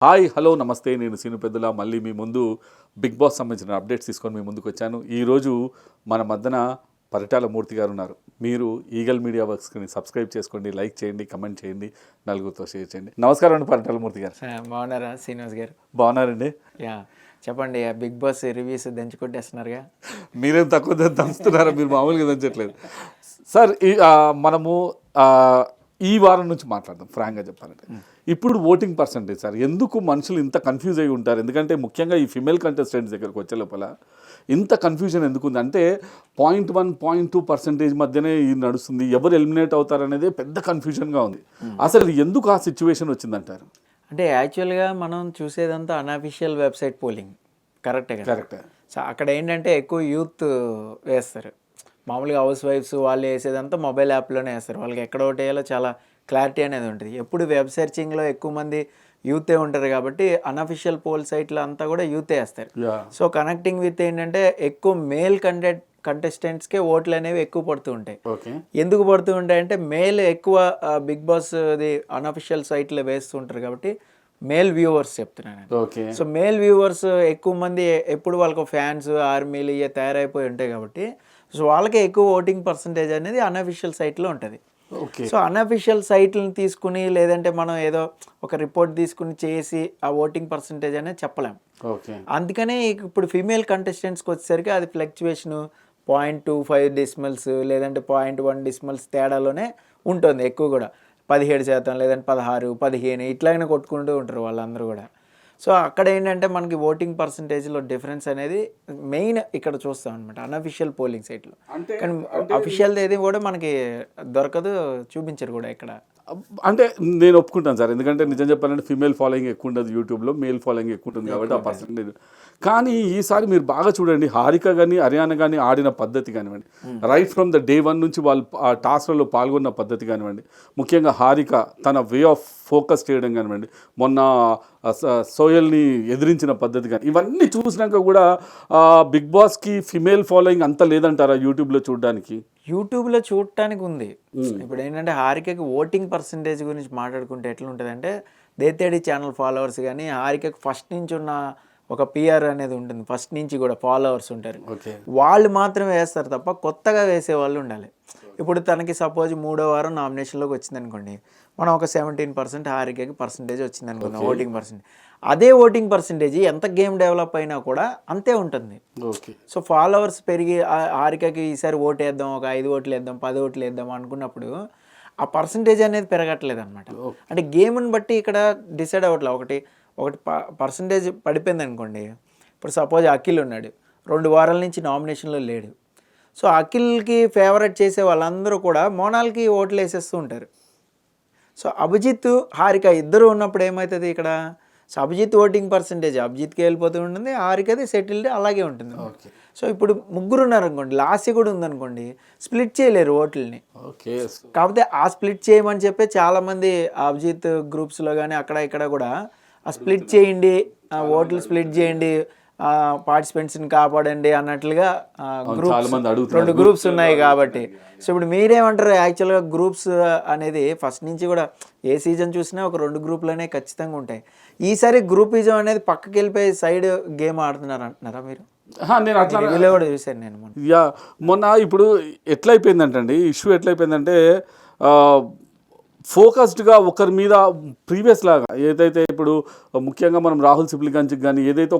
Hi hello నమస్తే, నేను scene పెద్దల మళ్ళీ మీ ముందు బిగ్ బాస్ సంబంధించిన అప్డేట్స్ తీసుకొని మీ ముందుకు వచ్చాను. ఈరోజు మన మధ్యన పరిటాల మూర్తి గారు ఉన్నారు. మీరు ఈగల్ మీడియా వర్క్స్ని సబ్స్క్రైబ్ చేసుకోండి, లైక్ చేయండి, కమెంట్ చేయండి, నలుగురితో షేర్ చేయండి. నమస్కారం అండి పరిటాల మూర్తి గారు. బాగున్నారా శ్రీనివాస్ గారు? బాగున్నారండి. చెప్పండి, బిగ్ బాస్ రివ్యూస్ దంచుకొట్టేస్తున్నారుగా. మీరేం తక్కువ దంచుతున్నారా? మీరు మామూలుగా దంచట్లేదు సార్. మనము ఈ వారం నుంచి మాట్లాడదాం. ఫ్రాంక్గా చెప్పాలంటే ఇప్పుడు ఓటింగ్ పర్సంటేజ్ సార్, ఎందుకు మనుషులు ఇంత కన్ఫ్యూజ్ అయ్యి ఉంటారు? ఎందుకంటే ముఖ్యంగా ఈ ఫిమేల్ కంటెస్టెంట్స్ దగ్గరకు వచ్చే లోపల ఇంత కన్ఫ్యూజన్ ఎందుకు ఉంది అంటే 0.1, 0.2% మధ్యనే ఇది నడుస్తుంది. ఎవరు ఎలిమినేట్ అవుతారనేది పెద్ద కన్ఫ్యూజన్గా ఉంది. అసలు ఎందుకు ఆ సిచ్యువేషన్ వచ్చిందంటారు? అంటే యాక్చువల్గా మనం చూసేదంతా అన్అఫిషియల్ వెబ్సైట్ పోలింగ్, కరెక్టే కదా? కరెక్టే. సో అక్కడ ఏంటంటే ఎక్కువ యూత్ వేస్తారు. మామూలుగా హౌస్ వైఫ్స్ వాళ్ళు వేసేదంతా మొబైల్ యాప్లోనే వేస్తారు. వాళ్ళకి ఎక్కడ ఒకటి వేయాలో చాలా క్లారిటీ అనేది ఉంటుంది. ఎప్పుడు వెబ్ సెర్చింగ్లో ఎక్కువ మంది యూతే ఉంటారు కాబట్టి అన్అఫిషియల్ పోల్ సైట్లో అంతా కూడా యూతే వేస్తారు. సో కనెక్టింగ్ విత్ ఏంటంటే ఎక్కువ మేల్ కంటెస్టెంట్స్కే ఓట్లు అనేవి ఎక్కువ పడుతూ ఉంటాయి. ఎందుకు పడుతూ ఉంటాయి అంటే మేల్ ఎక్కువ బిగ్ బాస్ది అన్అఫిషియల్ సైట్లో వేస్తూ ఉంటారు కాబట్టి మేల్ వ్యూవర్స్ చెప్తున్నాను. సో మేల్ వ్యూవర్స్ ఎక్కువ మంది ఎప్పుడు వాళ్ళకు ఫ్యాన్స్ ఆర్మీలు ఇవి తయారైపోయి ఉంటాయి కాబట్టి సో వాళ్ళకే ఎక్కువ ఓటింగ్ పర్సంటేజ్ అనేది అన్అఫిషియల్ సైట్లో ఉంటుంది. సో అన్అఫిషియల్ సైట్లను తీసుకుని లేదంటే మనం ఏదో ఒక రిపోర్ట్ తీసుకుని చేసి ఆ ఓటింగ్ పర్సంటేజ్ అనేది చెప్పలేం. అందుకనే ఇప్పుడు ఫీమేల్ కంటెస్టెంట్స్కి వచ్చేసరికి అది ఫ్లక్చువేషను 0.25 డెసిమల్స్ లేదంటే 0.1 డెసిమల్స్ తేడాలోనే ఉంటుంది. ఎక్కువ కూడా 17% లేదంటే 16, 15 ఇట్లాగనే కొట్టుకుంటూ ఉంటారు వాళ్ళందరూ కూడా. సో అక్కడ ఏంటంటే మనకి ఓటింగ్ పర్సంటేజ్లో డిఫరెన్స్ అనేది మెయిన్ ఇక్కడ చూస్తాం అనమాట అన్అఫిషియల్ పోలింగ్ సైట్లో. కానీ అఫిషియల్ ఏది కూడా మనకి దొరకదు, చూపించరు కూడా ఇక్కడ. అంటే నేను ఒప్పుకుంటాను సార్, ఎందుకంటే నిజం చెప్పాలంటే ఫీమేల్ ఫాలోయింగ్ ఎక్కువ ఉండదు యూట్యూబ్లో, మేల్ ఫాలోయింగ్ ఎక్కువ ఉంటుంది కాబట్టి ఆ పర్సంటేజ్. కానీ ఈసారి మీరు బాగా చూడండి, హారిక కానీ హర్యానా కానీ ఆడిన పద్ధతి కానివ్వండి, రైట్ ఫ్రమ్ ద డే 1 నుంచి వాళ్ళు ఆ టాస్క్లలో పాల్గొన్న పద్ధతి కానివ్వండి, ముఖ్యంగా హారిక తన వే ఆఫ్ ఫోకస్ చేయడం కానివ్వండి, మొన్న సోయల్ని ఎదిరించిన పద్ధతి కానీ, ఇవన్నీ చూసినాక కూడా బిగ్ బాస్కి ఫిమేల్ ఫాలోయింగ్ అంత లేదంటారా యూట్యూబ్లో చూడడానికి? యూట్యూబ్లో చూడటానికి ఉంది. ఇప్పుడు ఏంటంటే హారికకి ఓటింగ్ పర్సంటేజ్ గురించి మాట్లాడుకుంటే ఎట్లా ఉంటుంది అంటే దేతేడి ఛానల్ ఫాలోవర్స్ కానీ హారికకి ఫస్ట్ నుంచి ఉన్న ఒక పిఆర్ అనేది ఉంటుంది, ఫస్ట్ నుంచి కూడా ఫాలోవర్స్ ఉంటారు. వాళ్ళు మాత్రమే వేస్తారు తప్ప కొత్తగా వేసే వాళ్ళు ఉండాలి. ఇప్పుడు తనకి సపోజ్ 3వ వారం నామినేషన్లోకి వచ్చింది అనుకోండి, మనం ఒక 17% హారికకి పర్సంటేజ్ వచ్చింది అనుకుందాం ఓటింగ్ పర్సంటేజ్. అదే ఓటింగ్ పర్సంటేజ్ ఎంత గేమ్ డెవలప్ అయినా కూడా అంతే ఉంటుంది. సో ఫాలోవర్స్ పెరిగి హారికకి ఈసారి ఓటు వేద్దాం, ఒక 5 ఓట్లు వేద్దాం, 10 ఓట్లు వేద్దాం అనుకున్నప్పుడు ఆ పర్సంటేజ్ అనేది పెరగట్లేదు అనమాట. అంటే గేమ్ని బట్టి ఇక్కడ డిసైడ్ అవ్వట్లేదు. ఒకటి పర్సంటేజ్ పడిపోయింది అనుకోండి. ఇప్పుడు సపోజ్ అఖిల్ ఉన్నాడు, 2 వారాల నుంచి నామినేషన్లో లేడు. సో అఖిల్కి ఫేవరెట్ చేసే వాళ్ళందరూ కూడా మోనాల్కి ఓట్లు వేసేస్తూ ఉంటారు. సో అభిజిత్ హారిక ఇద్దరు ఉన్నప్పుడు ఏమవుతుంది ఇక్కడ, సో అభిజిత్ ఓటింగ్ పర్సంటేజ్ అభిజిత్కి వెళ్ళిపోతూ ఉంటుంది, హారికది సెటిల్డ్ అలాగే ఉంటుంది. సో ఇప్పుడు ముగ్గురు ఉన్నారు అనుకోండి, లాస్ట్ కూడా ఉందనుకోండి, స్ప్లిట్ చేయలేరు ఓట్లని. కాకపోతే ఆ స్ప్లిట్ చేయమని చెప్పి చాలామంది అభిజిత్ గ్రూప్స్లో కానీ అక్కడ ఇక్కడ కూడా ఆ స్ప్లిట్ చేయండి, ఓట్లు స్ప్లిట్ చేయండి, పార్టిసిపెంట్స్ని కాపాడండి అన్నట్లుగా గ్రూప్స్ 2 గ్రూప్స్ ఉన్నాయి కాబట్టి. సో ఇప్పుడు మీరేమంటారు? యాక్చువల్గా గ్రూప్స్ అనేది ఫస్ట్ నుంచి కూడా ఏ సీజన్ చూసినా ఒక 2 గ్రూపులనే ఖచ్చితంగా ఉంటాయి. ఈసారి గ్రూపిజం అనేది పక్కకి వెళ్ళిపోయి సైడ్ గేమ్ ఆడుతున్నారు అంటున్నారా మీరు? నేను అట్లా కూడా చూశాను నేను మొన్న. ఇప్పుడు ఎట్లయిపోయిందంటే ఇష్యూ ఎట్లయిపోయిందంటే ఫోకస్డ్గా ఒకరి మీద ప్రీవియస్ లాగా ఏదైతే ఇప్పుడు ముఖ్యంగా మనం రాహుల్ సిప్లిగంజ్కి కానీ ఏదైతే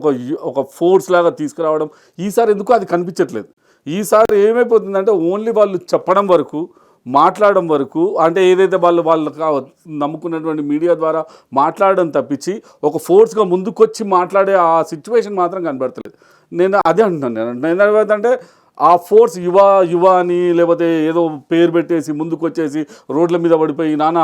ఒక ఫోర్స్ లాగా తీసుకురావడం ఈసారి ఎందుకు అది కనిపించట్లేదు. ఈసారి ఏమైపోతుందంటే ఓన్లీ వాళ్ళు చెప్పడం వరకు, మాట్లాడడం వరకు, అంటే ఏదైతే వాళ్ళు నమ్ముకున్నటువంటి మీడియా ద్వారా మాట్లాడడం తప్పించి ఒక ఫోర్స్గా ముందుకొచ్చి మాట్లాడే ఆ సిచ్యువేషన్ మాత్రం కనబడతలేదు. నేను అదే అంటున్నాను. నేను ఏమంటే ఆ ఫోర్స్ యువ అని లేకపోతే ఏదో పేరు పెట్టేసి ముందుకు వచ్చేసి రోడ్ల మీద పడిపోయి నానా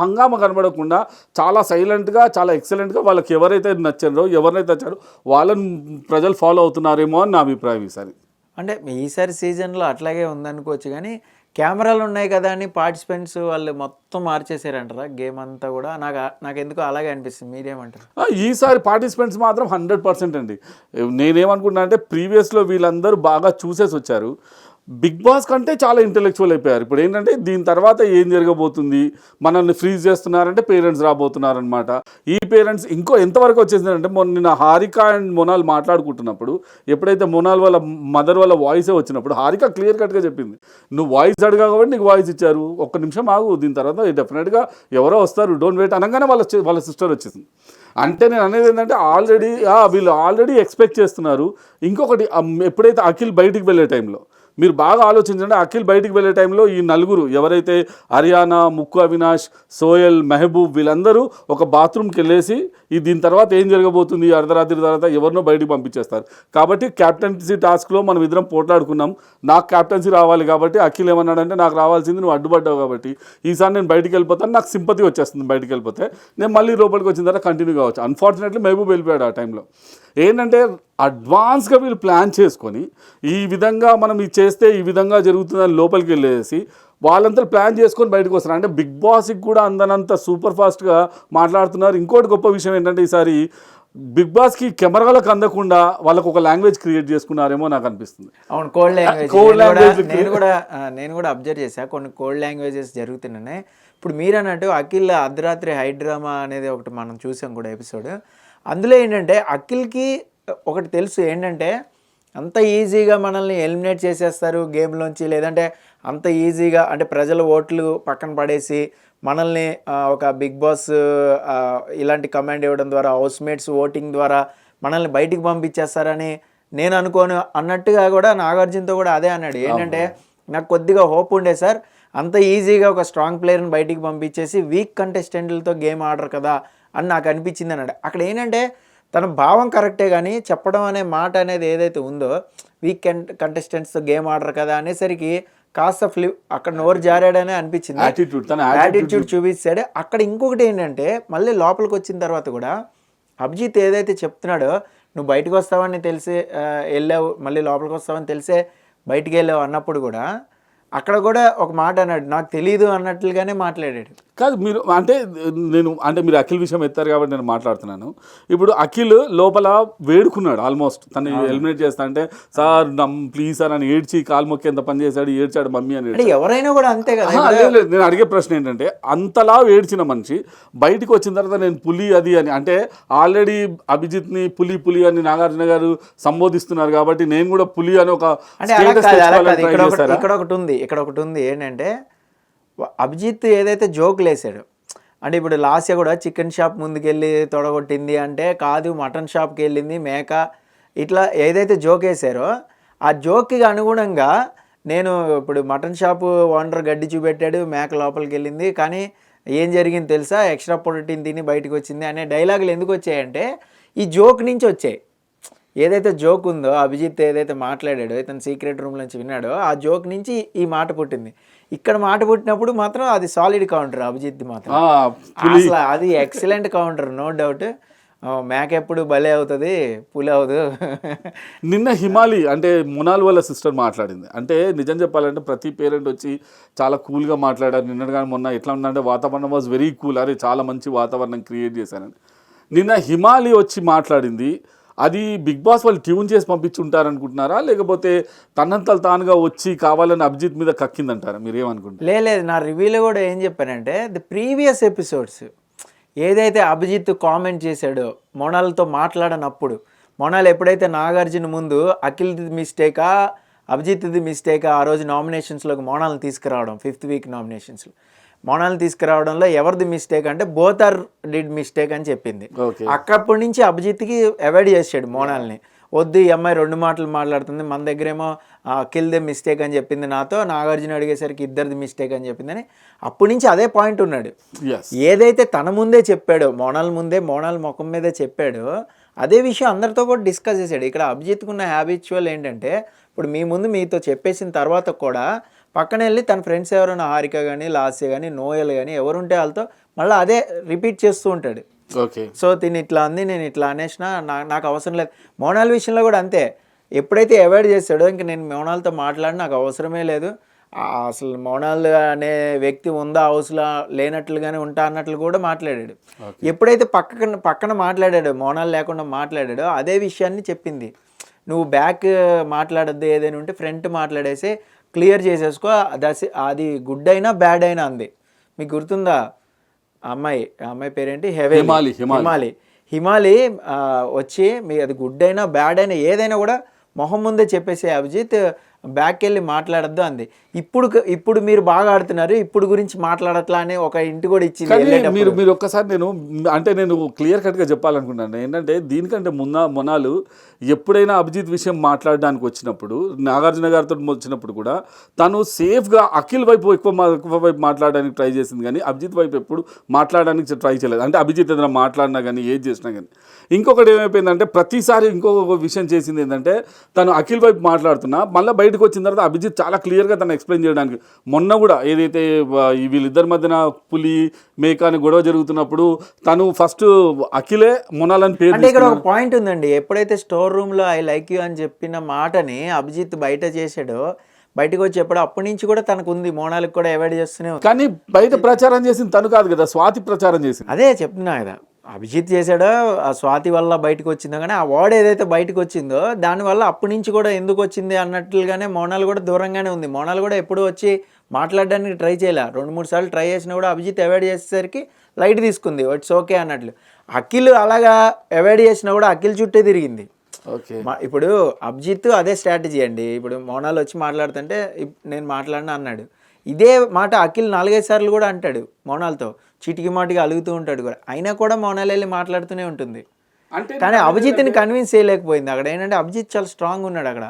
హంగామా కనబడకుండా చాలా సైలెంట్గా, చాలా ఎక్సలెంట్గా వాళ్ళకి ఎవరైతే నచ్చారో, ఎవరినైతే నచ్చారో వాళ్ళని ప్రజలు ఫాలో అవుతున్నారేమో అని నా అభిప్రాయం ఈసారి. అంటే ఈసారి సీజన్లో అట్లాగే ఉందనుకోవచ్చు, కానీ కెమెరాలు ఉన్నాయి కదా అని పార్టిసిపెంట్స్ వాళ్ళు మొత్తం మార్చేసారంటారా గేమ్ అంతా కూడా? నాకు ఎందుకో అలాగే అనిపిస్తుంది. మీరేమంటారు? ఈసారి పార్టిసిపెంట్స్ మాత్రం 100% అండి. నేనేమనుకుంటున్నా అంటే ప్రీవియస్లో వీళ్ళందరూ బాగా చూసేసి వచ్చారు. బిగ్ బాస్ కంటే చాలా ఇంటెలెక్చువల్ అయిపోయారు. ఇప్పుడు ఏంటంటే దీని తర్వాత ఏం జరగబోతుంది, మనల్ని ఫ్రీజ్ చేస్తున్నారంటే పేరెంట్స్ రాబోతున్నారనమాట. ఈ పేరెంట్స్ ఇంకో ఎంతవరకు వచ్చేసిందంటే నిన్న హారిక అండ్ మొనాల్ మాట్లాడుకుంటున్నప్పుడు ఎప్పుడైతే మొనాల్ వాళ్ళ మదర్ వాళ్ళ వాయిసే వచ్చినప్పుడు హారిక క్లియర్ కట్గా చెప్పింది, నువ్వు వాయిస్ అడిగా కాబట్టి నీకు వాయిస్ ఇచ్చారు, ఒక్క నిమిషం ఆగు, దీని తర్వాత డెఫినెట్గా ఎవరో వస్తారు, డోంట్ వెయిట్ అనగానే వాళ్ళ సిస్టర్ వచ్చేసింది. అంటే నేను అనేది ఏంటంటే వీళ్ళు ఆల్రెడీ ఎక్స్పెక్ట్ చేస్తున్నారు. ఇంకొకటి ఎప్పుడైతే అఖిల్ బయటికి వెళ్ళే టైంలో మీరు బాగా ఆలోచించండి, అఖిల్ బయటికి వెళ్ళే టైంలో ఈ నలుగురు ఎవరైతే హరియానా, ముక్కు అవినాష్, సోయల్, మెహబూబ్ వీళ్ళందరూ ఒక బాత్రూమ్కి వెళ్ళేసి దీని తర్వాత ఏం జరగబోతుంది, అర్ధరాత్రి తర్వాత ఎవరినో బయటికి పంపించేస్తారు. కాబట్టి క్యాప్టెన్సీ టాస్క్లో మనం ఇద్దరం పోట్లాడుకున్నాం, నాకు క్యాప్టెన్సీ రావాలి కాబట్టి అఖిల్ ఏమన్నాడంటే నాకు రావాల్సింది, నువ్వు అడ్డుపడ్డావు కాబట్టి ఈసారి నేను బయటికి వెళ్ళిపోతాను, నాకు సింపతి వచ్చేస్తుంది బయటికి వెళ్ళిపోతే, నేను మళ్ళీ లోపలికి వచ్చిన తర్వాత కంటిన్యూ కావచ్చు. అన్ఫార్చునేట్లీ మెహబూబ్ వెళ్ళిపోయాడు ఆ టైంలో. ఏంటంటే అడ్వాన్స్గా వీళ్ళు ప్లాన్ చేసుకొని ఈ విధంగా మనం ఇది చేస్తే ఈ విధంగా జరుగుతుందని లోపలికి వెళ్ళేసి వాళ్ళంతా ప్లాన్ చేసుకొని బయటకు వస్తారు. అంటే బిగ్ బాస్కి కూడా అందనంత సూపర్ ఫాస్ట్గా మాట్లాడుతున్నారు. ఇంకోటి గొప్ప విషయం ఏంటంటే ఈసారి బిగ్ బాస్కి కెమెరాలకు అందకుండా వాళ్ళకు ఒక లాంగ్వేజ్ క్రియేట్ చేసుకున్నారేమో నాకు అనిపిస్తుంది. అవును, కోల్డ్ లాంగ్వేజ్ నేను కూడా అబ్జర్వ్ చేశాను. కొన్ని కోల్డ్ లాంగ్వేజెస్ జరుగుతున్నాయి. ఇప్పుడు మీరు అన్నట్టు అఖిల్ అర్ధరాత్రి హైడ్రామా అనేది ఒకటి మనం చూసాం కూడా ఎపిసోడ్. అందులో ఏంటంటే అఖిల్కి ఒకటి తెలుసు, ఏంటంటే అంత ఈజీగా మనల్ని ఎలిమినేట్ చేసేస్తారు గేమ్లోంచి, లేదంటే అంత ఈజీగా అంటే ప్రజల ఓట్లు పక్కన పడేసి మనల్ని ఒక బిగ్ బాస్ ఇలాంటి కమాండ్ ఇవ్వడం ద్వారా, హౌస్మేట్స్ ఓటింగ్ ద్వారా మనల్ని బయటికి పంపించేస్తారని నేను అనుకోను అన్నట్టుగా కూడా నాగార్జునతో కూడా అదే అన్నాడు. ఏంటంటే నాకు కొద్దిగా హోప్ ఉండే సార్, అంత ఈజీగా ఒక స్ట్రాంగ్ ప్లేయర్ని బయటికి పంపించేసి వీక్ కంటెస్టెంట్లతో గేమ్ ఆడరు కదా అని నాకు అనిపించింది అన్నాడు. అక్కడ ఏంటంటే తన భావం కరెక్టే, కానీ చెప్పడం అనే మాట అనేది ఏదైతే ఉందో వీక్ కంటెస్టెంట్స్తో గేమ్ ఆడరు కదా అనేసరికి కాస్త అక్కడ నోరు జారాడనే అనిపించింది. యాటిట్యూడ్ చూపించాడు. అక్కడ ఇంకొకటి ఏంటంటే మళ్ళీ లోపలికి వచ్చిన తర్వాత కూడా అభిజిత్ ఏదైతే చెప్తున్నాడో, నువ్వు బయటకు వస్తావని తెలిసే వెళ్ళావు, మళ్ళీ లోపలికి వస్తావని తెలిసే బయటికి వెళ్ళావు అన్నప్పుడు కూడా అక్కడ కూడా ఒక మాట అన్నాడు, నాకు తెలియదు అన్నట్లుగానే మాట్లాడాడు. కాదు మీరు మీరు అఖిల్ విషయం ఎత్తారు కాబట్టి నేను మాట్లాడుతున్నాను. ఇప్పుడు అఖిల్ లోపల వేడుకున్నాడు, ఆల్మోస్ట్ తను ఎలిమినేట్ చేస్తా అంటే సార్ ప్లీజ్ సార్ అని ఏడ్చి కాలు మొక్కి ఎంత పని చేశాడు, ఏడ్చాడు మమ్మీ అని. ఎవరైనా కూడా అంతే కదా. నేను అడిగే ప్రశ్న ఏంటంటే అంతలా ఏడ్చిన మనిషి బయటకు వచ్చిన తర్వాత నేను పులి అది అని అంటే ఆల్రెడీ అభిజిత్ని పులి అని నాగార్జున గారు సంబోధిస్తున్నారు కాబట్టి నేను కూడా పులి అని ఒక ఇక్కడ ఒకటి ఉంది ఏంటంటే అభిజిత్ ఏదైతే జోకులు వేసాడు అంటే ఇప్పుడు లాస్య కూడా చికెన్ షాప్ ముందుకెళ్ళి తొడగొట్టింది అంటే కాదు మటన్ షాప్కి వెళ్ళింది మేక, ఇట్లా ఏదైతే జోక్ వేసారో ఆ జోక్కి అనుగుణంగా నేను ఇప్పుడు మటన్ షాప్ ఓనర్ గడ్డి చూపెట్టాడు, మేక లోపలికి వెళ్ళింది, కానీ ఏం జరిగింది తెలుసా, ఎక్స్ట్రా ప్రోటీన్ తిని బయటకు వచ్చింది అనే డైలాగులు ఎందుకు వచ్చాయంటే ఈ జోక్ నుంచి వచ్చాయి. ఏదైతే జోక్ ఉందో అభిజిత్ ఏదైతే మాట్లాడాడో ఇతను సీక్రెట్ రూమ్ నుంచి విన్నాడో ఆ జోక్ నుంచి ఈ మాట పుట్టింది. ఇక్కడ మాట పుట్టినప్పుడు మాత్రం అది సాలిడ్ కౌంటర్ అభిజిత్ మాత్రం, అసలు అది ఎక్సలెంట్ కౌంటర్, నో డౌట్. మేక ఎప్పుడు భలే అవుతుంది, పులి అవదు. నిన్న హిమాలి అంటే మొనాల్ వాళ్ళ సిస్టర్ మాట్లాడింది. అంటే నిజం చెప్పాలంటే ప్రతి పేరెంట్ వచ్చి చాలా కూల్గా మాట్లాడారు. నిన్న కానీ మొన్న ఎట్లా ఉందంటే వాతావరణం వాజ్ వెరీ కూల్, అరే చాలా మంచి వాతావరణం క్రియేట్ చేశానని. నిన్న హిమాలి వచ్చి మాట్లాడింది, అది బిగ్ బాస్ వాళ్ళు ట్యూన్ చేసి పంపించుంటారనుకుంటున్నారా, లేకపోతే తనంతలు తానుగా వచ్చి కావాలని అభిజిత్ మీద కక్కిందంటారా, మీరు ఏమనుకుంటారు? లేదు, నా రివ్యూలో కూడా ఏం చెప్పానంటే ది ప్రీవియస్ ఎపిసోడ్స్ ఏదైతే అభిజిత్ కామెంట్ చేశాడో మొనాల్తో మాట్లాడనప్పుడు, మొనాల్ ఎప్పుడైతే నాగార్జున ముందు అఖిల్ది మిస్టేకా అభిజిత్ది మిస్టేకా ఆ రోజు నామినేషన్స్లోకి మోనాల్ని తీసుకురావడం 5th వీక్ నామినేషన్స్లో మోనాల్ని తీసుకురావడంలో ఎవరిది మిస్టేక్ అంటే బోత్ ఆర్ డిడ్ మిస్టేక్ అని చెప్పింది. అక్కడి నుంచి అభిజిత్కి అవాయిడ్ చేసాడు మోనాల్ని, వద్దు ఈ అమ్మాయి 2 మాటలు మాట్లాడుతుంది, మన దగ్గరేమో అఖిల్ది మిస్టేక్ అని చెప్పింది నాతో, నాగార్జున అడిగేసరికి ఇద్దరిది మిస్టేక్ అని చెప్పిందని అప్పటి నుంచి అదే పాయింట్ ఉన్నాడు. ఏదైతే తన ముందే చెప్పాడో మోనాల్ ముందే మోనాల్ ముఖం మీదే చెప్పాడో అదే విషయం అందరితో కూడా డిస్కస్ చేశాడు. ఇక్కడ అభిజిత్కు ఉన్న హ్యాబిచువల్ ఏంటంటే ఇప్పుడు మీ ముందు మీతో చెప్పేసిన తర్వాత కూడా పక్కన వెళ్ళి తన ఫ్రెండ్స్ ఎవరైనా హారిక కానీ లాస్య కానీ నోయల్ కానీ ఎవరుంటే వాళ్ళతో మళ్ళీ అదే రిపీట్ చేస్తూ ఉంటాడు. సో తిని ఇట్లా అంది, నేను ఇట్లా అనేసిన, నాకు అవసరం లేదు. మోనాల్ విషయంలో కూడా అంతే, ఎప్పుడైతే అవాయిడ్ చేస్తాడో ఇంక నేను మోనాల్తో మాట్లాడి నాకు అవసరమే లేదు, అసలు మోనాల్ అనే వ్యక్తి ఉందా హౌస్లో లేనట్లుగానే ఉంటా అన్నట్లు కూడా మాట్లాడాడు. ఎప్పుడైతే పక్కన మాట్లాడాడో మోనాల్ లేకుండా మాట్లాడాడో అదే విషయాన్ని చెప్పింది, నువ్వు బ్యాక్ మాట్లాడద్దు, ఏదైనా ఉంటే ఫ్రంట్ మాట్లాడేసి క్లియర్ చేసేసుకో, అది గుడ్ అయినా బ్యాడ్ అయినా అంది. మీకు గుర్తుందా ఆ అమ్మాయి పేరేంటి, హిమాలి వచ్చి మీ అది గుడ్ అయినా బ్యాడ్ అయినా ఏదైనా కూడా మొహం ముందే చెప్పేసే అభిజిత్, బ్యాక్ వెళ్ళి మాట్లాడద్దు అంది. ఇప్పుడు మీరు బాగా ఆడుతున్నారు, ఇప్పుడు గురించి మాట్లాడట్లా అని ఒక ఇంటి కూడా ఇచ్చింది. మీరు ఒక్కసారి నేను క్లియర్ కట్గా చెప్పాలనుకున్నాను ఏంటంటే, దీనికంటే మొనాలు ఎప్పుడైనా అభిజిత్ విషయం మాట్లాడడానికి వచ్చినప్పుడు, నాగార్జున గారితో వచ్చినప్పుడు కూడా తను సేఫ్గా అఖిల్ వైపు ఎక్కువ వైపు మాట్లాడడానికి ట్రై చేసింది, కానీ అభిజిత్ వైపు ఎప్పుడు మాట్లాడడానికి ట్రై చేయలేదు. అంటే అభిజిత్ ఏదైనా మాట్లాడినా కానీ ఏది చేసినా కానీ. ఇంకొకటి ఏమైపోయిందంటే, ప్రతిసారి ఇంకొక విషయం చేసింది ఏంటంటే, తను అఖిల్ వైపు మాట్లాడుతున్నా మళ్ళీ బయటకు వచ్చిన తర్వాత అభిజిత్ చాలా క్లియర్గా తను ఎక్స్ప్లెయిన్ చేయడానికి, మొన్న కూడా ఏదైతే వీళ్ళిద్దరి మధ్యన పులి మేక అని గొడవ జరుగుతున్నప్పుడు తను ఫస్ట్ అఖిలే మొనాలని పేరు. అంటే ఇక్కడ ఒక పాయింట్ ఉందండి, ఎప్పుడైతే స్టోర్ రూమ్లో ఐ లైక్ యూ అని చెప్పిన మాటని అభిజిత్ బయట చేసాడో, బయటకు వచ్చి ఎప్పుడు అప్పటి నుంచి కూడా తనకు ఉంది, మోనాలకు కూడా అవాయిడ్ చేస్తూనే ఉంది. కానీ బయట ప్రచారం చేసింది తను కాదు కదా, స్వాతి ప్రచారం చేసింది. అదే చెప్తున్నా కదా, అభిజిత్ చేశాడో ఆ స్వాతి వల్ల బయటకు వచ్చిందో, కానీ ఆ వర్డ్ ఏదైతే బయటకు వచ్చిందో దానివల్ల అప్పటి నుంచి కూడా ఎందుకు వచ్చింది అన్నట్లుగానే మోనాల్ కూడా దూరంగానే ఉంది. మోనాల్ కూడా ఎప్పుడు వచ్చి మాట్లాడడానికి ట్రై చేయలే, 2-3 సార్లు ట్రై చేసినా కూడా అభిజిత్ అవాయిడ్ చేసేసరికి లైట్ తీసుకుంది, ఇట్స్ ఓకే అన్నట్లు. అఖిల్ అలాగా అవాయిడ్ చేసినా కూడా అఖిల్ చుట్టే తిరిగింది. ఇప్పుడు అభిజిత్ అదే స్ట్రాటజీ అండి. ఇప్పుడు మోనాల్ వచ్చి మాట్లాడుతుంటే నేను మాట్లాడినా అన్నాడు, ఇదే మాట అఖిల్ 4-5 సార్లు కూడా అంటాడు మోనాల్తో, చీటికి మాటికి అలుగుతూ ఉంటాడు కూడా, అయినా కూడా మోనాల్ వెళ్ళి మాట్లాడుతూనే ఉంటుంది. కానీ అభిజిత్ని కన్విన్స్ చేయలేకపోయింది. అక్కడ ఏంటంటే అభిజిత్ చాలా స్ట్రాంగ్ ఉన్నాడు అక్కడ.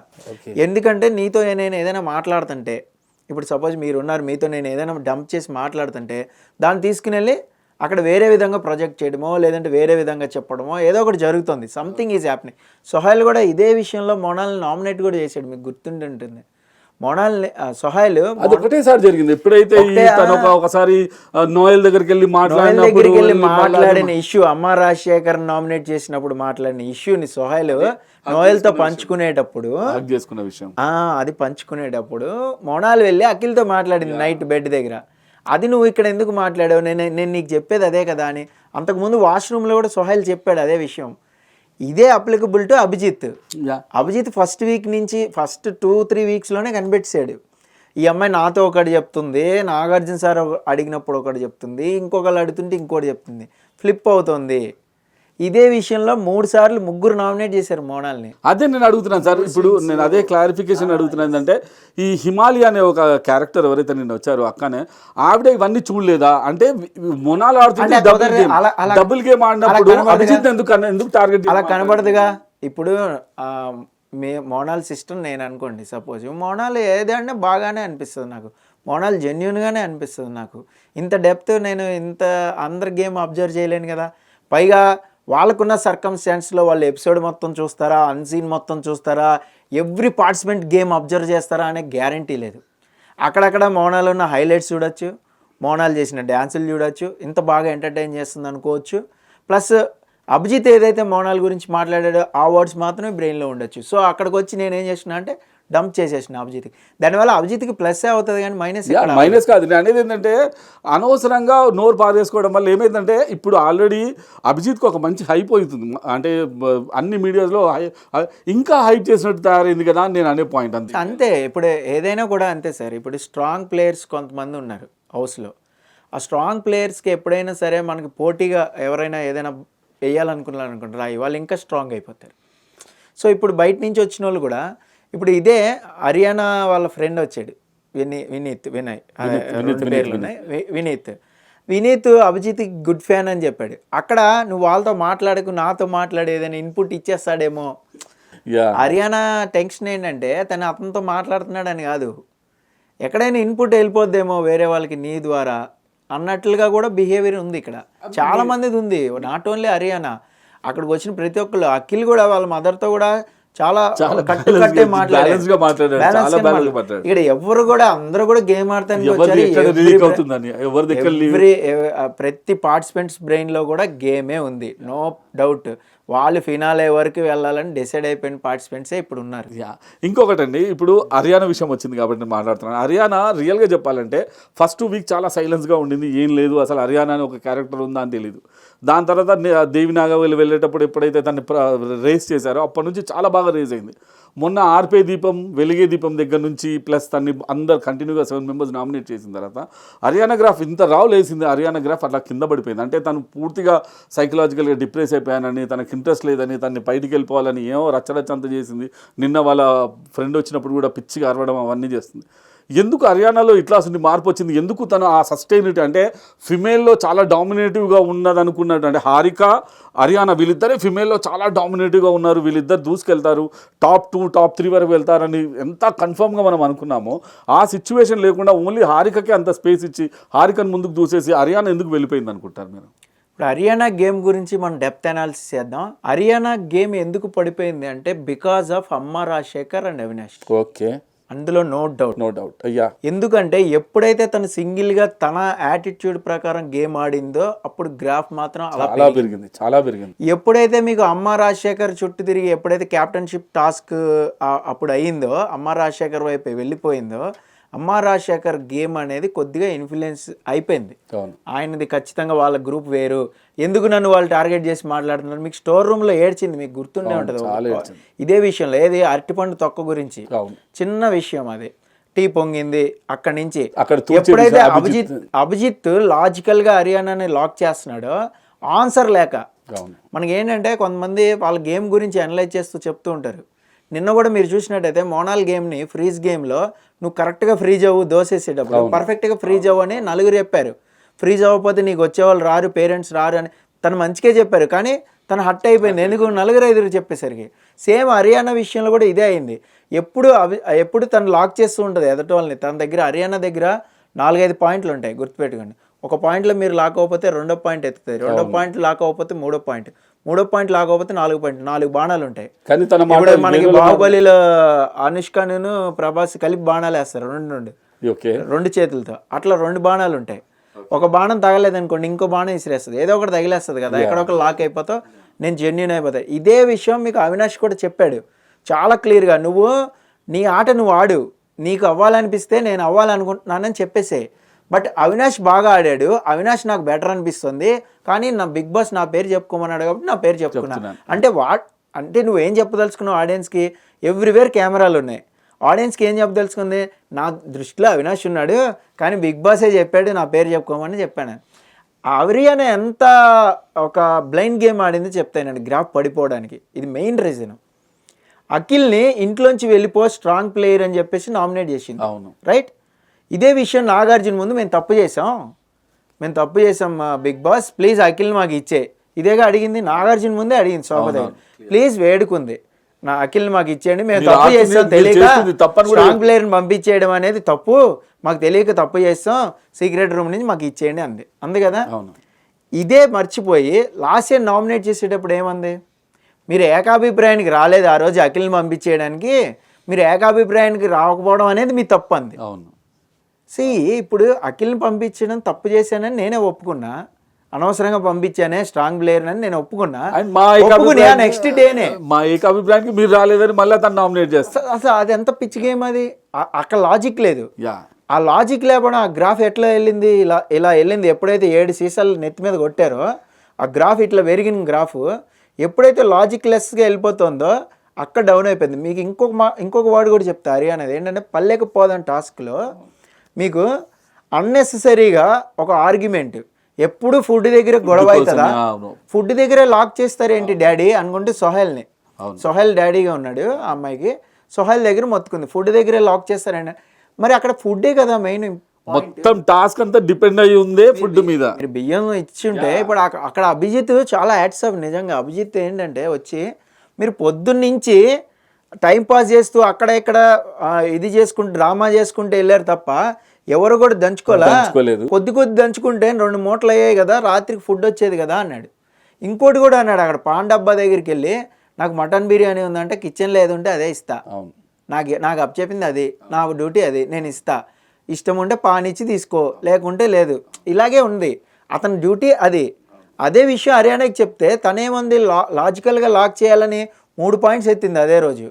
ఎందుకంటే నీతో నేను ఏదైనా మాట్లాడుతుంటే, ఇప్పుడు సపోజ్ మీరున్నారు, మీతో నేను ఏదైనా డంప్ చేసి మాట్లాడుతుంటే దాన్ని తీసుకుని వెళ్ళి అక్కడ వేరే విధంగా ప్రొజెక్ట్ చేయడమో లేదంటే వేరే విధంగా చెప్పడమో ఏదో ఒకటి జరుగుతుంది, సంథింగ్ ఈజ్ హ్యాపెనింగ్. సోహైల్ కూడా ఇదే విషయంలో మోనాల్ని నామినేట్ కూడా చేశాడు, మీకు గుర్తుంటుంది. మోనాల్ని సోహైల్ అది ఒకటేసారి జరిగింది. ఎప్పుడైతే ఒకసారి నోయల్ దగ్గరికి వెళ్ళి మాట్లాడిన ఇష్యూ, అమ్మ రాజశేఖర్ నామినేట్ చేసినప్పుడు మాట్లాడిన ఇష్యూని సోహైల్ నోయల్తో పంచుకునేటప్పుడు అది పంచుకునేటప్పుడు మోనాల్ వెళ్ళి అఖిల్తో మాట్లాడింది నైట్ బెడ్ దగ్గర. అది నువ్వు ఇక్కడ ఎందుకు మాట్లాడావు, నేను నీకు చెప్పేది అదే కదా అని. అంతకుముందు వాష్రూమ్లో కూడా సోహైల్ చెప్పాడు అదే విషయం. ఇదే applicable to Abhijeet first week నుంచి ఫస్ట్ 2-3 వీక్స్లోనే కనిపెట్టాడు. ఈ అమ్మాయి నాతో ఒకటి చెప్తుంది, నాగార్జున సార్ అడిగినప్పుడు ఒకటి చెప్తుంది, ఇంకొకరు అడుగుతుంటే ఇంకోటి చెప్తుంది, ఫ్లిప్ అవుతుంది. ఇదే విషయంలో 3 సార్లు 3 నామినేట్ చేశారు మోనాల్ని. అదే నేను అడుగుతున్నాను సార్, ఇప్పుడు నేను అదే క్లారిఫికేషన్ అడుగుతున్నాను. అంటే ఈ హిమాలి అనే ఒక క్యారెక్టర్ ఎవరైతే నిన్న వచ్చారో అక్కనే, ఆవిడ ఇవన్నీ చూడలేదా? అంటే మోనాల్ ఆడుతుంటే డబుల్ గేమ్ ఆడినప్పుడు అభిజిత్ ఎందుకు టార్గెట్ అలా కనబడదుగా. ఇప్పుడు మోనాల్ సిస్టమ్ నేను అనుకోండి, సపోజ్ మోనాల్ ఏదంటే బాగానే అనిపిస్తుంది నాకు, మోనాల్ జెన్యున్గానే అనిపిస్తుంది నాకు. ఇంత డెప్త్ నేను అందరి గేమ్ అబ్జర్వ్ చేయలేను కదా. పైగా వాళ్ళకున్న సర్కమ్స్టాన్స్లో వాళ్ళు ఎపిసోడ్ మొత్తం చూస్తారా, అన్సీన్ మొత్తం చూస్తారా, ఎవ్రీ పార్టిసిపెంట్ గేమ్ అబ్జర్వ్ చేస్తారా అనే గ్యారంటీ లేదు. అక్కడక్కడ మోనాల్ ఉన్న హైలైట్స్ చూడొచ్చు, మోనాల్ చేసిన డ్యాన్సులు చూడొచ్చు, ఇంత బాగా ఎంటర్టైన్ చేస్తుంది అనుకోవచ్చు. ప్లస్ అభిజిత్ ఏదైతే మోనాల్ గురించి మాట్లాడాడో ఆ వర్డ్స్ మాత్రమే బ్రెయిన్లో ఉండొచ్చు. సో అక్కడికి వచ్చి నేనేం చేసిన అంటే డంప్ చేసేసిన అభిజిత్కి. దానివల్ల అభిజిత్కి ప్లస్ అవుతుంది కానీ మైనస్ కాదు. నేను అనేది ఏంటంటే, అనవసరంగా నోరు పారేసుకోవడం వల్ల ఏమైందంటే, ఇప్పుడు ఆల్రెడీ అభిజిత్కి ఒక మంచి హైప్ అవుతుంది, అంటే అన్ని మీడియాస్లో ఇంకా హైప్ చేసినట్టు తయారైంది కదా అని నేను అనే పాయింట్. అంతే ఇప్పుడు ఏదైనా కూడా అంతే సార్. ఇప్పుడు స్ట్రాంగ్ ప్లేయర్స్ కొంతమంది ఉన్నారు హౌస్లో, ఆ స్ట్రాంగ్ ప్లేయర్స్కి ఎప్పుడైనా సరే మనకి పోటీగా ఎవరైనా ఏదైనా వేయాలనుకుంటారు, వాళ్ళు ఇంకా స్ట్రాంగ్ అయిపోతారు. సో ఇప్పుడు బయట నుంచి వచ్చిన వాళ్ళు కూడా, ఇప్పుడు ఇదే హర్యానా వాళ్ళ ఫ్రెండ్ వచ్చాడు, వినీత్ అభిజిత్ గుడ్ ఫ్యాన్ అని చెప్పాడు. అక్కడ నువ్వు వాళ్ళతో మాట్లాడకు, నాతో మాట్లాడి ఏదైనా ఇన్పుట్ ఇచ్చేస్తాడేమో. హర్యానా టెన్షన్ ఏంటంటే తను అతనితో మాట్లాడుతున్నాడని కాదు, ఎక్కడైనా ఇన్పుట్ వెళ్ళిపోద్దేమో వేరే వాళ్ళకి నీ ద్వారా అన్నట్లుగా కూడా బిహేవియర్ ఉంది ఇక్కడ, చాలా మందిది ఉంది. నాట్ ఓన్లీ హర్యానా, అక్కడికి వచ్చిన ప్రతి ఒక్కళ్ళు, అఖిల్ కూడా వాళ్ళ మదర్తో కూడా చాలా కట్టే మాట్లాడారు. ఇక్కడ ఎవరు కూడా అందరూ కూడా గేమ్ ఆడతానికి ప్రతి పార్టిసిపెంట్స్ బ్రెయిన్ లో కూడా గేమే ఉంది, నో డౌట్. వాళ్ళు ఫినాలే వరకు వెళ్ళాలని డిసైడ్ అయిపోయిన పార్టిసిపెంట్సే ఇప్పుడు ఉన్నారు. ఇంకొకటి అండి, ఇప్పుడు హర్యానా విషయం వచ్చింది కాబట్టి నేను మాట్లాడుతున్నాను. హర్యానా రియల్గా చెప్పాలంటే ఫస్ట్ 2 వీక్ చాలా సైలెన్స్గా ఉండింది, ఏం లేదు అసలు హర్యానా అని ఒక క్యారెక్టర్ ఉందా అని తెలియదు. దాని తర్వాత దేవి నాగవల్లి వెళ్ళేటప్పుడు ఎప్పుడైతే తను రేస్ చేశారో అప్పటి నుంచి చాలా బాగా రేస్ అయింది. మొన్న ఆర్పే దీపం వెలిగే దీపం దగ్గర నుంచి ప్లస్ తన్ని అందరు కంటిన్యూగా 7 మెంబర్స్ నామినేట్ చేసిన తర్వాత హరియానా గ్రాఫ్ ఇంత రావు లేసింది. హరియానా గ్రాఫ్ అట్లా కింద పడిపోయింది. అంటే తను పూర్తిగా సైకలాజికల్గా డిప్రెస్ అయిపోయానని, తనకు ఇంట్రెస్ట్ లేదని, తనని బయటికి వెళ్ళిపోవాలని ఏమో రచ్చరచ్చంత చేసింది. నిన్న వాళ్ళ ఫ్రెండ్ వచ్చినప్పుడు కూడా పిచ్చిగా అరవడం అవన్నీ చేస్తుంది. ఎందుకు హర్యానాలో ఇట్లా అసలు మార్పు వచ్చింది? ఎందుకు తను ఆ సస్టైనిటీ అంటే ఫిమేల్లో చాలా డామినేటివ్గా ఉన్నది అనుకున్నట్టు, అంటే హారిక హర్యానా వీళ్ళిద్దరే ఫిమేల్లో చాలా డామినేటివ్గా ఉన్నారు, వీళ్ళిద్దరు దూసుకెళ్తారు, టాప్ 2 టాప్ 3 వరకు వెళ్తారని ఎంత కన్ఫర్మ్గా మనం అనుకున్నామో ఆ సిచ్యువేషన్ లేకుండా ఓన్లీ హారికకే అంత స్పేస్ ఇచ్చి హారికను ముందుకు దూసేసి హర్యానా ఎందుకు వెళ్ళిపోయింది అనుకుంటారు మీరు? ఇప్పుడు హర్యానా గేమ్ గురించి మనం డెప్త్ అనాలిసిస్ చేద్దాం. హర్యానా గేమ్ ఎందుకు పడిపోయింది అంటే బికాస్ ఆఫ్ అమ్మ రాజశేఖర్ అండ్ అవినాష్. ఓకే, అందులో నో డౌట్ అయ్యా. ఎందుకంటే ఎప్పుడైతే తను సింగిల్గా తన యాటిట్యూడ్ ప్రకారం గేమ్ ఆడిందో అప్పుడు గ్రాఫ్ మాత్రం చాలా పెరిగింది. ఎప్పుడైతే మీకు అమ్మ రాజశేఖర్ చుట్టూ తిరిగి ఎప్పుడైతే క్యాప్టెన్షిప్ టాస్క్ అప్పుడు అయిందో, అమ్మ రాజశేఖర్ వైపు వెళ్ళిపోయిందో, అమ్మ రాజశేఖర్ గేమ్ అనేది కొద్దిగా ఇన్ఫ్లుయెన్స్ అయిపోయింది. ఆయనది ఖచ్చితంగా వాళ్ళ గ్రూప్ వేరు, ఎందుకు నన్ను వాళ్ళు టార్గెట్ చేసి మాట్లాడుతున్నారు. మీకు స్టోర్ రూమ్లో ఏడ్చింది, మీకు గుర్తుండే ఉంటుంది ఇదే విషయంలో. ఏది అరటిపండు తొక్క గురించి, చిన్న విషయం అది. టీ పొంగింది అక్కడి నుంచి. ఎప్పుడైతే అభిజిత్ లాజికల్ గా హర్యానాని లాక్ చేస్తున్నాడో ఆన్సర్ లేక, మనకి ఏంటంటే కొంతమంది వాళ్ళ గేమ్ గురించి అనలైజ్ చేస్తూ చెప్తూ ఉంటారు. నిన్న కూడా మీరు చూసినట్టయితే మోనాల్ గేమ్ని ఫ్రీజ్ గేమ్లో నువ్వు కరెక్ట్గా ఫ్రీజ్ అవ్వు, దోసేసేటప్పుడు పర్ఫెక్ట్గా ఫ్రీజ్ అవ్వు అని నలుగురు చెప్పారు. ఫ్రీజ్ అవ్వకపోతే నీకు వచ్చేవాళ్ళు రారు, పేరెంట్స్ రారు అని తను మంచిగా చెప్పారు. కానీ తను హట్ అయిపోయింది, ఎందుకు 4-5 చెప్పేసరికి. సేమ్ హర్యానా విషయంలో కూడా ఇదే అయింది. ఎప్పుడు తను లాక్ చేస్తూ ఉంటుంది ఎదటి వాళ్ళని. తన దగ్గర హర్యానా దగ్గర 4-5 పాయింట్లు ఉంటాయి, గుర్తుపెట్టుకోండి. ఒక పాయింట్లో మీరు లాక్ అవ్వకపోతే 2వ పాయింట్ ఎత్తుతుంది, 2వ పాయింట్ లాక్ అవ్వకపోతే 3వ పాయింట్, 3వ పాయింట్ లాక్ అవ్వకపోతే 4 పాయింట్, 4 బాణాలు ఉంటాయి. ఇప్పుడు మనకి బాహుబలిలో అనుష్కను ప్రభాస్ కలిపి బాణాలు వేస్తారు 2 చేతులతో. అట్లా 2 బాణాలు ఉంటాయి. ఒక బాణం తగలేదనుకోండి, ఇంకో బాణం విసిరేస్తుంది, ఏదో ఒకటి తగిలేస్తుంది కదా, ఎక్కడొక లాక్ అయిపోతావు, నేను జెన్యూన్ అయిపోతాయి. ఇదే విషయం మీకు అవినాష్ కూడా చెప్పాడు చాలా క్లియర్గా. నువ్వు నీ ఆట నువ్వు ఆడు, నీకు అవ్వాలనిపిస్తే నేను అవ్వాలనుకుంటున్నానని చెప్పేసే. బట్ అవినాష్ బాగా ఆడాడు, అవినాష్ నాకు బెటర్ అనిపిస్తుంది, కానీ నా బిగ్ బాస్ నా పేరు చెప్పుకోమన్నాడు కాబట్టి నా పేరు చెప్పుకున్నా. అంటే నువ్వేం చెప్పదలుచుకున్నావు ఆడియన్స్కి? ఎవ్రీవేర్ కెమెరాలు ఉన్నాయి. ఆడియన్స్కి ఏం చెప్పదలుచుకుంది? నా దృష్టిలో అవినాష్ ఉన్నాడు, కానీ బిగ్ బాసే చెప్పాడు నా పేరు చెప్పుకోమని చెప్పాను. హర్యానా ఎంత ఒక బ్లైండ్ గేమ్ ఆడింది చెప్తానండి గ్రాఫ్ పడిపోవడానికి. ఇది మెయిన్ రీజన్. అఖిల్ని ఇంట్లోంచి వెళ్ళిపో స్ట్రాంగ్ ప్లేయర్ అని చెప్పేసి నామినేట్ చేసింది, రైట్? ఇదే విషయం నాగార్జున ముందు మేము తప్పు చేసాం బిగ్ బాస్, ప్లీజ్ అఖిల్ని మాకు ఇచ్చే, ఇదేగా అడిగింది. నాగార్జున ముందే అడిగింది, శోభదేవి ప్లీజ్ వేడుకుంది, నా అఖిల్ని మాకు ఇచ్చేయండి, మేము తప్పు చేస్తాం, తెలియక స్ట్రాంగ్ ప్లేయర్ని పంపించేయడం అనేది తప్పు, మాకు తెలియక తప్పు చేస్తాం, సీక్రెట్ రూమ్ నుంచి మాకు ఇచ్చేయండి అంది కదా. ఇదే మర్చిపోయి లాస్ట్ ఇయర్ నామినేట్ చేసేటప్పుడు ఏమంది? మీరు ఏకాభిప్రాయానికి రాలేదు ఆ రోజు అఖిల్ని పంపించేయడానికి, మీరు ఏకాభిప్రాయానికి రాకపోవడం అనేది మీ తప్పు అంది. ఇప్పుడు అఖిల్ని పంపించడం తప్పు చేశానని నేనే ఒప్పుకున్నా, అనవసరంగా పంపించానే స్ట్రాంగ్ ప్లేయర్ అని నేను ఒప్పుకున్నా. నెక్స్ట్ డేనే మా ఏకాభిప్రాయానికి మీరు రాలేదని మళ్ళీ తను నామినేట్ చేస్తా. అసలు అది ఎంత పిచ్చి గేమ్ అది, అక్కడ లాజిక్ లేదు. ఆ లాజిక్ లేకుండా ఆ గ్రాఫ్ ఎట్లా వెళ్ళింది? ఇలా వెళ్ళింది. ఎప్పుడైతే 7 సీసాలు నెత్తి మీద కొట్టారో ఆ గ్రాఫ్ ఇట్లా పెరిగిన గ్రాఫ్ ఎప్పుడైతే లాజిక్ లెస్గా వెళ్ళిపోతుందో అక్కడ డౌన్ అయిపోయింది. మీకు ఇంకొక వాడు కూడా చెప్తా హర్యానాది ఏంటంటే పల్లెకపోదాం టాస్క్లో మీకు అన్నెసెసరీగా ఒక ఆర్గ్యుమెంట్, ఎప్పుడు ఫుడ్ దగ్గర గొడవ అవుతుందా, ఫుడ్ దగ్గర లాక్ చేస్తారేంటి డాడీ అనుకుంటే సోహెల్ డాడీగా ఉన్నాడు ఆ అమ్మాయికి, సోహెల్ దగ్గర మొత్తుకుంది ఫుడ్ దగ్గరే లాక్ చేస్తారండి. మరి అక్కడ ఫుడ్డే కదా మెయిన్, మొత్తం టాస్క్ అంతా డిపెండ్ అయ్యి ఉంది ఫుడ్ మీద. మీరు బియ్యం ఇచ్చింటే ఇప్పుడు అక్కడ అభిజిత్ చాలా యాడ్స్ ఆఫ్. నిజంగా అభిజిత్ ఏంటంటే వచ్చి మీరు పొద్దున్నుంచి టైం పాస్ చేస్తూ అక్కడ ఇక్కడ ఇది చేసుకుంటూ డ్రామా చేసుకుంటూ వెళ్ళారు తప్ప ఎవరు కూడా దంచుకోలేదు. కొద్ది దంచుకుంటే 2 మూటలు అయ్యాయి కదా, రాత్రికి ఫుడ్ వచ్చేది కదా అన్నాడు. ఇంకోటి కూడా అన్నాడు, అక్కడ పాన్ డబ్బా దగ్గరికి వెళ్ళి నాకు మటన్ బిర్యానీ ఉందంటే కిచెన్ లేదు ఉంటే అదే ఇస్తా, నాకు అప్ చెప్పింది అది, నా డ్యూటీ అది, నేను ఇస్తా, ఇష్టం ఉంటే పాన్ ఇచ్చి తీసుకో లేకుంటే లేదు. ఇలాగే ఉంది అతని డ్యూటీ అది. అదే విషయం హర్యానాకి చెప్తే తనేమంది లాజికల్గా లాక్ చేయాలని 3 పాయింట్స్ ఎత్తింది అదే రోజు.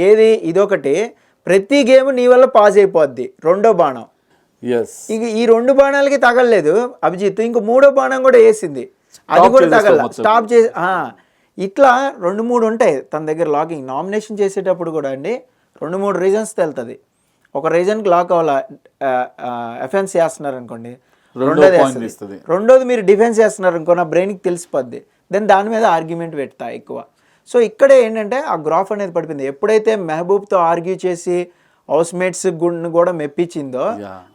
ఏది ఇదొకటి, ప్రతి గేమ్ నీ వల్ల పాస్ అయిపోద్ది, 2వ బాణం. ఇక ఈ 2 బాణాలకి తగలలేదు అభిజిత్, ఇంకో 3వ బాణం కూడా వేసింది, అది కూడా తగల, స్టాప్ చేసి ఇట్లా 2-3 ఉంటాయి తన దగ్గర లాకింగ్. నామినేషన్ చేసేటప్పుడు కూడా అండి 2-3 రీజన్స్ తెలుతుంది. ఒక రీజన్కి లాక్ అవ్వాలా, ఎఫెన్స్ చేస్తున్నారు అనుకోండి, రెండోది వేస్తుంది. రెండోది మీరు డిఫెన్స్ చేస్తున్నారు అనుకో, నా బ్రెయిన్కి తెలిసిపోద్ది, దెన్ దాని మీద ఆర్గ్యుమెంట్ పెడతా ఎక్కువ. సో ఇక్కడే ఏంటంటే ఆ గ్రాఫ్ అనేది పడిపోయింది. ఎప్పుడైతే మెహబూబ్తో ఆర్గ్యూ చేసి హౌస్మేట్స్ కూడా మెప్పించిందో,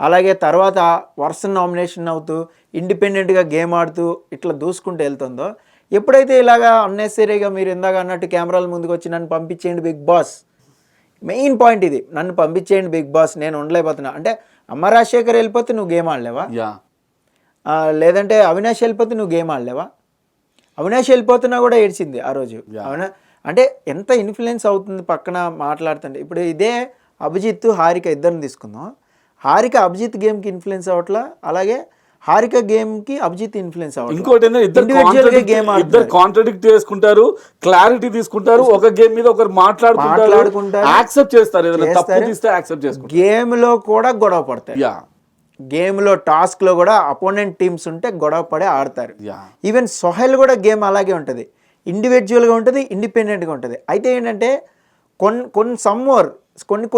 అలాగే తర్వాత వరుస నామినేషన్ అవుతూ ఇండిపెండెంట్గా గేమ్ ఆడుతూ ఇట్లా దూసుకుంటూ వెళ్తుందో, ఎప్పుడైతే ఇలాగా అన్నెసరీగా మీరు ఇందాక అన్నట్టు కెమెరాల ముందుకు వచ్చి నన్ను పంపించేయండి బిగ్ బాస్, మెయిన్ పాయింట్ ఇది, నన్ను పంపించేయండి బిగ్ బాస్, నేను ఉండలేకపోతున్నా అంటే, అమ్మ రాజశేఖర్ వెళ్ళిపోతే నువ్వు గేమ్ ఆడలేవా, లేదంటే అవినాష్ వెళ్ళిపోతే నువ్వు గేమ్ ఆడలేవా? అవినాష్ వెళ్ళిపోతున్నా కూడా ఏడ్చింది ఆ రోజు. అవునా? అంటే ఎంత ఇన్ఫ్లుయెన్స్ అవుతుంది పక్కన మాట్లాడుతుంటే. ఇప్పుడు ఇదే అభిజిత్ హారిక ఇద్దరిని తీసుకుందాం. హారిక అభిజిత్ గేమ్కి ఇన్ఫ్లుయెన్స్ అవ్వట్లా, అలాగే హారిక గేమ్కి అభిజిత్ ఇన్ఫ్లుయెన్స్ అవ్వట్లా. ఇంకోటి ఇద్దరు కాంట్రడిక్ట్ చేసుకుంటారు, క్లారిటీ తీసుకుంటారు, ఒక గేమ్ మీద ఒకరు మాట్లాడుకుంటారు, యాక్సెప్ట్ చేస్తారు, ఏదైనా తప్పు తీస్తే యాక్సెప్ట్ చేసుకుంటారు. గేమ్లో కూడా గొడవ పడతాయి. గేమ్లో టాస్క్లో కూడా అపోనెంట్ టీమ్స్ ఉంటే గొడవ పడే ఆడతారు. ఈవెన్ సోహెల్ కూడా గేమ్ అలాగే ఉంటుంది, ఇండివిజువల్గా ఉంటుంది, ఇండిపెండెంట్గా ఉంటుంది. అయితే ఏంటంటే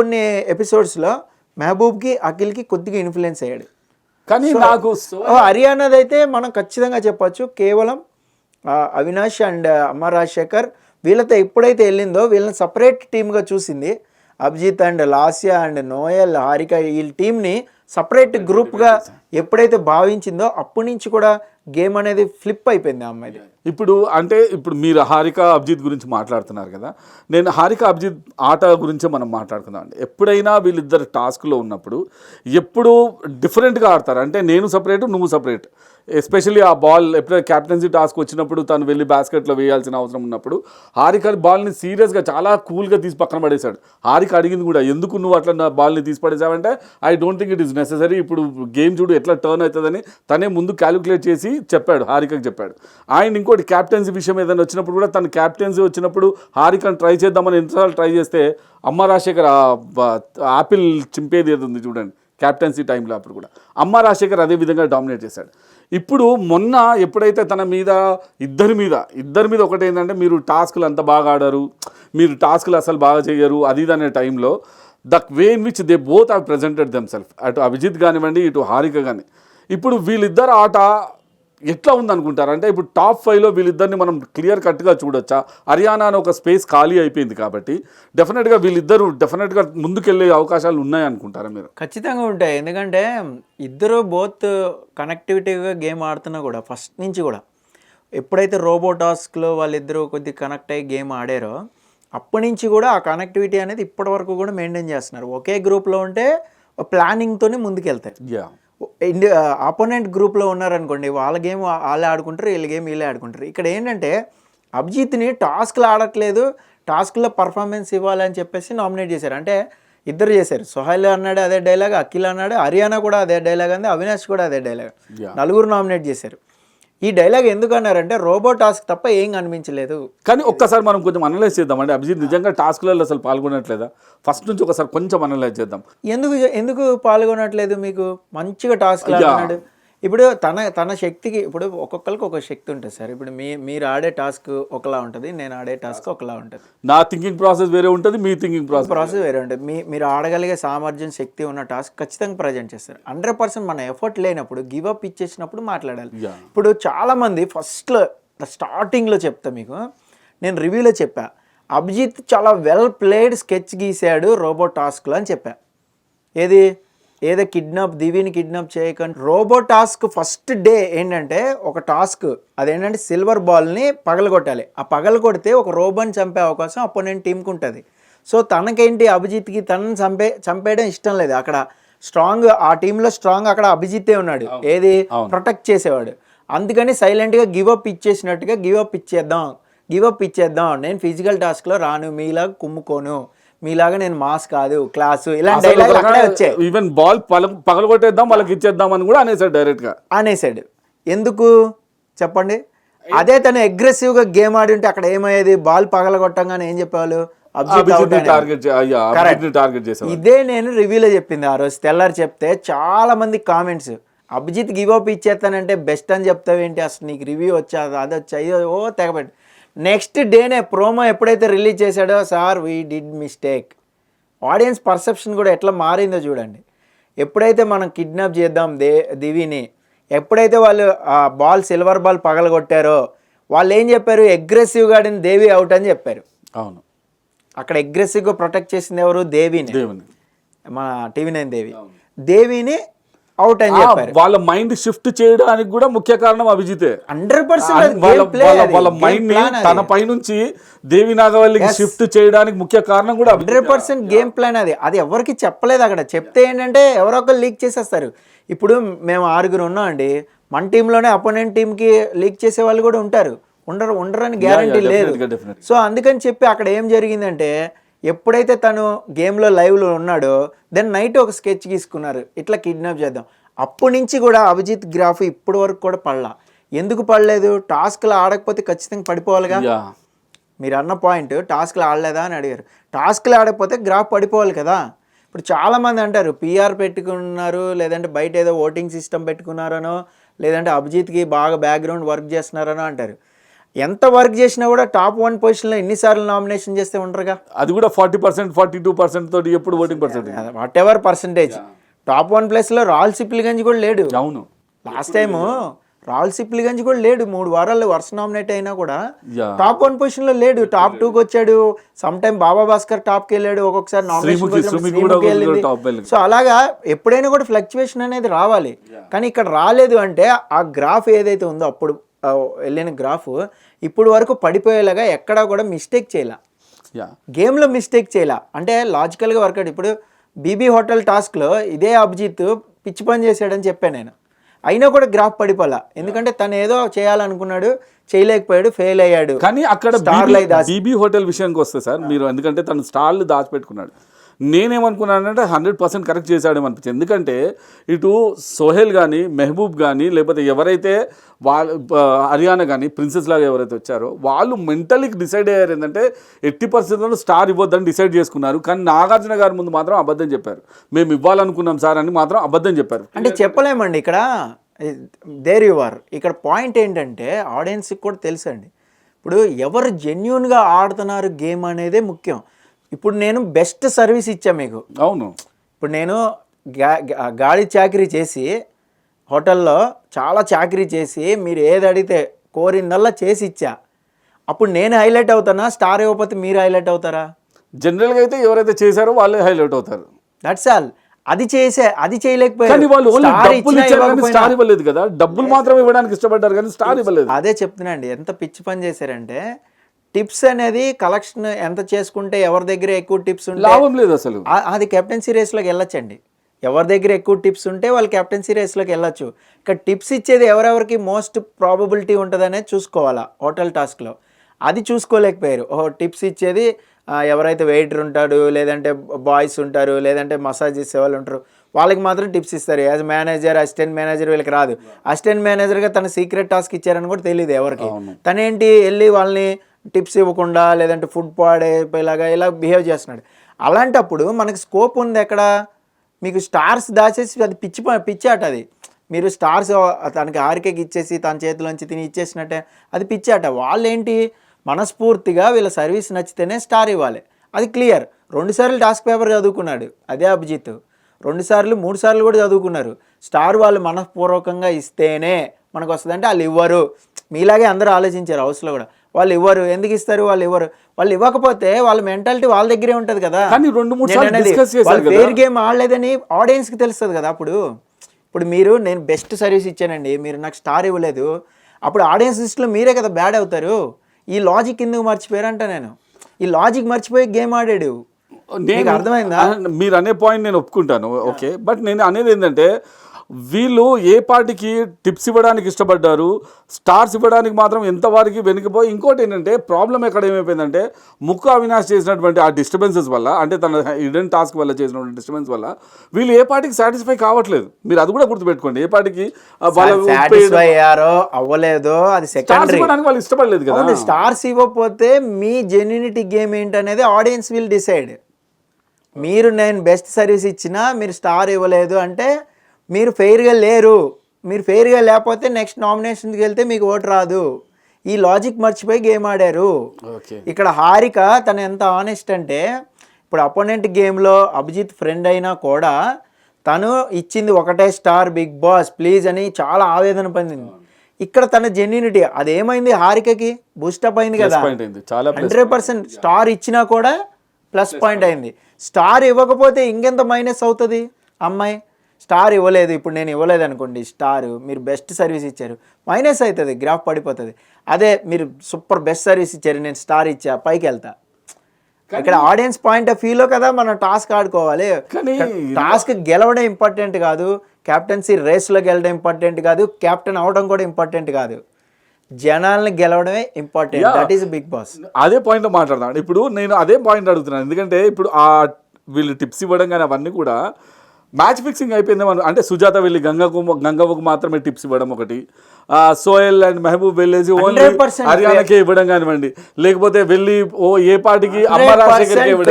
కొన్ని ఎపిసోడ్స్లో మెహబూబ్కి అఖిల్కి కొద్దిగా ఇన్ఫ్లుయెన్స్ అయ్యాడు. కానీ నాకు హర్యానాది అయితే మనం ఖచ్చితంగా చెప్పచ్చు, కేవలం అవినాష్ అండ్ అమ్మ రాజశేఖర్ వీళ్ళతో ఎప్పుడైతే వెళ్ళిందో వీళ్ళని సపరేట్ టీమ్గా చూసింది. Abhijeet and Lasya and Noel, Harika వీళ్ళ టీంని సపరేట్ గ్రూప్గా ఎప్పుడైతే భావించిందో అప్పటి నుంచి కూడా గేమ్ అనేది ఫ్లిప్ అయిపోయింది ఆ అమ్మాయిది. ఇప్పుడు మీరు హారిక అభిజిత్ గురించి మాట్లాడుతున్నారు కదా, నేను హారిక అభిజిత్ ఆట గురించే మనం మాట్లాడుకుందాం అండి. ఎప్పుడైనా వీళ్ళిద్దరు టాస్క్లో ఉన్నప్పుడు ఎప్పుడు డిఫరెంట్గా ఆడతారు, అంటే నేను సపరేట్ నువ్వు సపరేట్. ఎస్పెషల్లీ ఆ బాల్ ఎప్పుడైనా క్యాప్టెన్సీ టాస్క్ వచ్చినప్పుడు తను వెళ్ళి బాస్కెట్లో వేయాల్సిన అవసరం ఉన్నప్పుడు హారిక బాల్ని సీరియస్గా చాలా కూల్గా తీసి పక్కన పడేశాడు. హారిక అడిగింది కూడా, ఎందుకు నువ్వు అట్లా నా బాల్ని తీసి పడేసావంటే I don't think it is necessary, ఇప్పుడు గేమ్ చూడు ఎట్లా టర్న్ అవుతుందని తనే ముందు క్యాలిక్యులేట్ చేసి చెప్పాడు, హారికకి చెప్పాడు. ఆయన ఇంకోటి క్యాప్టెన్సీ విషయం ఏదైనా వచ్చినప్పుడు కూడా తను క్యాప్టెన్సీ వచ్చినప్పుడు హారికను ట్రై చేద్దామని ఎన్నిసార్లు ట్రై చేస్తే అమ్మ రాజశేఖర్ ఆపిల్ చింపేది ఏది ఉంది చూడండి క్యాప్టెన్సీ టైంలో, అప్పుడు కూడా అమ్మ రాజశేఖర్ అదే విధంగా డామినేట్ చేశాడు. ఇప్పుడు మొన్న ఎప్పుడైతే తన మీద ఇద్దరి మీద ఒకటి ఏంటంటే, మీరు టాస్క్లు అంత బాగా ఆడారు, మీరు టాస్క్లు అసలు బాగా చేయరు అది ఇది అనే టైంలో the way in which they both have presented them self, అటు అభిజిత్ కానివ్వండి ఇటు హారిక కానీ. ఇప్పుడు వీళ్ళిద్దరు ఆట ఎట్లా ఉందనుకుంటారు అంటే, ఇప్పుడు టాప్ 5లో వీళ్ళిద్దరిని మనం క్లియర్ కట్గా చూడొచ్చా? హర్యానా అని ఒక స్పేస్ ఖాళీ అయిపోయింది కాబట్టి డెఫినెట్గా వీళ్ళిద్దరూ డెఫినెట్గా ముందుకెళ్ళే అవకాశాలు ఉన్నాయి అనుకుంటారా మీరు? ఖచ్చితంగా ఉంటాయి. ఎందుకంటే ఇద్దరు బోత్ కనెక్టివిటీగా గేమ్ ఆడుతున్నా కూడా ఫస్ట్ నుంచి కూడా ఎప్పుడైతే రోబో టాస్క్లో వాళ్ళిద్దరూ కొద్దిగా కనెక్ట్ అయ్యి గేమ్ ఆడారో అప్పటి నుంచి కూడా ఆ కనెక్టివిటీ అనేది ఇప్పటి వరకు కూడా మెయింటైన్ చేస్తున్నారు. ఒకే గ్రూప్లో ఉంటే ప్లానింగ్తోనే ముందుకెళ్తాయి. ఆపోనెంట్ గ్రూప్లో ఉన్నారనుకోండి, వాళ్ళ గేమ్ వాళ్ళే ఆడుకుంటారు, వీళ్ళ గేమ్ వీళ్ళే ఆడుకుంటారు. ఇక్కడ ఏంటంటే అభిజిత్ని టాస్క్లు ఆడట్లేదు, టాస్క్లో పర్ఫార్మెన్స్ ఇవ్వాలని చెప్పేసి నామినేట్ చేశారు. అంటే ఇద్దరు చేశారు, సోహెల్ అన్నాడు అదే డైలాగ్, అఖిల్ అన్నాడు, హర్యానా కూడా అదే డైలాగ్ అంది, అవినాష్ కూడా అదే డైలాగ్, నలుగురు నామినేట్ చేశారు. ఈ డైలాగ్ ఎందుకు అన్నారంటే రోబో టాస్క్ తప్ప ఏం కనిపించలేదు. కానీ ఒక్కసారి మనం కొంచెం అనలైజ్ చేద్దాం అంటే, అభిజిత్ నిజంగా టాస్క్లలో అసలు పాల్గొనట్లేదా? ఫస్ట్ నుంచి ఒకసారి కొంచెం అనలైజ్ చేద్దాం. ఎందుకు పాల్గొనట్లేదు? మీకు మంచిగా టాస్క్ ఆడుతున్నాడు. ఇప్పుడు తన శక్తికి, ఇప్పుడు ఒక్కొక్కరికి ఒక శక్తి ఉంటుంది సార్. ఇప్పుడు మీరు ఆడే టాస్క్ ఒకలా ఉంటుంది, నేను ఆడే టాస్క్ ఒకలా ఉంటుంది. నా థింకింగ్ ప్రాసెస్ వేరే ఉంటుంది, మీ థింకింగ్ ప్రాసెస్ వేరే ఉంటుంది. మీరు ఆడగలిగే సామర్థ్యం, శక్తి ఉన్న టాస్క్ ఖచ్చితంగా ప్రజెంట్ చేస్తారు. 100% మన ఎఫర్ట్ లేనప్పుడు, గివ్ అప్ ఇచ్చేసినప్పుడు మాట్లాడాలి. ఇప్పుడు చాలామంది ఫస్ట్లో స్టార్టింగ్లో చెప్తా మీకు, నేను రివ్యూలో చెప్పా, అభిజిత్ చాలా వెల్ ప్లేడ్ స్కెచ్ గీశాడు రోబో టాస్క్లో అని చెప్పా. ఏదో దివిని కిడ్నాప్ చేయకండి. రోబో టాస్క్ ఫస్ట్ డే ఏంటంటే ఒక టాస్క్ అదేంటంటే సిల్వర్ బాల్ని పగలగొట్టాలి. ఆ పగలగొడితే ఒక రోబోని చంపే అవకాశం అపోనెంట్ టీంకి ఉంటుంది. సో తనకేంటి, అభిజిత్కి తనని చంపేయడం ఇష్టం లేదు. అక్కడ స్ట్రాంగ్, ఆ టీంలో స్ట్రాంగ్ అక్కడ అభిజిత్తే ఉన్నాడు, ప్రొటెక్ట్ చేసేవాడు. అందుకని సైలెంట్గా గివ్ అప్ ఇచ్చేద్దాం, నేను ఫిజికల్ టాస్క్లో రాను, మీలాగా కుమ్ముకోను, మీలాగా నేను మాస్ కాదు, క్లాసు, ఇలాంటి డైలాగ్ అక్కడే వచ్చాయి. ఈవెన్ బాల్ పగలగొట్టేద్దాం వాళ్ళకి ఇచ్చేద్దాం అని కూడా అనేసాడు. ఎందుకు చెప్పండి? అదే తను అగ్రెసివ్గా గేమ్ ఆడి ఉంటే అక్కడ ఏమయ్యేది? బాల్ పగలగొట్టంగానే ఏం చెప్పేవాళ్ళు? ఇదే నేను రివ్యూలో చెప్పింది ఆ రోజు తెల్లారి చెప్తే చాలా మంది కామెంట్స్, అభిజిత్ గివ్ అప్ ఇచ్చేస్తానంటే బెస్ట్ అని చెప్తావేంటి, అసలు నీకు రివ్యూ వచ్చా, అది వచ్చా, తెగబెట్టి. నెక్స్ట్ డేనే ప్రోమో ఎప్పుడైతే రిలీజ్ చేశాడో sir we did mistake, audience perception కూడా ఎట్లా మారిందో చూడండి. ఎప్పుడైతే మనం కిడ్నాప్ చేద్దాం దివిని, ఎప్పుడైతే వాళ్ళు ఆ బాల్ సిల్వర్ బాల్ పగలగొట్టారో వాళ్ళు ఏం చెప్పారు, అగ్రెసివ్గా ఆడిన దేవి అవుట్ అని చెప్పారు. అవును, అక్కడ అగ్రెసివ్గా ప్రొటెక్ట్ చేసింది ఎవరు, దేవిని, మన TV9 దేవిని అవుట్ అని చెప్పారు. వాళ్ళ మైండ్ షిఫ్ట్ చేయడానికి కూడా ముఖ్య కారణం అభిజితే. 100% వాళ్ళ మైండ్ ని తన పై నుంచి దేవి నాగవల్లికి షిఫ్ట్ చేయడానికి ముఖ్య కారణం కూడా 100% గేమ్ ప్లాన్ అది. అది ఎవరికి చెప్పలేదు. అక్కడ చెప్తే ఏంటంటే ఎవరో ఒకరు లీక్ చేసేస్తారు. ఇప్పుడు మేము 6 ఉన్నాం అండి, మన టీంలోనే అపోనెంట్ టీంకి లీక్ చేసే వాళ్ళు కూడా ఉంటారు, ఉండరని గ్యారంటీ లేదు. సో అందుకని చెప్పి అక్కడ ఏం జరిగిందంటే, ఎప్పుడైతే తను గేమ్లో లైవ్లో ఉన్నాడో దెన్ నైట్ ఒక స్కెచ్ గీసుకున్నారు, ఇట్లా కిడ్నాప్ చేద్దాం. అప్పటి నుంచి కూడా అభిజిత్ గ్రాఫ్ ఇప్పటి వరకు కూడా పడలా. ఎందుకు పడలేదు, టాస్క్లో ఆడకపోతే ఖచ్చితంగా పడిపోవాలిగా. మీరు అన్న పాయింట్, టాస్క్లో ఆడలేదా అని అడిగారు. టాస్క్లో ఆడకపోతే గ్రాఫ్ పడిపోవాలి కదా. ఇప్పుడు చాలామంది అంటారు PR పెట్టుకున్నారు, లేదంటే బయట ఏదో ఓటింగ్ సిస్టమ్ పెట్టుకున్నారనో, లేదంటే అభిజిత్కి బాగా బ్యాక్గ్రౌండ్ వర్క్ చేస్తున్నారనో అంటారు. ఎంత వర్క్ చేసినా కూడా టాప్ 1 పొజిషన్లో ఎన్నిసార్లు నామినేషన్ చేస్తే ఉంటారుగా. అది కూడా 40%, 42% తోటి ఎప్పుడు voting percentage, what ever percentage. Top 1 ప్లేస్లో రాహుల్ సిప్లిగంజ్ కూడా లేడు. అవును, లాస్ట్ టైము రాహుల్ సిప్లిగంజ్ కూడా లేడు. 3 వారాల్లో వరుస నామినేట్ అయినా కూడా టాప్ 1 పొజిషన్లో లేడు. టాప్ 2కి వచ్చాడు. సమ్ టైమ్ బాబా భాస్కర్ టాప్కి వెళ్ళాడు, ఒక్కొక్కసారి నామినేషన్. సో అలాగా ఎప్పుడైనా కూడా ఫ్లక్చువేషన్ అనేది రావాలి. కానీ ఇక్కడ రాలేదు అంటే ఆ గ్రాఫ్ ఏదైతే ఉందో అప్పుడు వెళ్ళిన గ్రాఫ్ ఇప్పుడు వరకు పడిపోయేలాగా ఎక్కడా కూడా మిస్టేక్ చేయాల, గేమ్లో మిస్టేక్ చేయాల. అంటే లాజికల్గా వర్కౌట్. ఇప్పుడు బీబీ హోటల్ టాస్క్లో ఇదే అభిజిత్ పిచ్చి పని చేశాడని చెప్పాను నేను, అయినా కూడా గ్రాఫ్ పడిపోలా. ఎందుకంటే తను ఏదో చేయాలనుకున్నాడు, చేయలేకపోయాడు, ఫెయిల్ అయ్యాడు. కానీ అక్కడ బీబీ హోటల్ విషయానికి వస్తే సార్, మీరు ఎందుకంటే తను స్టార్లు దాచిపెట్టుకున్నాడు, నేనేమనుకున్నానంటే 100% కరెక్ట్ చేశాడేమనిపించింది. ఎందుకంటే ఇటు సోహెల్ కానీ, మెహబూబ్ కానీ, లేకపోతే ఎవరైతే వాళ్ళు హర్యానా కానీ ప్రిన్సెస్ లాగా ఎవరైతే వచ్చారో వాళ్ళు మెంటలీకి డిసైడ్ అయ్యారు ఏంటంటే 80% స్టార్ ఇవ్వద్దని డిసైడ్ చేసుకున్నారు. కానీ నాగార్జున గారి ముందు మాత్రం అబద్ధం చెప్పారు. మేము ఇవ్వాలనుకున్నాం సార్ అని మాత్రం అబద్ధం చెప్పారు. అంటే చెప్పలేమండి ఇక్కడ, దేర్ యు ఆర్. ఇక్కడ పాయింట్ ఏంటంటే ఆడియన్స్కి కూడా తెలుసండి, ఇప్పుడు ఎవరు జెన్యూన్గా ఆడుతున్నారు గేమ్ అనేదే ముఖ్యం. ఇప్పుడు నేను బెస్ట్ సర్వీస్ ఇచ్చా మీకు. అవును, ఇప్పుడు నేను గాడి చాకరీ చేసి హోటల్లో చాలా చాకరీ చేసి మీరు ఏది అడిగితే కోరిందల్లా చేసి ఇచ్చా. అప్పుడు నేను హైలైట్ అవుతానా, స్టార్ ఇవ్వకపోతే మీరు హైలైట్ అవుతారా? జనరల్గా అయితే ఎవరైతే చేశారో వాళ్ళే హైలైట్ అవుతారు. That's all. అది చేయలేకపోయారు. స్టార్ ఇవ్వలేదు కదా, డబ్బులు మాత్రం ఇవ్వడానికి ఇష్టపడ్డారు కానీ స్టార్ ఇవ్వలేదు. అదే చెప్తున్నాండి, ఎంత పిచ్చి పని చేశారంటే టిప్స్ అనేది కలెక్షన్ ఎంత చేసుకుంటే ఎవరి దగ్గర ఎక్కువ టిప్స్ ఉంటే లాభం లేదు అసలు. అది కెప్టెన్సీ రేస్లోకి వెళ్ళొచ్చండి. ఎవరి దగ్గర ఎక్కువ టిప్స్ ఉంటే వాళ్ళు కెప్టెన్సీ రేస్లోకి వెళ్ళొచ్చు. ఇక్కడ టిప్స్ ఇచ్చేది ఎవరెవరికి మోస్ట్ ప్రాబబిలిటీ ఉంటుంది అనేది చూసుకోవాలా హోటల్ టాస్క్లో. అది చూసుకోలేకపోయారు. టిప్స్ ఇచ్చేది ఎవరైతే వెయిటర్ ఉంటాడు, లేదంటే బాయ్స్ ఉంటారు, లేదంటే మసాజ్ చేసే వాళ్ళు ఉంటారు, వాళ్ళకి మాత్రం టిప్స్ ఇస్తారు. యాజ్ మేనేజర్, అసిస్టెంట్ మేనేజర్ వీళ్ళకి రాదు. అసిస్టెంట్ మేనేజర్గా తన సీక్రెట్ టాస్క్ ఇచ్చారని కూడా తెలియదు ఎవరికి. తనేంటి వెళ్ళి వాళ్ళని టిప్స్ ఇవ్వకుండా, లేదంటే ఫుడ్ పాడైపోయేలాగా ఇలా బిహేవ్ చేస్తున్నాడు. అలాంటప్పుడు మనకి స్కోప్ ఉంది ఎక్కడ, మీకు స్టార్స్ దాచేసి అది పిచ్చాట. అది మీరు స్టార్స్ తనకి హారికకి ఇచ్చేసి తన చేతిలోంచి తిని ఇచ్చేసినట్టే అది పిచ్చాట. వాళ్ళు ఏంటి, మనస్ఫూర్తిగా వీళ్ళ సర్వీస్ నచ్చితేనే స్టార్ ఇవ్వాలి, అది క్లియర్. 2 సార్లు టాస్క్ పేపర్ చదువుకున్నాడు అదే అభిజిత్, 2 సార్లు 3 సార్లు కూడా చదువుకున్నారు. స్టార్ వాళ్ళు మనఃపూర్వకంగా ఇస్తేనే మనకు వస్తుంది అంటే వాళ్ళు ఇవ్వరు. మీలాగే అందరూ ఆలోచించారు హౌస్లో కూడా, వాళ్ళు ఇవ్వరు. ఎందుకు ఇస్తారు, వాళ్ళు ఇవ్వరు. వాళ్ళు ఇవ్వకపోతే వాళ్ళ మెంటాలిటీ వాళ్ళ దగ్గరే ఉంటుంది కదా. ఫెయిర్ గేమ్ ఆడలేదని ఆడియన్స్కి తెలుస్తుంది కదా. ఇప్పుడు నేను బెస్ట్ సర్వీస్ ఇచ్చానండి, మీరు నాకు స్టార్ ఇవ్వలేదు, అప్పుడు ఆడియన్స్ లిస్ట్లో మీరే కదా బ్యాడ్ అవుతారు. ఈ లాజిక్ ఎందుకు మర్చిపోయారంట. నేను ఈ లాజిక్ మర్చిపోయి గేమ్ ఆడాడు. నీకు అర్థమైందా? మీరు అనే పాయింట్ నేను ఒప్పుకుంటాను, ఓకే. బట్ నేను అనేది ఏంటంటే వీళ్ళు ఏ పార్టీకి టిప్స్ ఇవ్వడానికి ఇష్టపడ్డారు, స్టార్స్ ఇవ్వడానికి మాత్రం ఎంతవారికి వెనుకపోయి. ఇంకోటి ఏంటంటే ప్రాబ్లం ఎక్కడ ఏమైపోయిందంటే ముక్కు అవినాష్ చేసినటువంటి ఆ డిస్టర్బెన్సెస్ వల్ల, అంటే తన హిడెన్ టాస్క్ వల్ల చేసినటువంటి డిస్టర్బెన్స్ వల్ల వీళ్ళు ఏ పార్టీకి సాటిస్ఫై కావట్లేదు. మీరు అది కూడా గుర్తుపెట్టుకోండి. ఏ పార్టీకి అవ్వలేదో అది సెకండరీ, వాళ్ళు ఇష్టపడలేదు కదా. స్టార్స్ ఇవ్వకపోతే మీ జెన్యూనిటీ గేమ్ ఏంటనేది ఆడియన్స్ విల్ డిసైడ్. నేను బెస్ట్ సర్వీస్ ఇచ్చినా మీరు స్టార్ ఇవ్వలేదు అంటే మీరు ఫెయిర్గా లేరు. మీరు ఫెయిర్గా లేకపోతే నెక్స్ట్ నామినేషన్కి వెళ్తే మీకు ఓటు రాదు. ఈ లాజిక్ మర్చిపోయి గేమ్ ఆడారు. ఓకే. ఇక్కడ హారిక తను ఎంత ఆనెస్ట్ అంటే ఇప్పుడు అపోనెంట్ గేమ్లో అభిజిత్ ఫ్రెండ్ అయినా కూడా తను ఇచ్చింది ఒకటే స్టార్ బిగ్ బాస్ ప్లీజ్ అని చాలా ఆవేదన పొందింది. ఇక్కడ తన జెన్యూనిటీ అదేమైంది హారికకి బూస్టప్ అయింది కదా, పాయింట్ అయింది చాలా 100% స్టార్ ఇచ్చినా కూడా ప్లస్ పాయింట్ అయింది. స్టార్ ఇవ్వకపోతే ఇంకెంత మైనస్ అవుతుంది అమ్మాయి. స్టార్ ఇవ్వలేదు, ఇప్పుడు నేను ఇవ్వలేదు అనుకోండి స్టార్, మీరు బెస్ట్ సర్వీస్ ఇచ్చారు, మైనస్ అవుతుంది, గ్రాఫ్ పడిపోతుంది. అదే మీరు సూపర్ బెస్ట్ సర్వీస్ ఇచ్చారు, నేను స్టార్ ఇచ్చా, పైకి వెళ్తా. ఇక్కడ ఆడియన్స్ పాయింట్ ఆఫ్ వ్యూలో కదా మనం టాస్క్ ఆడుకోవాలి. కానీ టాస్క్ గెలవడం ఇంపార్టెంట్ కాదు, క్యాప్టెన్సీ రేస్లోకి వెళ్ళడం ఇంపార్టెంట్ కాదు, కెప్టెన్ అవడం కూడా ఇంపార్టెంట్ కాదు, జనాల్ని గెలవడమే important. That is Bigg Boss. అదే పాయింట్లో మాట్లాడదాం. ఇప్పుడు నేను అదే పాయింట్ అడుగుతున్నాను, ఎందుకంటే ఇప్పుడు ఆ వీళ్ళు టిప్స్ ఇవ్వడం కానీ అవన్నీ కూడా మ్యాచ్ ఫిక్సింగ్ అయిపోయిందేమో. అంటే సుజాత వెళ్ళి గంగవ్వకు మాత్రమే టిప్స్ ఇవ్వడం ఒకటి, సోయల్ అండ్ మెహబూబ్ వెళ్ళేసి ఓన్లీ హర్యానాకే ఇవ్వడం కానివ్వండి, లేకపోతే వెళ్ళి ఏ పార్టీకి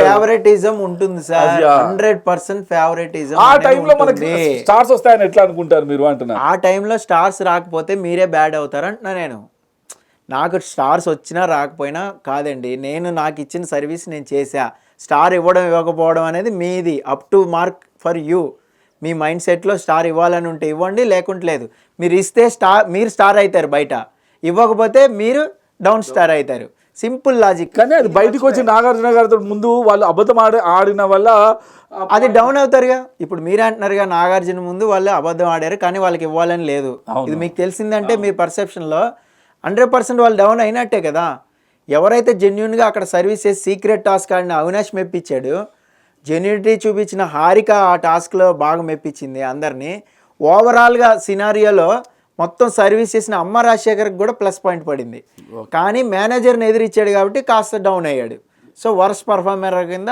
ఫేవరెటిజం ఉంటుంది సార్, 100% ఫేవరెటిజం. ఆ టైంలో మనకి స్టార్స్ వస్తాయని ఎట్లా అనుకుంటారు మీరు అంటున్నారు? ఆ టైంలో స్టార్స్ రాకపోతే మీరే బ్యాడ్ అవుతారు అంటున్నా నేను. నాకు స్టార్స్ వచ్చినా రాకపోయినా కాదండి, నేను నాకు ఇచ్చిన సర్వీస్ నేను చేశా. స్టార్ ఇవ్వడం ఇవ్వకపోవడం అనేది మీది, up to mark for you. Me mind సెట్లో స్టార్ ఇవ్వాలని ఉంటే ఇవ్వండి, లేకుంటే లేదు. మీరు ఇస్తే మీరు స్టార్ అవుతారు బయట, ఇవ్వకపోతే మీరు డౌన్ స్టార్ అవుతారు. Simple logic. కానీ అది బయటకు వచ్చి నాగార్జున గారితో ముందు వాళ్ళు అబద్ధం ఆడిన వల్ల అది డౌన్ అవుతారుగా. ఇప్పుడు మీరు అంటున్నారుగా నాగార్జున ముందు వాళ్ళు అబద్ధం ఆడారు కానీ వాళ్ళకి ఇవ్వాలని లేదు, ఇది మీకు తెలిసిందంటే మీ పర్సెప్షన్లో 100% వాళ్ళు డౌన్ అయినట్టే కదా. ఎవరైతే జెన్యున్గా అక్కడ సర్వీస్ చేసి సీక్రెట్ టాస్క్ ఆడిన అవినాష్ మెప్పించాడు, జెన్యూనిటీ చూపించిన హారిక ఆ టాస్క్లో బాగా మెప్పించింది అందరినీ. ఓవరాల్గా సినారియోలో మొత్తం సర్వీస్ చేసిన అమ్మ రాజశేఖర్కి కూడా ప్లస్ పాయింట్ పడింది. కానీ మేనేజర్ని ఎదిరిచ్చాడు కాబట్టి కాస్త డౌన్ అయ్యాడు. సో వర్స్ పర్ఫార్మర్ కింద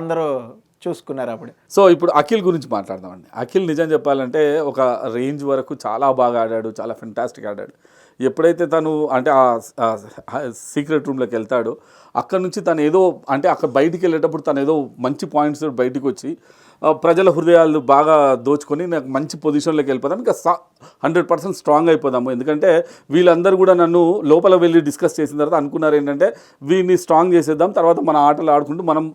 అందరూ చూసుకున్నారు అప్పుడు. సో ఇప్పుడు అఖిల్ గురించి మాట్లాడదామండి. అఖిల్ నిజం చెప్పాలంటే ఒక రేంజ్ వరకు చాలా బాగా ఆడాడు, చాలా ఫెంటాస్టిక్ ఆడాడు. ఎప్పుడైతే తను అంటే ఆ సీక్రెట్ రూమ్లోకి వెళ్తాడో అక్కడ నుంచి తను ఏదో అంటే అక్కడ బయటికి వెళ్ళేటప్పుడు తను ఏదో మంచి పాయింట్స్ బయటికి వచ్చి ప్రజల హృదయాలు బాగా దోచుకొని నాకు మంచి పొజిషన్లోకి వెళ్ళిపోదాం, ఇంకా 100% స్ట్రాంగ్ అయిపోదాము. ఎందుకంటే వీళ్ళందరూ కూడా నన్ను లోపల వెళ్ళి డిస్కస్ చేసిన తర్వాత అనుకున్నారు ఏంటంటే వీడిని స్ట్రాంగ్ చేసేద్దాం, తర్వాత మన ఆటలు ఆడుకుంటూ మనం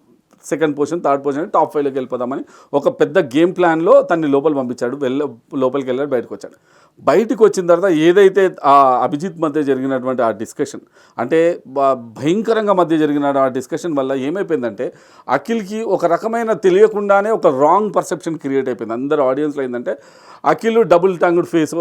second position, third position, top 5లోకి వెళ్ళిపోదామని ఒక పెద్ద గేమ్ ప్లాన్లో తన్ని లోపల పంపించాడు. లోపలికి వెళ్ళాడు, బయటకు వచ్చాడు. బయటకు వచ్చిన తర్వాత ఏదైతే ఆ అభిజిత్ మధ్య జరిగినటువంటి ఆ డిస్కషన్, అంటే భయంకరంగా మధ్య జరిగిన ఆ డిస్కషన్ వల్ల ఏమైపోయిందంటే అఖిల్కి ఒక రకమైన తెలియకుండానే ఒక రాంగ్ పర్సెప్షన్ క్రియేట్ అయిపోయింది అందరు ఆడియన్స్లో. ఏంటంటే అఖిల్ డబుల్ టంగ్డ్ ఫేస్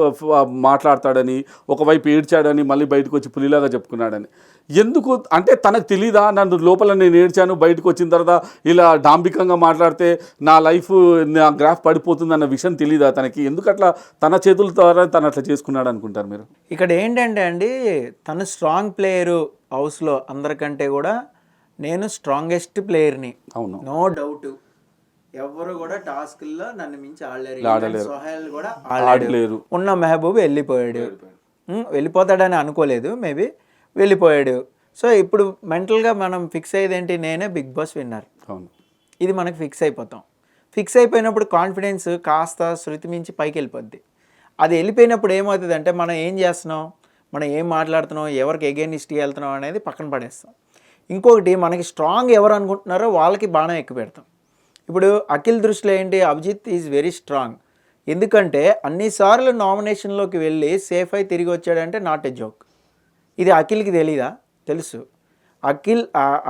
మాట్లాడతాడని, ఒకవైపు ఏడ్చాడని, మళ్ళీ బయటకు వచ్చి పులిలాగా చెప్పుకున్నాడని. ఎందుకు అంటే తనకు తెలీదా నన్ను లోపల నేను ఏడ్చాను, బయటకు వచ్చిన తర్వాత ఇలా డాంబికంగా మాట్లాడితే నా లైఫ్ నా గ్రాఫ్ పడిపోతుంది అన్న విషయం తెలీదా తనకి? ఎందుకు అట్లా తన చేతుల ద్వారా తను అట్లా చేసుకున్నాడు అనుకుంటారు మీరు? ఇక్కడ ఏంటంటే అండి, తను స్ట్రాంగ్ ప్లేయరు హౌస్లో అందరికంటే కూడా నేను స్ట్రాంగెస్ట్ ప్లేయర్ని, అవును, నో డౌట్. ఎవరు కూడా టాస్క్ల్లో నన్ను మించి ఆడలేరు, సోహెల్ కూడా ఆడలేరు. ఉన్న మెహబూబ్ వెళ్ళిపోతాడని అనుకోలేదు, మేబీ వెళ్ళిపోయాడు. సో ఇప్పుడు మెంటల్గా మనం ఫిక్స్ అయ్యేది ఏంటి, నేనే బిగ్ బాస్ విన్నర్, ఇది మనకు ఫిక్స్ అయిపోతాం. ఫిక్స్ అయిపోయినప్పుడు కాన్ఫిడెన్స్ కాస్త శృతి మించి పైకి వెళ్ళిపోద్ది. అది వెళ్ళిపోయినప్పుడు ఏమవుతుంది అంటే మనం ఏం చేస్తున్నాం, మనం ఏం మాట్లాడుతున్నాం, ఎవరికి ఎగెయినిస్ట్గా వెళ్తున్నాం అనేది పక్కన పడేస్తాం. ఇంకొకటి మనకి స్ట్రాంగ్ ఎవరు అనుకుంటున్నారో వాళ్ళకి బాణం ఎక్కువ పెడతాం. ఇప్పుడు అఖిల్ దృష్టిలో ఏంటి, అభిజిత్ ఈజ్ వెరీ స్ట్రాంగ్. ఎందుకంటే అన్నిసార్లు నామినేషన్లోకి వెళ్ళి సేఫ్ అయి తిరిగి వచ్చాడంటే నాట్ ఎ జోక్. ఇది అఖిల్కి తెలీదా? తెలుసు.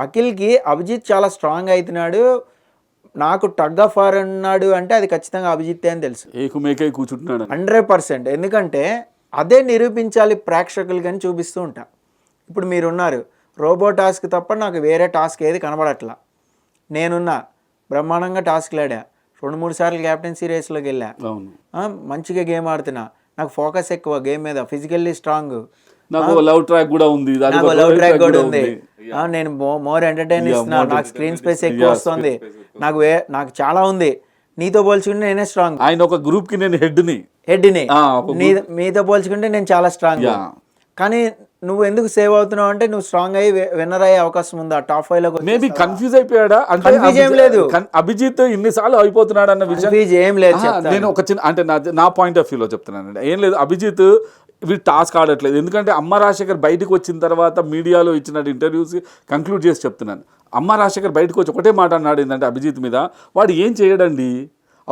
అఖిల్కి అభిజిత్ చాలా స్ట్రాంగ్ అవుతున్నాడు, నాకు టగ్ ఆఫ్ వార్ అన్నాడు అంటే అది ఖచ్చితంగా అభిజిత్ అని తెలుసు, కూర్చుంటున్నాడు 100%. ఎందుకంటే అదే నిరూపించాలి ప్రేక్షకులు కానీ చూపిస్తూ ఉంటా. ఇప్పుడు మీరున్నారు, రోబో టాస్క్ తప్ప నాకు వేరే టాస్క్ ఏది కనబడట్లా. నేనున్నా బ్రహ్మాండంగా టాస్క్లు ఆడా, 2-3 సార్లు క్యాప్టెన్సీ రేస్లోకి వెళ్ళా, మంచిగా గేమ్ ఆడుతున్నా, నాకు ఫోకస్ ఎక్కువ గేమ్ మీద, ఫిజికల్లీ స్ట్రాంగ్, నాకు లవ్ ట్రాక్ కూడా ఉంది, నేను మోర్ ఎంటర్టైన్ ఇస్తున్నా, నాకు స్క్రీన్ స్పేస్ ఎక్కువ వస్తుంది, నాకు చాలా ఉంది. నీతో పోల్చుకుంటే నేనే స్ట్రాంగ్. ఆయన ఒక గ్రూప్ కి నేను హెడ్ని మీతో పోల్చుకుంటే నేను చాలా స్ట్రాంగ్. కానీ నువ్వు ఎందుకు సేవ్ అవుతున్నావు అంటే నువ్వు స్ట్రాంగ్ అయ్యి విన్నర్ అయ్యే అవకాశం ఉందా టాప్ 5 లో? మేబీ కన్ఫ్యూజ్ అయిపోయాడా అంటే ఏం లేదు, అభిజిత్ ఇన్నిసార్లు అయిపోతున్నాడు అన్న విషయం ఏం లేదు. నేను ఒక చిన్న అంటే నా పాయింట్ ఆఫ్ వ్యూలో చెప్తున్నానండి, ఏం లేదు. అభిజిత్ వీళ్ళు టాస్క్ ఆడట్లేదు. ఎందుకంటే అమ్మ రాజశేఖర్ బయటకు వచ్చిన తర్వాత మీడియాలో ఇచ్చిన ఇంటర్వ్యూస్ కంక్లూడ్ చేసి చెప్తున్నాను. అమ్మ రాజశేఖర్ బయటకు వచ్చి ఒకటే మాట అన్నాడు ఏంటంటే అభిజిత్ మీద, వాడు ఏం చేయడండి,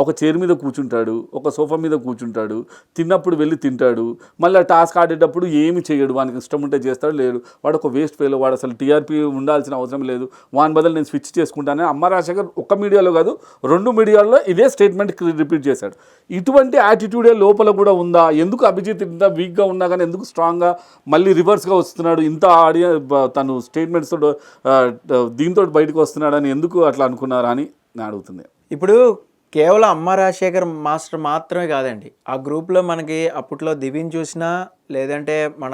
ఒక చైర్ మీద కూర్చుంటాడు, ఒక సోఫా మీద కూర్చుంటాడు, తిన్నప్పుడు వెళ్ళి తింటాడు, మళ్ళీ టాస్క్ ఆడేటప్పుడు ఏమి చేయడు, వానికి ఇష్టం ఉంటే చేస్తాడు, లేడు వాడు ఒక వేస్ట్ ఫెయిల్, వాడు అసలు టీఆర్పీ ఉండాల్సిన అవసరం లేదు, వాని బదులు నేను స్విచ్ చేసుకుంటానని అమ్మ రాజశేఖర్ ఒక్క మీడియాలో కాదు 2 మీడియాల్లో ఇదే స్టేట్మెంట్ రిపీట్ చేశాడు. ఇటువంటి యాటిట్యూడే లోపల కూడా ఉందా? ఎందుకు అభిజిత్ ఇంత వీక్గా ఉన్నా కానీ ఎందుకు స్ట్రాంగ్గా మళ్ళీ రివర్స్గా వస్తున్నాడు, ఇంత తను స్టేట్మెంట్స్తో దీంతో బయటకు వస్తున్నాడని ఎందుకు అట్లా అనుకున్నారా అని నేను అడుగుతుంది. ఇప్పుడు కేవలం అమ్మ రాజశేఖర్ మాస్టర్ మాత్రమే కాదండి, ఆ గ్రూప్లో మనకి అప్పట్లో దివిని చూసినా, లేదంటే మన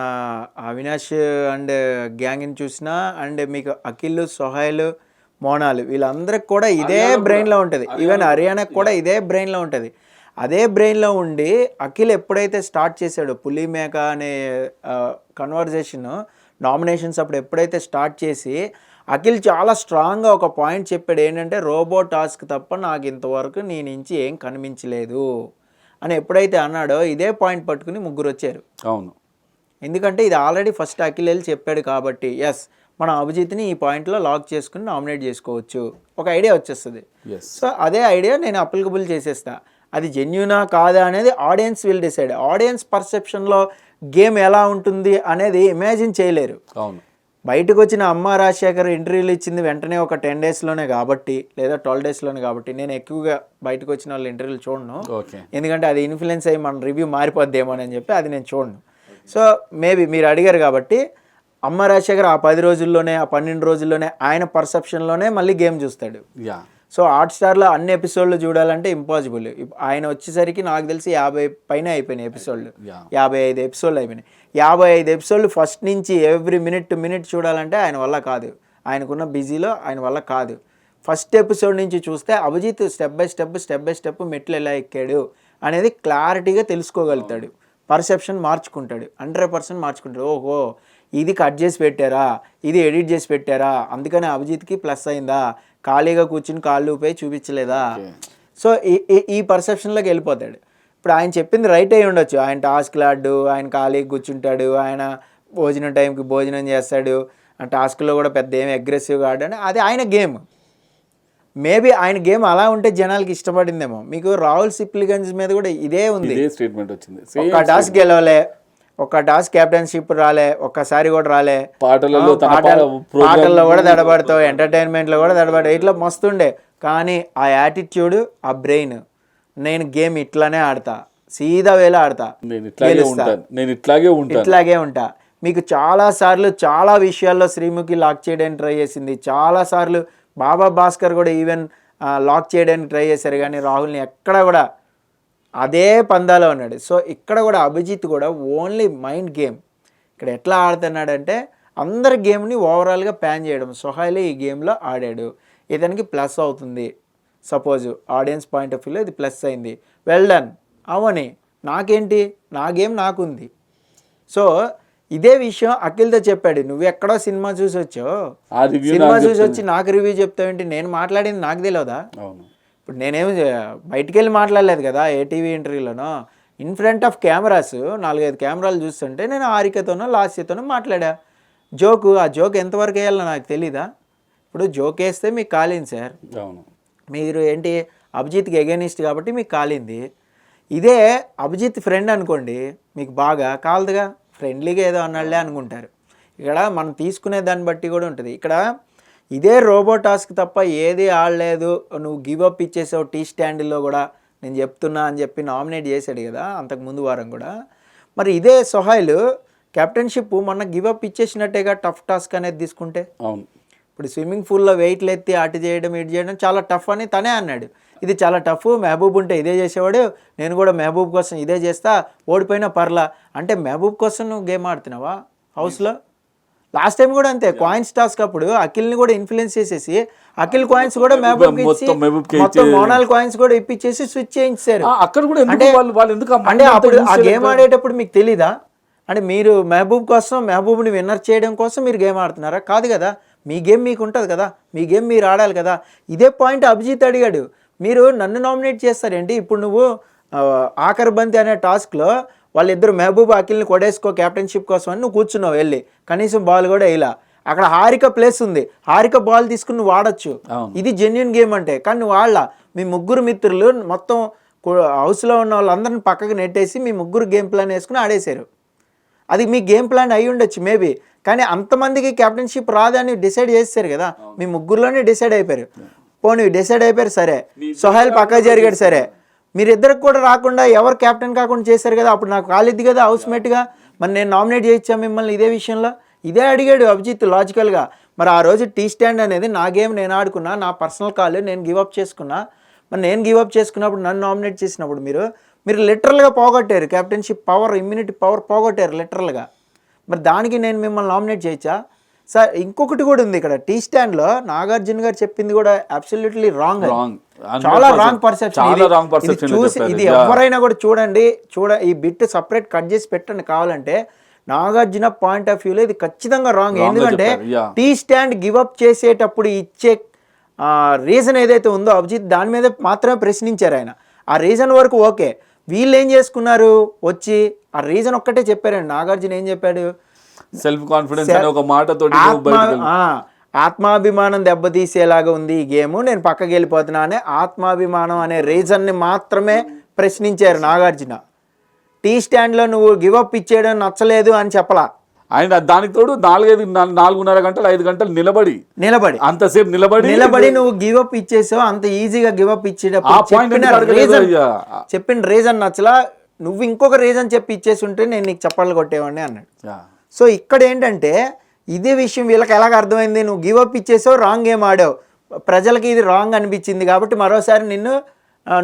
అవినాష్ అండ్ గ్యాంగ్ని చూసినా, అండ్ మీకు అఖిల్, సోహైల్, మోనాల్ వీళ్ళందరికి కూడా ఇదే బ్రెయిన్లో ఉంటుంది. ఈవెన్ హర్యానాకి కూడా ఇదే బ్రెయిన్లో ఉంటుంది. అదే బ్రెయిన్లో ఉండి అఖిల్ ఎప్పుడైతే స్టార్ట్ చేశాడో పులిమేక అనే కన్వర్జేషన్ నామినేషన్స్ అప్పుడు ఎప్పుడైతే స్టార్ట్ చేసి అఖిల్ చాలా స్ట్రాంగ్గా ఒక పాయింట్ చెప్పాడు ఏంటంటే, రోబో టాస్క్ తప్ప నాకు ఇంతవరకు నీ నుంచి ఏం కనిపించలేదు అని ఎప్పుడైతే అన్నాడో ఇదే పాయింట్ పట్టుకుని ముగ్గురు వచ్చారు. అవును, ఎందుకంటే ఇది ఆల్రెడీ ఫస్ట్ అఖిల్ వెళ్ళి చెప్పాడు కాబట్టి ఎస్ మనం అభిజిత్ని ఈ పాయింట్లో లాక్ చేసుకుని నామినేట్ చేసుకోవచ్చు, ఒక ఐడియా వచ్చేస్తుంది. సో అదే ఐడియా నేను అప్లికబుల్ చేసేస్తా. అది జెన్యూనా కాదా అనేది ఆడియన్స్ విల్ డిసైడ్. ఆడియన్స్ పర్సెప్షన్లో గేమ్ ఎలా ఉంటుంది అనేది ఇమాజిన్ చేయలేరు. అవును, బయటకు వచ్చిన అమ్మ రాజశేఖర్ ఇంటర్వ్యూలు ఇచ్చింది వెంటనే ఒక 10 డేస్లోనే కాబట్టి, లేదా 12 డేస్లోనే కాబట్టి నేను ఎక్కువగా బయటకు వచ్చిన వాళ్ళ ఇంటర్వ్యూలు చూడను. ఎందుకంటే అది ఇన్ఫ్లుయెన్స్ అయ్యి మన రివ్యూ మారిపోద్దేమో అని చెప్పి అది నేను చూడను. సో మేబీ మీరు అడిగారు కాబట్టి అమ్మ రాజశేఖర్ ఆ 10 రోజుల్లోనే, ఆ 12 రోజుల్లోనే ఆయన పర్సెప్షన్లోనే మళ్ళీ గేమ్ చూస్తాడు. సో హాట్స్టార్లో అన్ని ఎపిసోడ్లు చూడాలంటే ఇంపాసిబుల్. ఆయన వచ్చేసరికి నాకు తెలిసి 50 పైన అయిపోయినాయి ఎపిసోడ్లు, 55 ఎపిసోడ్లు అయిపోయినాయి. 55 ఎపిసోడ్లు ఫస్ట్ నుంచి ఎవ్రీ మినిట్ టు మినిట్ చూడాలంటే ఆయన వల్ల కాదు, ఆయనకున్న బిజీలో ఆయన వల్ల కాదు. ఫస్ట్ ఎపిసోడ్ నుంచి చూస్తే అభిజిత్ స్టెప్ బై స్టెప్ మెట్లు ఎలా ఎక్కాడు అనేది క్లారిటీగా తెలుసుకోగలుగుతాడు, పర్సెప్షన్ మార్చుకుంటాడు, 100% మార్చుకుంటాడు. ఓహో ఇది కట్ చేసి పెట్టారా, ఇది ఎడిట్ చేసి పెట్టారా, అందుకని అభిజిత్కి ప్లస్ అయిందా, ఖాళీగా కూర్చుని కాళ్ళు ఊపే చూపించలేదా. సో ఈ పర్సెప్షన్లోకి వెళ్ళిపోతాడు. ఇప్పుడు ఆయన చెప్పింది రైట్ అయి ఉండొచ్చు, ఆయన టాస్క్లు ఆడు, ఆయన ఖాళీగా కూర్చుంటాడు, ఆయన భోజనం టైంకి భోజనం చేస్తాడు, ఆ టాస్క్లో కూడా పెద్ద ఏమి అగ్రెసివ్గా ఆడని అది ఆయన గేమ్. మేబీ ఆయన గేమ్ అలా ఉంటే జనాలకి ఇష్టపడిందేమో. మీకు రాహుల్ సిప్లిగంజ్ మీద కూడా ఇదే ఉంది, ఒక టాస్క్ గెలవలే, ఒక టాస్క్ కెప్టెన్షిప్ రాలే, ఒక్కసారి కూడా రాలే, పాటల్లో కూడా దడబడతావు, ఎంటర్టైన్మెంట్లో కూడా దడబడతావు, ఇట్లా మస్తుండే. కానీ ఆ యాటిట్యూడ్, ఆ బ్రెయిన్, నేను గేమ్ ఇట్లానే ఆడతా, సీదా వేలా ఆడతా, ఇట్లాగే ఉంటా. మీకు చాలాసార్లు చాలా విషయాల్లో శ్రీముఖి లాక్ చేయడానికి ట్రై చేసింది, చాలాసార్లు బాబా భాస్కర్ కూడా ఈవెన్ లాక్ చేయడానికి ట్రై చేశారు, కానీ రాహుల్ని ఎక్కడ కూడా అదే పందాలో ఉన్నాడు. సో ఇక్కడ కూడా అభిజిత్ కూడా ఓన్లీ మైండ్ గేమ్. ఇక్కడ ఎట్లా ఆడుతున్నాడంటే అందరి గేమ్ని ఓవరాల్గా ప్యాన్ చేయడం. సోహైలే ఈ గేమ్లో ఆడాడు, ఇతనికి ప్లస్ అవుతుంది. సపోజ్ ఆడియన్స్ పాయింట్ ఆఫ్ వ్యూలో ఇది ప్లస్ అయింది, వెల్ డన్ అవని, నాకేంటి, నా గేమ్ నాకుంది. సో ఇదే విషయం అఖిల్తో చెప్పాడు, నువ్వు ఎక్కడో సినిమా చూసి వచ్చావు, సినిమా చూసి వచ్చి నాకు రివ్యూ చెప్తావేంటి, నేను మాట్లాడింది నాకు తెలియదా. ఇప్పుడు నేనేమి బయటికి వెళ్ళి మాట్లాడలేదు కదా ఏ టీవీ ఇంటర్వ్యూలోనో, ఇన్ ఫ్రంట్ ఆఫ్ కెమెరాస్ 4-5 కెమెరాలు చూస్తుంటే నేను హారికతోనో లాస్యతోనో మాట్లాడా. జోకు, ఆ జోక్ ఎంతవరకు వేయాలో నాకు తెలీదా. ఇప్పుడు జోక్ వేస్తే మీకు కాలింది సార్, మీరు ఏంటి అభిజిత్కి ఎగెనిస్ట్ కాబట్టి మీకు కాలింది. ఇదే అభిజిత్ ఫ్రెండ్ అనుకోండి, మీకు బాగా కాలదుగా, ఫ్రెండ్లీగా ఏదో అన్నాళ్లే అనుకుంటారు. ఇక్కడ మనం తీసుకునే దాన్ని బట్టి కూడా ఉంటుంది. ఇక్కడ ఇదే రోబో టాస్క్ తప్ప ఏది ఆడలేదు, నువ్వు గివప్ ఇచ్చేసావు టీ స్టాండ్లో కూడా నేను చెప్తున్నా అని చెప్పి నామినేట్ చేశాడు కదా అంతకుముందు వారం కూడా. మరి ఇదే సోహైల్ కెప్టెన్షిప్ మొన్న గివప్ ఇచ్చేసినట్టేగా టఫ్ టాస్క్ అనేది తీసుకుంటే. ఇప్పుడు స్విమ్మింగ్ పూల్లో వెయిట్లు ఎత్తి అటు చేయడం ఇటు చేయడం చాలా టఫ్ అని తనే అన్నాడు. ఇది చాలా టఫ్, మెహబూబ్ ఉంటే ఇదే చేసేవాడు, నేను కూడా మెహబూబ్ కోసం ఇదే చేస్తా, ఓడిపోయినా పర్లా. అంటే మెహబూబ్ కోసం నువ్వు గేమ్ ఆడుతున్నావా హౌస్లో? లాస్ట్ టైం కూడా అంతే, కాయిన్స్ టాస్క్ అప్పుడు అఖిల్ని కూడా ఇన్ఫ్లుయెన్స్ చేసేసి అఖిల్ కాయిన్స్ కూడా మెహబూబ్ ఇచ్చి మొత్తం మోనాల్ కాయిన్స్ కూడా ఇప్పించేసి స్విచ్ చేయించారు. అంటే అప్పుడు ఆ గేమ్ ఆడేటప్పుడు మీకు తెలీదా? అంటే మీరు మెహబూబ్ కోసం, మెహబూబ్ని విన్నర్ చేయడం కోసం మీరు గేమ్ ఆడుతున్నారా? కాదు కదా, మీ గేమ్ మీకు ఉంటుంది కదా, మీ గేమ్ మీరు ఆడాలి కదా. ఇదే పాయింట్ అభిజిత్ అడిగాడు, మీరు నన్ను నామినేట్ చేస్తారేంటి, ఇప్పుడు నువ్వు ఆఖరి బంతి అనే టాస్క్లో వాళ్ళిద్దరు మహబూబ్ అఖిల్ని కొడేసుకో క్యాప్టెన్షిప్ కోసం అని నువ్వు కూర్చున్నావు వెళ్ళి, కనీసం బాల్ కూడా వేయలా. అక్కడ హారిక ప్లేస్ ఉంది, హారిక బాల్ తీసుకుని నువ్వు వాడచ్చు, ఇది జెన్యున్ గేమ్ అంటే. కానీ నువ్వు వాళ్ళ మీ ముగ్గురు మిత్రులు మొత్తం హౌస్లో ఉన్న వాళ్ళందరిని పక్కకు నెట్టేసి మీ ముగ్గురు గేమ్ ప్లాన్ వేసుకుని ఆడేశారు. అది మీ గేమ్ ప్లాన్ అయి ఉండొచ్చు మేబీ, కానీ అంతమందికి క్యాప్టెన్షిప్ రాదని డిసైడ్ చేస్తారు కదా, మీ ముగ్గురులోనే డిసైడ్ అయిపోయారు. పోనీ డిసైడ్ అయిపోయారు సరే, సోహెల్ పక్క జరిగాడు సరే, మీరిద్దరికి కూడా రాకుండా ఎవరు క్యాప్టెన్ కాకుండా చేశారు కదా, అప్పుడు నాకు కాలిద్ది కదా హౌస్మేట్గా, మరి నేను నామినేట్ చేయొచ్చా మిమ్మల్ని ఇదే విషయంలో? ఇదే అడిగాడు అభిజిత్ లాజికల్గా. మరి ఆ రోజు టీ స్టాండ్ అనేది నా గేమ్ నేను ఆడుకున్నా, నా పర్సనల్ కాల్ నేను గివప్ చేసుకున్నా, మరి నేను గివప్ చేసుకున్నప్పుడు నన్ను నామినేట్ చేసినప్పుడు మీరు లిటరల్గా పోగొట్టారు క్యాప్టెన్షిప్ పవర్, ఇమ్యూనిటీ పవర్ పోగొట్టారు లిటరల్గా. మరి దానికి నేను మిమ్మల్ని నామినేట్ చేయొచ్చా సార్? ఇంకొకటి కూడా ఉంది ఇక్కడ, టీ స్టాండ్లో నాగార్జున గారు చెప్పింది కూడా అబ్సల్యూట్లీ రాంగ్, చాలా రాంగ్ పర్సెప్షన్. చూసి ఇది ఎవరైనా కూడా చూడండి, ఈ బిట్ సపరేట్ కట్ చేసి పెట్టండి కావాలంటే. నాగార్జున పాయింట్ ఆఫ్ వ్యూలో ఇది ఖచ్చితంగా రాంగ్. ఎందుకంటే టీ స్టాండ్ గివప్ చేసేటప్పుడు ఇచ్చే రీజన్ ఏదైతే ఉందో అభిజిత్ దాని మీద మాత్రమే ప్రశ్నించారు ఆయన. ఆ రీజన్ వరకు ఓకే, వీళ్ళు ఏం చేసుకున్నారు వచ్చి ఆ రీజన్ ఒక్కటే చెప్పారండి. నాగార్జున ఏం చెప్పాడు, సెల్ఫ్ కాన్ఫిడెన్స్ అనే ఒక మాటతో ఆత్మాభిమానం దెబ్బతీసేలాగా ఉంది ఈ గేమ్, నేను పక్కకి వెళ్ళిపోతున్నా అనే ఆత్మాభిమానం అనే రీజన్ని మాత్రమే ప్రశ్నించారు నాగార్జున. టీ స్టాండ్లో నువ్వు గివప్ ఇచ్చేయడం నచ్చలేదు అని చెప్పలా ఆయన. దానికి తోడు 4.5 గంటలు 5 గంటలు నిలబడి అంతసేపు నిలబడి నువ్వు గివప్ ఇచ్చేసావు. అంత ఈజీగా గివప్ ఇచ్చేటప్పుడు చెప్పిన రీజన్ నచ్చలా, నువ్వు ఇంకొక రీజన్ చెప్పి ఇచ్చేసి ఉంటే నేను నీకు చప్పట్లు కొట్టేవాడిని అన్నాడు. సో ఇక్కడ ఏంటంటే ఇదే విషయం వీళ్ళకి ఎలాగ అర్థమైంది, నువ్వు గివప్ ఇచ్చేసావు, రాంగ్ గేమ్ ఆడావు, ప్రజలకి ఇది రాంగ్ అనిపించింది కాబట్టి మరోసారి నిన్ను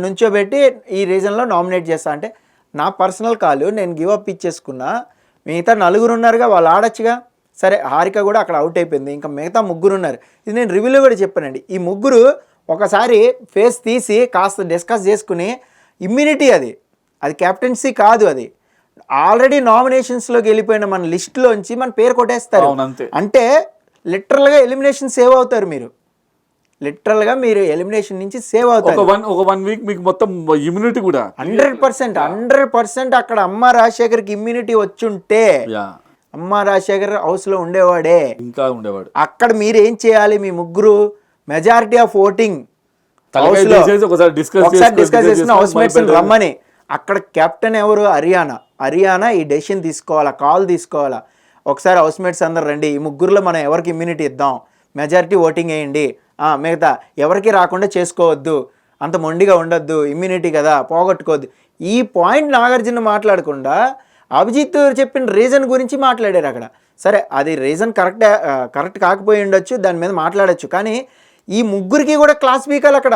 నుంచోబెట్టి ఈ రీజన్లో నామినేట్ చేస్తా అంటే, నా పర్సనల్ కాల్ నేను గివప్ ఇచ్చేసుకున్నా, మిగతా 4 ఉన్నారుగా వాళ్ళు ఆడొచ్చుగా. సరే హారిక కూడా అక్కడ అవుట్ అయిపోయింది, ఇంకా మిగతా 3 ఉన్నారు. ఇది నేను రివ్యూలో కూడా చెప్పానండి. ఈ 3 ఒకసారి ఫేస్ తీసి కాస్త డిస్కస్ చేసుకుని, ఇమ్యూనిటీ అది క్యాప్టెన్సీ కాదు, అది ఆల్రెడీ నామినేషన్స్లోకి వెళ్ళిపోయిన మన లిస్టులోంచి మన పేరు కొట్టేస్తారు. అంటే లిటరల్గా ఎలిమినేషన్ సేవ్ అవుతారు మీరు, లిటరల్గా మీరు ఎలిమినేషన్ నుంచి సేవ్ అవుతారు. ఒక 1 వీక్ మీకు మొత్తం ఇమ్యూనిటీ కూడా 100% అక్కడ అమ్మ రాజశేఖర్కి ఇమ్యూనిటీ వచ్చుంటే అమ్మ రాజశేఖర్ హౌస్లో ఉండేవాడే, ఇంకా ఉండేవాడు. అక్కడ మీరు ఏం చేయాలి, మీ 3 మెజారిటీ ఆఫ్ ఓటింగ్ ఒకసారి డిస్కస్ చేసిన హౌస్ మేట్స్ రమ్మని. అక్కడ కెప్టెన్ ఎవరు, హరియానా ఈ డెసిషన్ తీసుకోవాలా, కాల్ తీసుకోవాలా. ఒకసారి హౌస్ మేట్స్ అందరు రండి, ఈ 3లో మనం ఎవరికి ఇమ్యూనిటీ ఇద్దాం, మెజారిటీ ఓటింగ్ వేయండి, మిగతా ఎవరికి రాకుండా చేసుకోవద్దు, అంత మొండిగా ఉండొద్దు, ఇమ్యూనిటీ కదా పోగొట్టుకోవద్దు. ఈ పాయింట్ నాగార్జున మాట్లాడకుండా అభిజిత్ చెప్పిన రీజన్ గురించి మాట్లాడారు అక్కడ. సరే అది రీజన్ కరెక్ట్ కాకపోయి ఉండొచ్చు, దాని మీద మాట్లాడచ్చు, కానీ ఈ 3కి కూడా క్లాస్ పీకాలి అక్కడ.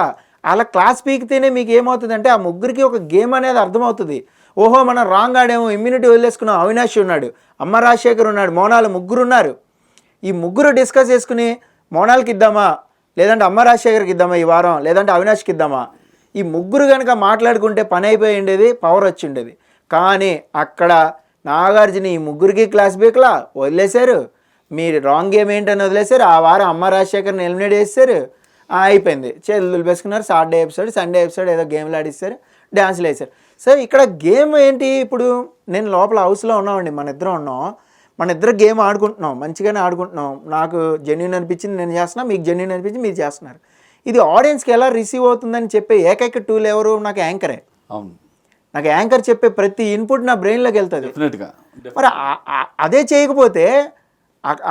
అలా క్లాస్ పీకితేనే మీకు ఏమవుతుందంటే ఆ 3కి ఒక గేమ్ అనేది అర్థమవుతుంది. ఓహో మనం రాంగ్ ఆడేమో, ఇమ్యూనిటీ వదిలేసుకున్నాం. అవినాష్ ఉన్నాడు, అమ్మ రాజశేఖర్ ఉన్నాడు, మోనాలు 3 ఉన్నారు. ఈ 3 డిస్కస్ చేసుకుని మోనాల్కి ఇద్దామా, లేదంటే అమ్మ రాజశేఖర్కి ఇద్దామా ఈ వారం, లేదంటే అవినాష్కి ఇద్దామా, ఈ 3 కనుక మాట్లాడుకుంటే పని అయిపోయి ఉండేది, పవర్ వచ్చి ఉండేది. కానీ అక్కడ నాగార్జున ఈ 3కి క్లాస్ బీక్లా వదిలేశారు, మీరు రాంగ్ గేమ్ ఏంటని వదిలేశారు. ఆ వారం అమ్మ రాజశేఖర్ని ఎలిమినేట్ చేశారు, అయిపోయింది, చేతులు వేసుకున్నారు. సాటర్డే ఎపిసోడ్ సండే ఎపిసోడ్ ఏదో గేమ్లు ఆడిస్తారు, డ్యాన్స్లు వేశారు. సో ఇక్కడ గేమ్ ఏంటి, ఇప్పుడు నేను లోపల హౌస్లో ఉన్నామండి, మన ఇద్దరు గేమ్ ఆడుకుంటున్నాం, మంచిగానే ఆడుకుంటున్నాం, నాకు జెన్యూన్ అనిపించింది నేను చేస్తున్నా, మీకు జెన్యూన్ అనిపించింది మీరు చేస్తున్నారు. ఇది ఆడియన్స్కి ఎలా రిసీవ్ అవుతుందని చెప్పే ఏకైక టూల్ ఎవరు, నాకు యాంకరే. అవును, నాకు యాంకర్ చెప్పే ప్రతి ఇన్పుట్ నా బ్రెయిన్లోకి వెళ్తుంది. మరి అదే చేయకపోతే,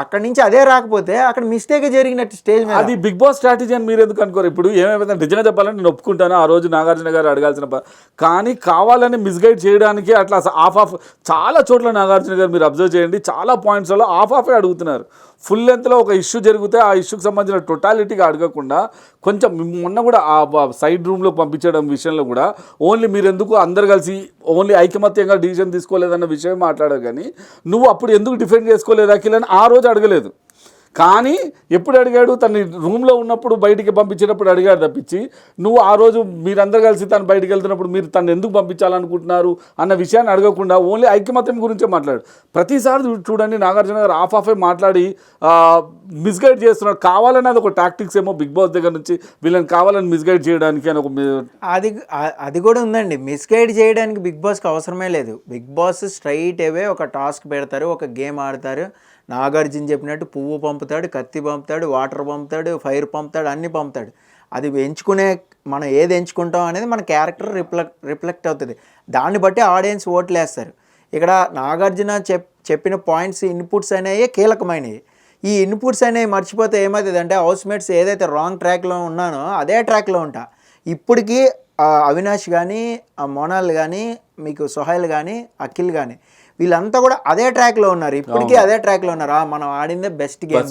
అక్కడి నుంచి అదే రాకపోతే అక్కడ మిస్టేక్ జరిగినట్టు స్టేజ్ మీద. అది బిగ్ బాస్ స్ట్రాటజీ అని మీరు ఎందుకు అనుకోరు? ఇప్పుడు ఏమైపోతుంది, నిజంగా చెప్పాలని నేను ఒప్పుకుంటాను, ఆ రోజు నాగార్జున గారు అడగాల్సిన కానీ కావాలని మిస్గైడ్ చేయడానికి అట్లా ఆఫ్ చాలా చోట్ల నాగార్జున గారు మీరు అబ్జర్వ్ చేయండి, చాలా పాయింట్స్లో ఆఫే అడుగుతున్నారు. ఫుల్ లెంత్లో ఒక ఇష్యూ జరిగితే ఆ ఇష్యూకి సంబంధించిన టోటాలిటీగా అడగకుండా కొంచెం మొన్న కూడా ఆ సైడ్ రూమ్లో పంపించడం విషయంలో కూడా ఓన్లీ మీరు ఎందుకు అందరు కలిసి ఓన్లీ ఐకమత్యంగా డిసిజన్ తీసుకోలేదన్న విషయం మాట్లాడారు. కానీ నువ్వు అప్పుడు ఎందుకు డిఫెండ్ చేసుకోలేదు అఖిల్ అని ఆ రోజు అడగలేదు. కానీ ఎప్పుడు అడిగాడు, తన రూమ్లో ఉన్నప్పుడు బయటికి పంపించేటప్పుడు అడిగాడు తప్పించి, నువ్వు ఆ రోజు మీరందరూ కలిసి తను బయటికి వెళ్తున్నప్పుడు మీరు తను ఎందుకు పంపించాలనుకుంటున్నారు అన్న విషయాన్ని అడగకుండా ఓన్లీ ఐక్యమత్యం గురించే మాట్లాడు. ప్రతిసారి చూడండి నాగార్జున గారు ఆఫే మాట్లాడి మిస్గైడ్ చేస్తున్నాడు. కావాలని అది ఒక టాక్టిక్స్ ఏమో బిగ్ బాస్ దగ్గర నుంచి వీళ్ళని కావాలని మిస్గైడ్ చేయడానికి అని ఒక అది కూడా ఉందండి. మిస్గైడ్ చేయడానికి బిగ్ బాస్కి అవసరమే లేదు. బిగ్ బాస్ స్ట్రైట్ అవే ఒక టాస్క్ పెడతారు, ఒక గేమ్ ఆడతారు. నాగార్జున చెప్పినట్టు పువ్వు పంపుతాడు, కత్తి పంపుతాడు, వాటర్ పంపుతాడు, ఫైర్ పంపుతాడు, అన్నీ పంపుతాడు. అది ఎంచుకునే మనం ఏది ఎంచుకుంటాం అనేది మన క్యారెక్టర్ రిఫ్లెక్ట్ అవుతుంది. దాన్ని బట్టి ఆడియన్స్ ఓట్లు వేస్తారు. ఇక్కడ నాగార్జున చెప్పిన పాయింట్స్ ఇన్పుట్స్ అనేవి కీలకమైనవి. ఈ ఇన్పుట్స్ అనేవి మర్చిపోతే ఏమవుతుంది అంటే హౌస్మేట్స్ ఏదైతే రాంగ్ ట్రాక్లో ఉన్నానో అదే ట్రాక్లో ఉంటా. ఇప్పటికీ అవినాష్ కానీ, మోనాల్ కానీ, మీకు సోహైల్ కానీ, అఖిల్ కానీ వీళ్ళంతా కూడా అదే ట్రాక్లో ఉన్నారు. ఇప్పటికీ అదే ట్రాక్లో ఉన్నారు. మనం ఆడిందే బెస్ట్ గేమ్,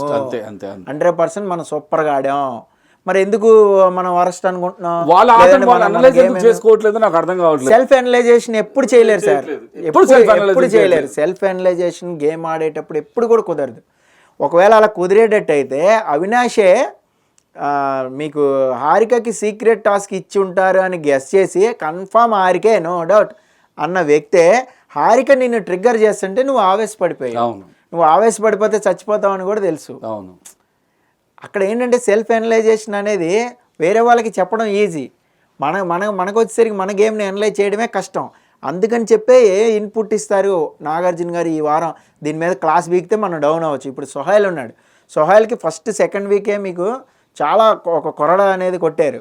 100% మనం సూపర్గా ఆడాం, మరి ఎందుకు మనం వరస్ట్ అనుకుంటున్నాం? సెల్ఫ్ అనలైజేషన్ ఎప్పుడు చేయలేరు సార్, ఎప్పుడు చేయలేరు. సెల్ఫ్ అనలైజేషన్ గేమ్ ఆడేటప్పుడు ఎప్పుడు కూడా కుదరదు. ఒకవేళ అలా కుదిరేటట్టు అయితే అవినాషే మీకు హారికకి సీక్రెట్ టాస్క్ ఇచ్చి ఉంటారు అని గెస్ చేసి కన్ఫామ్ హారికే నో డౌట్ అన్న వ్యక్తే హారిక నిన్ను ట్రిగ్గర్ చేస్తుంటే నువ్వు ఆవేశపడిపోయావు. నువ్వు ఆవేశపడిపోతే చచ్చిపోతావు అని కూడా తెలుసు. అక్కడ ఏంటంటే సెల్ఫ్ అనలైజేషన్ అనేది వేరే వాళ్ళకి చెప్పడం ఈజీ, మనకు వచ్చేసరికి మన గేమ్ని అనలైజ్ చేయడమే కష్టం. అందుకని చెప్పే ఏ ఇన్పుట్ ఇస్తారు నాగార్జున గారు ఈ వారం దీని మీద క్లాస్ వీక్తే మనం డౌన్ అవ్వచ్చు. ఇప్పుడు సోహైల్ ఉన్నాడు, సోహైల్కి ఫస్ట్ సెకండ్ వీకే మీకు చాలా ఒక కొరడ అనేది కొట్టారు.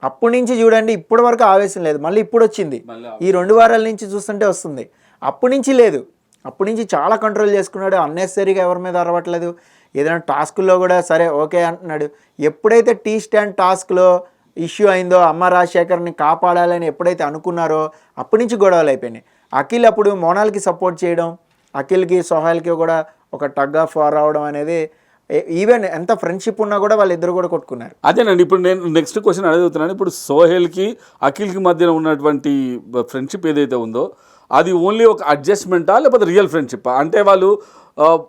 అప్పటి నుంచి చూడండి ఇప్పటి వరకు ఆవేశం లేదు, మళ్ళీ ఇప్పుడు వచ్చింది. ఈ 2 వారాల నుంచి చూస్తుంటే వస్తుంది. అప్పటి నుంచి లేదు, అప్పటి నుంచి చాలా కంట్రోల్ చేసుకున్నాడు. అన్నెసరీగా ఎవరి మీద అరవట్లేదు. ఏదైనా టాస్కుల్లో కూడా సరే ఓకే అంటున్నాడు. ఎప్పుడైతే టీ స్టాండ్ టాస్క్లో ఇష్యూ అయిందో అమ్మ రాజశేఖర్ని కాపాడాలని ఎప్పుడైతే అనుకున్నారో అప్పటి నుంచి గొడవలు అయిపోయినాయి. అఖిల్ అప్పుడు మోనాల్కి సపోర్ట్ చేయడం, అఖిల్కి సోహైల్కి కూడా ఒక టగ్ ఆఫ్ వార్ అవడం అనేది, ఈవెన్ ఎంత ఫ్రెండ్షిప్ ఉన్నా కూడా వాళ్ళిద్దరు కూడా కొట్టుకున్నారు. అదేనండి ఇప్పుడు నేను నెక్స్ట్ క్వశ్చన్ అడుగుతున్నాను. ఇప్పుడు సోహెల్కి అఖిల్కి మధ్యన ఉన్నటువంటి ఫ్రెండ్షిప్ ఏదైతే ఉందో అది ఓన్లీ ఒక అడ్జస్ట్మెంటా లేకపోతే రియల్ ఫ్రెండ్షిప్పా? అంటే వాళ్ళు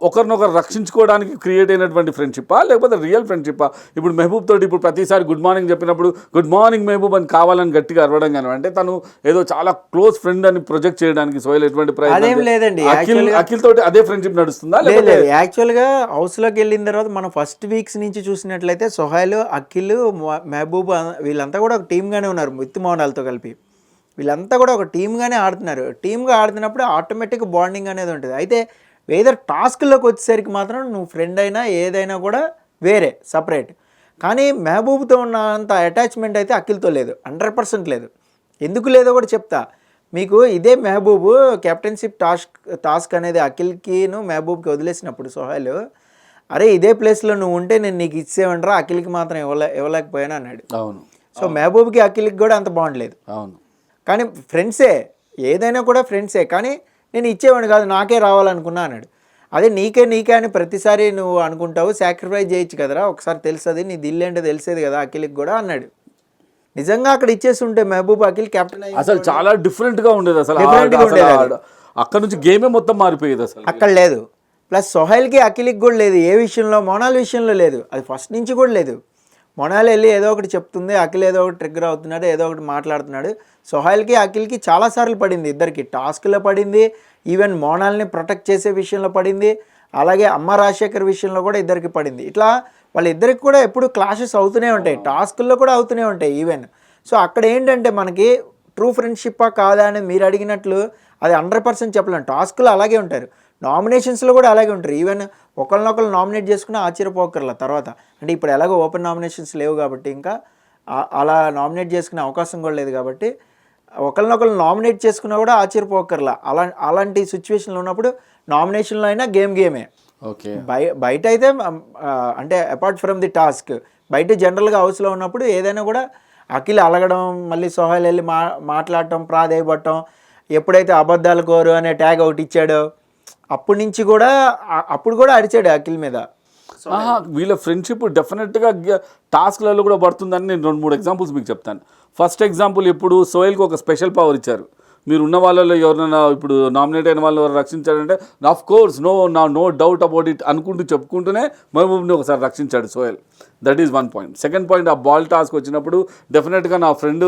ఒకరినొకరు రక్షించుకోవడానికి క్రియేట్ అయినటువంటి ఫ్రెండ్షిప్పా లేకపోతే రియల్ ఫ్రెండ్షిప్పా? ఇప్పుడు మెహబూబ్ తోటి ఇప్పుడు ప్రతిసారి గుడ్ మార్నింగ్ చెప్పినప్పుడు గుడ్ మార్నింగ్ మెహబూబ్ అని కావాలని గట్టిగా అరవడం కానీ అంటే తను ఏదో చాలా క్లోజ్ ఫ్రెండ్ అని ప్రొజెక్ట్ చేయడానికి సోహెల్ ఎటువంటి ప్రయత్నం లేదండి. అఖిల్ తోటి అదే ఫ్రెండ్షిప్ నడుస్తుందా? లేదు, యాక్చువల్గా హౌస్లోకి వెళ్ళిన తర్వాత మనం ఫస్ట్ వీక్స్ నుంచి చూసినట్లయితే సోహైల్, అఖిల్, మెహబూబ్ వీళ్ళంతా కూడా ఒక టీమ్గానే ఉన్నారు. విత్ మోనాల్తో కలిపి వీళ్ళంతా కూడా ఒక టీమ్గానే ఆడుతున్నారు. టీమ్గా ఆడుతున్నప్పుడు ఆటోమేటిక్ బాండింగ్ అనేది ఉంటుంది. అయితే వేరే టాస్క్లోకి వచ్చేసరికి మాత్రం నువ్వు ఫ్రెండ్ అయినా ఏదైనా కూడా వేరే సపరేట్. కానీ మెహబూబ్తో ఉన్నంత అటాచ్మెంట్ అయితే అఖిల్తో లేదు, 100% లేదు. ఎందుకు లేదో కూడా చెప్తా మీకు. ఇదే మెహబూబ్ కెప్టెన్షిప్ టాస్క్ అనేది అఖిల్కిను మెహబూబ్కి వదిలేసినప్పుడు సోహైల్ అరే ఇదే ప్లేస్లో నువ్వు ఉంటే నేను నీకు ఇచ్చేవంటరా, అఖిల్కి మాత్రం ఇవ్వలేకపోయాను అన్నాడు. అవును. సో మెహబూబ్కి అఖిల్కి కూడా అంత బాగుండలేదు. అవును. కానీ ఫ్రెండ్సే, ఏదైనా కూడా ఫ్రెండ్సే. కానీ నేను ఇచ్చేవాడిని కాదు, నాకే రావాలనుకున్నా అన్నాడు. అదే నీకే అని ప్రతిసారి నువ్వు అనుకుంటావు, సాక్రిఫైస్ చేయొచ్చు కదరా, ఒకసారి తెలుస్తుంది నీ దిల్ ఏంటో తెలిసేది కదా అఖిల్కి కూడా అన్నాడు. నిజంగా అక్కడ ఇచ్చేసి ఉంటే మెహబూబ్ అఖిల్ కెప్టెన్ అసలు చాలా డిఫరెంట్గా ఉండేది. అసలు అక్కడ నుంచి గేమే మొత్తం మారిపోయేది. అసలు అక్కడ లేదు. ప్లస్ సోహైల్కి అఖిల్కి కూడా లేదు. ఏ విషయంలో? మోనాల్ విషయంలో లేదు, అది ఫస్ట్ నుంచి కూడా లేదు. మొనాల్ వెళ్ళి ఏదో ఒకటి చెప్తుంది, అఖిల్ ఏదో ఒకటి ట్రిగ్గర్ అవుతున్నాడు, ఏదో ఒకటి మాట్లాడుతున్నాడు. సోహైల్కి అఖిల్కి చాలాసార్లు పడింది, ఇద్దరికి టాస్క్లో పడింది, ఈవెన్ మోనాల్ని ప్రొటెక్ట్ చేసే విషయంలో పడింది, అలాగే అమ్మ రాజశేఖర్ విషయంలో కూడా ఇద్దరికి పడింది. ఇట్లా వాళ్ళిద్దరికి కూడా ఎప్పుడు క్లాషెస్ అవుతూనే ఉంటాయి, టాస్కుల్లో కూడా అవుతూనే ఉంటాయి ఈవెన్. సో అక్కడ ఏంటంటే మనకి ట్రూ ఫ్రెండ్షిప్పా కాదా అని మీరు అడిగినట్లు అది 100% చెప్పలేము. టాస్క్లో అలాగే ఉంటారు, నామినేషన్స్లో కూడా అలాగే ఉంటారు. ఈవెన్ ఒకరినొకరు నామినేట్ చేసుకుని ఆశ్చర్యపోకర్ల తర్వాత, అంటే ఇప్పుడు ఎలాగో ఓపెన్ నామినేషన్స్ లేవు కాబట్టి ఇంకా అలా నామినేట్ చేసుకునే అవకాశం కూడా లేదు కాబట్టి ఒకరినొకరు నామినేట్ చేసుకున్నా కూడా ఆశ్చర్యపోకర్లా. అలాంటి సిచ్యువేషన్లో ఉన్నప్పుడు నామినేషన్లో అయినా గేమే. ఓకే. బయట అయితే అంటే అపార్ట్ ఫ్రమ్ ది టాస్క్ బయట జనరల్గా హౌస్లో ఉన్నప్పుడు ఏదైనా కూడా అఖిల్ అలగడం, మళ్ళీ సోహైల్ వెళ్ళి మాట్లాడటం, ప్రాధేయపడటం, ఎప్పుడైతే అబద్ధాలు కోరు అనే ట్యాగ్ ఒకటి ఇచ్చాడో అప్పుడు కూడా అరిచాడు అఖిల్ మీద. వీళ్ళ ఫ్రెండ్షిప్ డెఫినెట్గా టాస్క్లలో కూడా పడుతుందని నేను 2-3 ఎగ్జాంపుల్స్ మీకు చెప్తాను. ఫస్ట్ ఎగ్జాంపుల్, ఇప్పుడు సోహెల్కి ఒక స్పెషల్ పవర్ ఇచ్చారు. మీరు ఉన్న వాళ్ళలో ఎవరైనా ఇప్పుడు నామినేట్ అయిన వాళ్ళు ఎవరు రక్షించాడంటే of course no doubt about it అనుకుంటూ చెప్పుకుంటూనే మహబూబ్ని ఒకసారి రక్షించాడు Sohel. That is one point. Second point, ఆ బాల్ టాస్క్ వచ్చినప్పుడు డెఫినెట్గా నా ఫ్రెండ్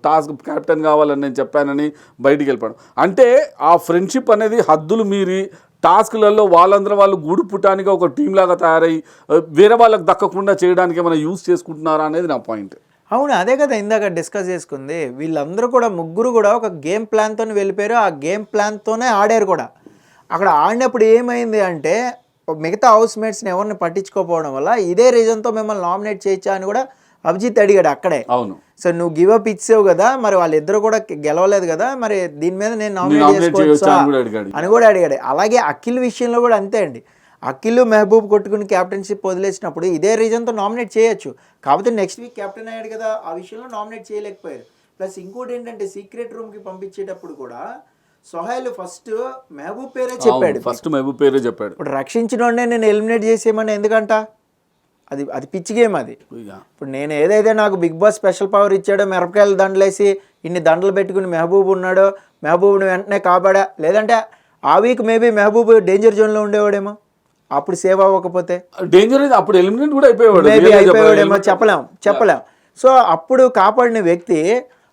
టాస్క్ క్యాప్టెన్ కావాలని నేను చెప్పానని బయటికి వెళ్ళిపోయాడు. అంటే ఆ ఫ్రెండ్షిప్ అనేది హద్దులు మీరి టాస్క్లలో వాళ్ళందరూ వాళ్ళు గూడు పుట్టానికి ఒక టీం లాగా తయారై వేరే వాళ్ళకి దక్కకుండా చేయడానికి ఏమైనా యూస్ చేసుకుంటున్నారా అనేది నా పాయింట్. అవును, అదే కదా ఇందాక డిస్కస్ చేసుకుంది. వీళ్ళందరూ కూడా ముగ్గురు కూడా ఒక గేమ్ ప్లాన్తో వెళ్ళిపోయారు, ఆ గేమ్ ప్లాన్తోనే ఆడారు కూడా. అక్కడ ఆడినప్పుడు ఏమైంది అంటే మిగతా హౌస్ మేట్స్ని ఎవరిని పట్టించుకోకపోవడం వల్ల ఇదే రీజన్తో మిమ్మల్ని నామినేట్ చేయొచ్చా అని కూడా అభిజిత్ అడిగాడు అక్కడే. అవును, సో నువ్వు గివ్ అప్ ఇచ్చావు కదా, మరి వాళ్ళిద్దరు కూడా గెలవలేదు కదా, మరి దీని మీద నేను నామినేట్ చేసుకోవచ్చా అని కూడా అడిగాడు. అలాగే అఖిల్ విషయంలో కూడా అంతే అండి. అఖిల్ మెహబూబ్ కొట్టుకుని క్యాప్టెన్షిప్ వదిలేసినప్పుడు ఇదే రీజన్తో నామినేట్ చేయొచ్చు, కాకపోతే నెక్స్ట్ వీక్ కెప్టెన్ అయ్యాడు కదా, ఆ విషయంలో నామినేట్ చేయలేకపోయారు. ప్లస్ ఇంకోటి ఏంటంటే సీక్రెట్ రూమ్కి పంపించేటప్పుడు కూడా సోహెల్ ఫస్ట్ మెహబూబ్ పేరే చెప్పాడు. ఫస్ట్ మెహబూబ్ పేరే చెప్పాడు. ఇప్పుడు రక్షించినోడే నేను ఎలిమినేట్ చేసేయమని ఎందుకంట, అది పిచ్చి గేమ్ అది. ఇప్పుడు నేను ఏదైతే నాకు బిగ్ బాస్ స్పెషల్ పవర్ ఇచ్చాడో, మిరపకాయలు దండలేసి ఇన్ని దండలు పెట్టుకుని మెహబూబ్ ఉన్నాడో, మెహబూబ్ని వెంటనే కాపాడా, లేదంటే ఆ వీక్ మేబీ మెహబూబ్ డేంజర్ జోన్లో ఉండేవాడేమో, అప్పుడు సేవ్ అవ్వకపోతే డేంజర్ అప్పుడు ఎలిమినేట్ కూడా అయిపోయాడేమో, చెప్పలేం. సో అప్పుడు కాపాడిన వ్యక్తి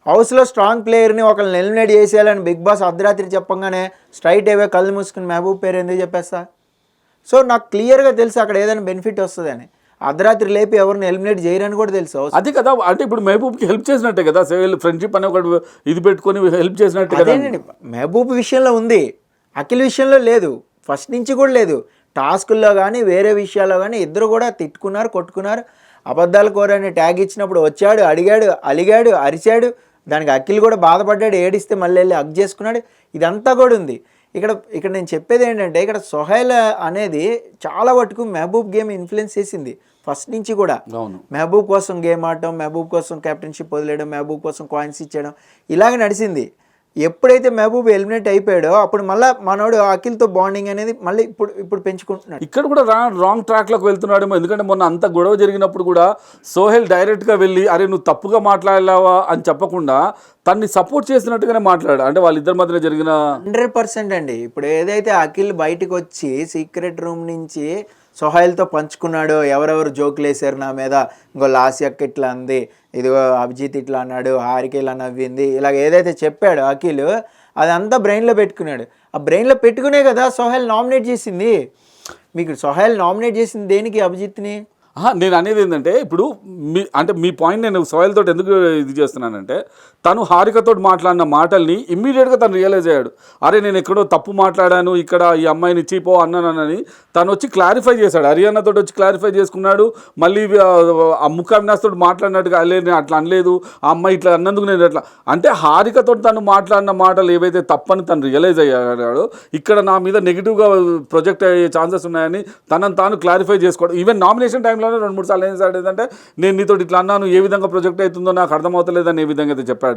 హౌస్లో స్ట్రాంగ్ ప్లేయర్ని ఒకరిని ఎలిమినేట్ చేసేయాలని బిగ్ బాస్ అర్ధరాత్రి చెప్పంగానే స్ట్రైట్ అవే కళ్ళు మూసుకుని మెహబూబ్ పేరు ఎందుకు చెప్పేస్తా? సో నాకు క్లియర్గా తెలుసు అక్కడ ఏదైనా బెనిఫిట్ వస్తుందని. అర్ధరాత్రి లేపి ఎవరిని ఎలిమినేట్ చేయరని కూడా తెలుసు. అదే కదా, అంటే ఇప్పుడు మెహబూబ్కి హెల్ప్ చేసినట్టే కదా, ఫ్రెండ్షిప్ అనే ఒకటి ఇది పెట్టుకొని హెల్ప్ చేసినట్టే కదా. మెహబూబ్ విషయంలో ఉంది, అఖిల్ విషయంలో లేదు, ఫస్ట్ నుంచి కూడా లేదు. టాస్కుల్లో కానీ వేరే విషయాల్లో కానీ ఇద్దరు కూడా తిట్టుకున్నారు, కొట్టుకున్నారు. అబద్ధాలు కోరని ట్యాగ్ ఇచ్చినప్పుడు వచ్చాడు, అడిగాడు, అలిగాడు, అరిచాడు. దానికి అఖిల్ కూడా బాధపడ్డాడు, ఏడిస్తే మళ్ళీ వెళ్ళి హగ్ చేసుకున్నాడు. ఇదంతా కూడా ఉంది. ఇక్కడ నేను చెప్పేది ఏంటంటే ఇక్కడ సోహెల్ అనేది చాలా వరకు మెహబూబ్ గేమ్ ఇన్ఫ్లుయెన్స్ చేసింది ఫస్ట్ నుంచి కూడా. మెహబూబ్ కోసం గేమ్ ఆడటం, మెహబూబ్ కోసం కెప్టెన్షిప్ వదిలేయడం, మెహబూబ్ కోసం కాయిన్స్ ఇచ్చేయడం, ఇలాగ నడిచింది. ఎప్పుడైతే మెహబూబ్ ఎలిమినేట్ అయిపోయాడో అప్పుడు మళ్ళీ మనోడు అఖిల్తో బాండింగ్ అనేది మళ్ళీ ఇప్పుడు పెంచుకుంటున్నాడు. ఇక్కడ కూడా రాంగ్ ట్రాక్లోకి వెళ్తున్నాడేమో. ఎందుకంటే మొన్న అంత గొడవ జరిగినప్పుడు కూడా సోహెల్ డైరెక్ట్గా వెళ్ళి అరే నువ్వు తప్పుగా మాట్లాడలేవా అని చెప్పకుండా తన్ని సపోర్ట్ చేసినట్టుగానే మాట్లాడాడు. అంటే వాళ్ళిద్దరి మధ్యన జరిగిన 100% అండి. ఇప్పుడు ఏదైతే అఖిల్ బయటకు వచ్చి సీక్రెట్ రూమ్ నుంచి సోహెల్తో పంచుకున్నాడు, ఎవరెవరు జోకులు వేసారు నా మీద, ఇంకో లాస్యక్ ఇట్లా అంది, ఇదిగో అభిజిత్ ఇట్లా అన్నాడు, హారిక ఇలా నవ్వింది, ఇలాగ ఏదైతే చెప్పాడో అఖిల్ అదంతా బ్రెయిన్లో పెట్టుకున్నాడు. ఆ బ్రెయిన్లో పెట్టుకునే కదా సోహెల్ నామినేట్ చేసింది. మీకు సోహెల్ నామినేట్ చేసింది దేనికి అభిజిత్ని? నేను అనేది ఏంటంటే ఇప్పుడు మీ పాయింట్ నేను సోహెల్ తోటి ఎందుకు ఇది చేస్తున్నానంటే తను హారికతో మాట్లాడిన మాటల్ని ఇమ్మీడియట్గా తను రియలైజ్ అయ్యాడు. అరే నేను ఎక్కడో తప్పు మాట్లాడాను, ఇక్కడ ఈ అమ్మాయిని చీపో అన్నానని తను వచ్చి క్లారిఫై చేశాడు. హరియానాతో వచ్చి క్లారిఫై చేసుకున్నాడు. మళ్ళీ ఆ ముఖ అవినాష్ తోటి మాట్లాడినట్టుగా అలే నేను అట్లా అనలేదు, ఆ అమ్మాయి ఇట్లా అన్నందుకు నేను అట్లా అంటే హారికతో తను మాట్లాడిన మాటలు ఏవైతే తప్పని తను రియలైజ్ అయ్యాడు. ఇక్కడ నా మీద నెగిటివ్గా ప్రొజెక్ట్ అయ్యే ఛాన్సెస్ ఉన్నాయని తనను తాను క్లారిఫై చేసుకోవడం. ఈవెన్ నామినేషన్ టైంలోనే 2-3 సార్లు ఏం సార్ ఏంటంటే నేను నీతో ఇట్లా అన్నాను, ఏ విధంగా ప్రొజెక్ట్ అవుతుందో నాకు అర్థమవుతలేదని ఏ విధంగా అయితే చెప్పాడు.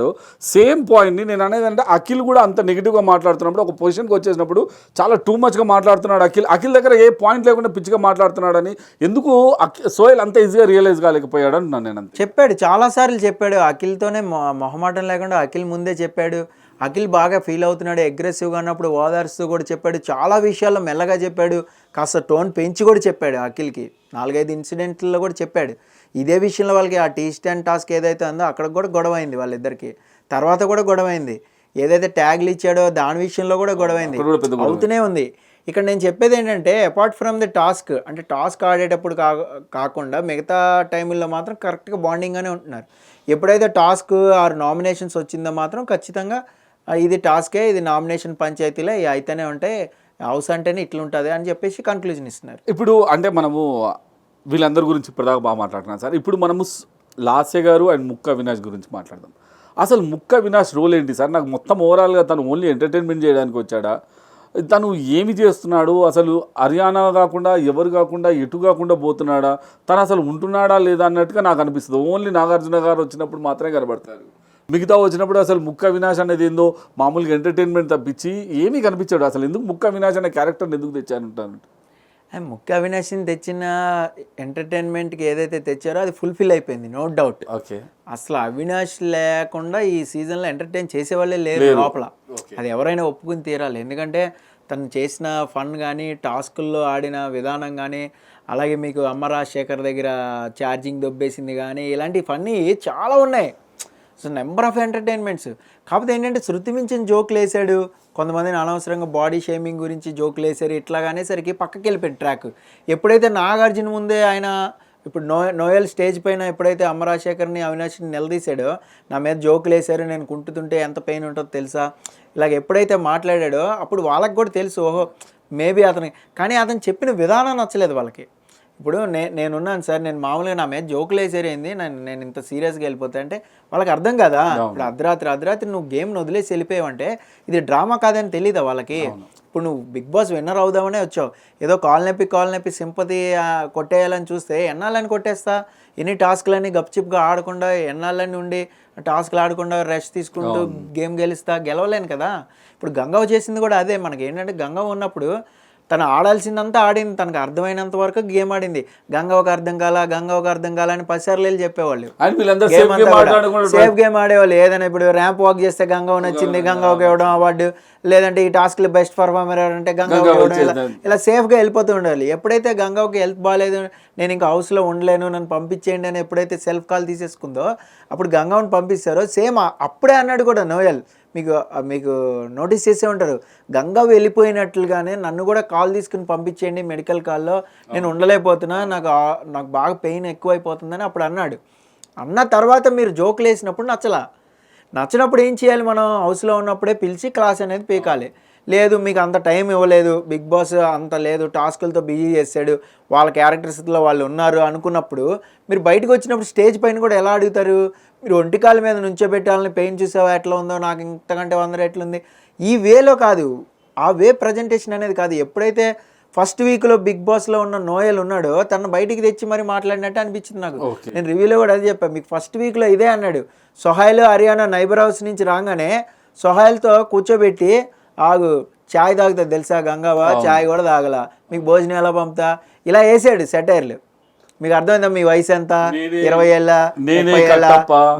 సేమ్ పాయింట్ని నేను అనేది అంటే అఖిల్ కూడా అంత నెగిటివ్గా మాట్లాడుతున్నప్పుడు ఒక పొజిషన్కి వచ్చేసినప్పుడు చాలా టూ మచ్గా మాట్లాడుతున్నాడు. అఖిల్ దగ్గర ఏ పాయింట్ లేకుండా పిచ్చిగా మాట్లాడుతున్నాడని ఎందుకు సోహెల్ అంత ఈజీగా రియలైజ్ కాలేకపోయాడు అంటున్నాను నేను. చెప్పాడు, చాలాసార్లు చెప్పాడు, అఖిల్తోనే మొహమాటం లేకుండా అఖిల్ ముందే చెప్పాడు. అఖిల్ బాగా ఫీల్ అవుతున్నాడు, అగ్రెసివ్గా ఉన్నప్పుడు ఓదార్స్తూ కూడా చెప్పాడు, చాలా విషయాల్లో మెల్లగా చెప్పాడు, కాస్త టోన్ పెంచి కూడా చెప్పాడు. అఖిల్కి 4-5 ఇన్సిడెంట్లలో కూడా చెప్పాడు. ఇదే విషయంలో వాళ్ళకి ఆ టీ స్టాండ్ టాస్క్ ఏదైతే ఉందో అక్కడ కూడా గొడవ అయింది వాళ్ళిద్దరికి. తర్వాత కూడా గొడవ అయింది. ఏదైతే ట్యాగ్లు ఇచ్చాడో దాని విషయంలో కూడా గొడవ అయింది, అవుతూనే ఉంది. ఇక్కడ నేను చెప్పేది ఏంటంటే అపార్ట్ ఫ్రమ్ ది టాస్క్, అంటే టాస్క్ ఆడేటప్పుడు కాకుండా మిగతా టైంలో మాత్రం కరెక్ట్గా బాండింగ్గానే ఉంటున్నారు. ఎప్పుడైతే టాస్క్ ఆర్ నామినేషన్స్ వచ్చిందో మాత్రం ఖచ్చితంగా ఇది టాస్కే, ఇది నామినేషన్ పంచాయతీలే అయితేనే ఉంటాయి, హౌస్ అంటేనే ఇట్లుంటుంది అని చెప్పేసి కన్క్లూజన్ ఇస్తున్నారు. ఇప్పుడు అంటే మనము వీళ్ళందరి గురించి ఇప్పటిదాకా బాగా మాట్లాడుతున్నాం సార్. ఇప్పుడు మనము లాస్య గారు అండ్ ముక్క అవినాష్ గురించి మాట్లాడదాం. అసలు ముక్క అవినాష్ రోల్ ఏంటి సార్? నాకు మొత్తం ఓవరాల్గా తను ఓన్లీ ఎంటర్టైన్మెంట్ చేయడానికి వచ్చాడా, తను ఏమి చేస్తున్నాడు, అసలు హర్యానా కాకుండా ఎవరు కాకుండా ఎటు కాకుండా పోతున్నాడా, తను అసలు ఉంటున్నాడా లేదా అన్నట్టుగా నాకు అనిపిస్తుంది. ఓన్లీ నాగార్జున గారు వచ్చినప్పుడు మాత్రమే కనబడతారు, మిగతా వచ్చినప్పుడు అసలు ముక్క అవినాష్ అనేది ఏందో మామూలుగా ఎంటర్టైన్మెంట్ తప్పించి ఏమీ కనిపించాడు. అసలు ఎందుకు ముక్క అవినాష్ అనే క్యారెక్టర్ని ఎందుకు తెచ్చానంటాను? ముఖ్య అవినాష్ని తెచ్చిన ఎంటర్టైన్మెంట్కి ఏదైతే తెచ్చారో అది ఫుల్ఫిల్ అయిపోయింది, నో డౌట్. ఓకే. అసలు అవినాష్ లేకుండా ఈ సీజన్లో ఎంటర్టైన్ చేసేవాళ్ళే లేరు లోపల. అది ఎవరైనా ఒప్పుకుని తీరాలి. ఎందుకంటే తను చేసిన ఫన్ కానీ, టాస్కుల్లో ఆడిన విధానం కానీ, అలాగే మీకు అమ్మ రాజశేఖర్ దగ్గర ఛార్జింగ్ దొబ్బేసింది కానీ, ఇలాంటి ఫన్నీ చాలా ఉన్నాయి. So number of entertainments. కాకపోతే ఏంటంటే శృతి మించిన జోకులు వేసాడు, కొంతమందిని అనవసరంగా బాడీ షేమింగ్ గురించి జోకులు వేసారు, ఇట్లాగనేసరికి పక్కకి వెళ్ళిపోయింది ట్రాక్. ఎప్పుడైతే నాగార్జున ముందే ఆయన ఇప్పుడు నోయల్ స్టేజ్ పైన ఎప్పుడైతే అమ్మ రాజశేఖర్ని అవినాష్ని నిలదీశాడో, నా మీద జోకులు వేసారు, నేను కుంటుతుంటే ఎంత పెయిన్ ఉంటుందో తెలుసా, ఇలాగ ఎప్పుడైతే మాట్లాడాడో అప్పుడు వాళ్ళకి కూడా తెలుసు, ఓహో మేబీ అతని, కానీ అతను చెప్పిన విధానం నచ్చలేదు వాళ్ళకి. ఇప్పుడు నేనున్నాను సార్, నేను మామూలుగా నా మీద జోకులు వేసేరేంది, నేను ఇంత సీరియస్గా వెళ్ళిపోతా అంటే వాళ్ళకి అర్థం కదా. ఇప్పుడు అర్ధరాత్రి నువ్వు గేమ్ని వదిలేసి వెళ్ళిపోయావంటే ఇది డ్రామా కాదని తెలీదా వాళ్ళకి. ఇప్పుడు నువ్వు బిగ్ బాస్ విన్నర్ అవుదామనే వచ్చావు, ఏదో కాల్ నొప్పి సింపతి కొట్టేయాలని చూస్తే ఎన్నాళ్ళని కొట్టేస్తా, ఎన్ని టాస్క్లన్నీ గప్చిప్గా ఆడకుండా ఎన్నాళ్ళని ఉండి టాస్క్లు ఆడకుండా రెస్ట్ తీసుకుంటూ గేమ్ గెలవలేను కదా. ఇప్పుడు గంగవ్వ చేసింది కూడా అదే. మనకి ఏంటంటే గంగవ్వ ఉన్నప్పుడు తను ఆడాల్సిందంతా ఆడింది, తనకు అర్థమైనంత వరకు గేమ్ ఆడింది. గంగవ్వకు అర్థం కాల అని 10 సార్లు వెళ్ళి చెప్పేవాళ్ళు, సేఫ్ గేమ్ ఆడేవాళ్ళు. ఏదైనా ఇప్పుడు ర్యాంప్ వాక్ చేస్తే గంగవ్వ నచ్చింది, గంగవ్వకి ఇవ్వడం అవార్డు, లేదంటే ఈ టాస్క్లో బెస్ట్ పర్ఫార్మర్ అంటే గంగవ్వకి ఇవ్వడం, ఇలా సేఫ్గా వెళ్ళిపోతూ ఉండాలి. ఎప్పుడైతే గంగవ్వకి హెల్త్ బాగాలేదు, నేను ఇంకా హౌస్లో ఉండలేను, నన్ను పంపించేయండి అని ఎప్పుడైతే సెల్ఫ్ కాల్ తీసేసుకుందో అప్పుడు గంగవ్వని పంపిస్తారో, సేమ్ అప్పుడే అన్నాడు కూడా నోయల్. మీకు నోటీస్ చేసే ఉంటారు, గంగవ్వ వెళ్ళిపోయినట్లుగానే నన్ను కూడా కాల్ తీసుకుని పంపించేయండి మెడికల్ కాల్లో, నేను ఉండలేకపోతున్నా, నాకు బాగా పెయిన్ ఎక్కువైపోతుందని అప్పుడు అన్నాడు. అన్న తర్వాత మీరు జోకులు వేసినప్పుడు నచ్చినప్పుడు ఏం చేయాలి, మనం హౌస్లో ఉన్నప్పుడే పిలిచి క్లాస్ అనేది పీకాలి. లేదు మీకు అంత టైం ఇవ్వలేదు, బిగ్ బాస్ అంత లేదు, టాస్కులతో బిజీ చేశాడు, వాళ్ళ క్యారెక్టర్స్లో వాళ్ళు ఉన్నారు అనుకున్నప్పుడు మీరు బయటకు వచ్చినప్పుడు స్టేజ్ పైన కూడా ఎలా అడుగుతారు, మీరు ఒంటికాల మీద నుంచోబెట్టాలని, పెయిన్ చూసావా ఎట్లా ఉందో, నాకు ఇంతకంటే 100 ఎట్లుంది, ఈ వేలో కాదు, ఆ వే ప్రజెంటేషన్ అనేది కాదు. ఎప్పుడైతే ఫస్ట్ వీక్లో బిగ్ బాస్లో ఉన్న నోయల్ ఉన్నాడో తను బయటికి తెచ్చి మరి మాట్లాడినట్టు అనిపించింది నాకు. నేను రివ్యూలో కూడా అది చెప్పాను, మీకు ఫస్ట్ వీక్లో ఇదే అన్నాడు. సొహైల్ హర్యానా నైబర్ హౌస్ నుంచి రాగానే సొహైల్తో కూర్చోబెట్టి, ఆగు ఛాయ్ తాగుతా తెలుసా గంగవ్వ, ఛాయ్ కూడా తాగలా, మీకు భోజనం ఎలా పంపుతా, ఇలా వేసాడు సెటైర్లు. మీకు అర్థమైందా, మీ వయసు ఎంత, 20 ఏళ్ళ 30 ఏళ్ళ,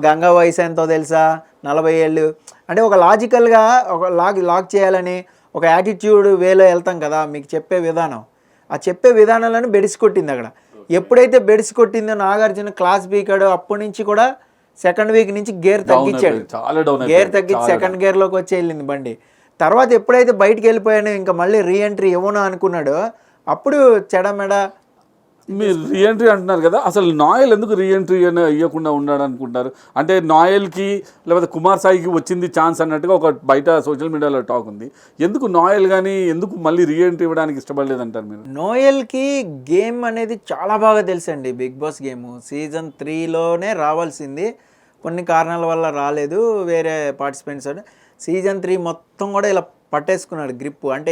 గంగా వయసు ఎంతో తెలుసా 40 ఏళ్ళు అంటే ఒక లాజికల్గా ఒక లాక్ చేయాలని ఒక యాటిట్యూడ్ వేలో వెళ్తాం కదా. మీకు చెప్పే విధానం, ఆ చెప్పే విధానాలను బెడిసి కొట్టింది అక్కడ. ఎప్పుడైతే బెడిసి కొట్టిందో నాగార్జున క్లాస్ బీకాడో అప్పటి నుంచి కూడా సెకండ్ వీక్ నుంచి గేర్ తగ్గించాడు, గేర్ తగ్గించి సెకండ్ గేర్లోకి వచ్చి వెళ్ళింది బండి. తర్వాత ఎప్పుడైతే బయటికి వెళ్ళిపోయాను ఇంకా మళ్ళీ రీఎంట్రీ ఇవ్వను అనుకున్నాడో అప్పుడు చెడమెడ. మీరు రీఎంట్రీ అంటున్నారు కదా, అసలు నాయల్ ఎందుకు రీఎంట్రీ అని ఇవ్వకుండా ఉన్నాడు అనుకుంటారు? అంటే నాయల్కి లేకపోతే కుమార్ సాయికి వచ్చింది ఛాన్స్ అన్నట్టుగా ఒక బయట సోషల్ మీడియాలో టాక్ ఉంది. ఎందుకు నాయల్ కానీ ఎందుకు మళ్ళీ రీఎంట్రీ ఇవ్వడానికి ఇష్టపడలేదంటారు మీరు? నోయల్కి గేమ్ అనేది చాలా బాగా తెలుసండి. బిగ్ బాస్ గేమ్ సీజన్ 3లోనే రావాల్సింది, కొన్ని కారణాల వల్ల రాలేదు, వేరే పార్టిసిపెంట్స్. సీజన్ 3 మొత్తం కూడా ఇలా పట్టేసుకున్నాడు గ్రిప్. అంటే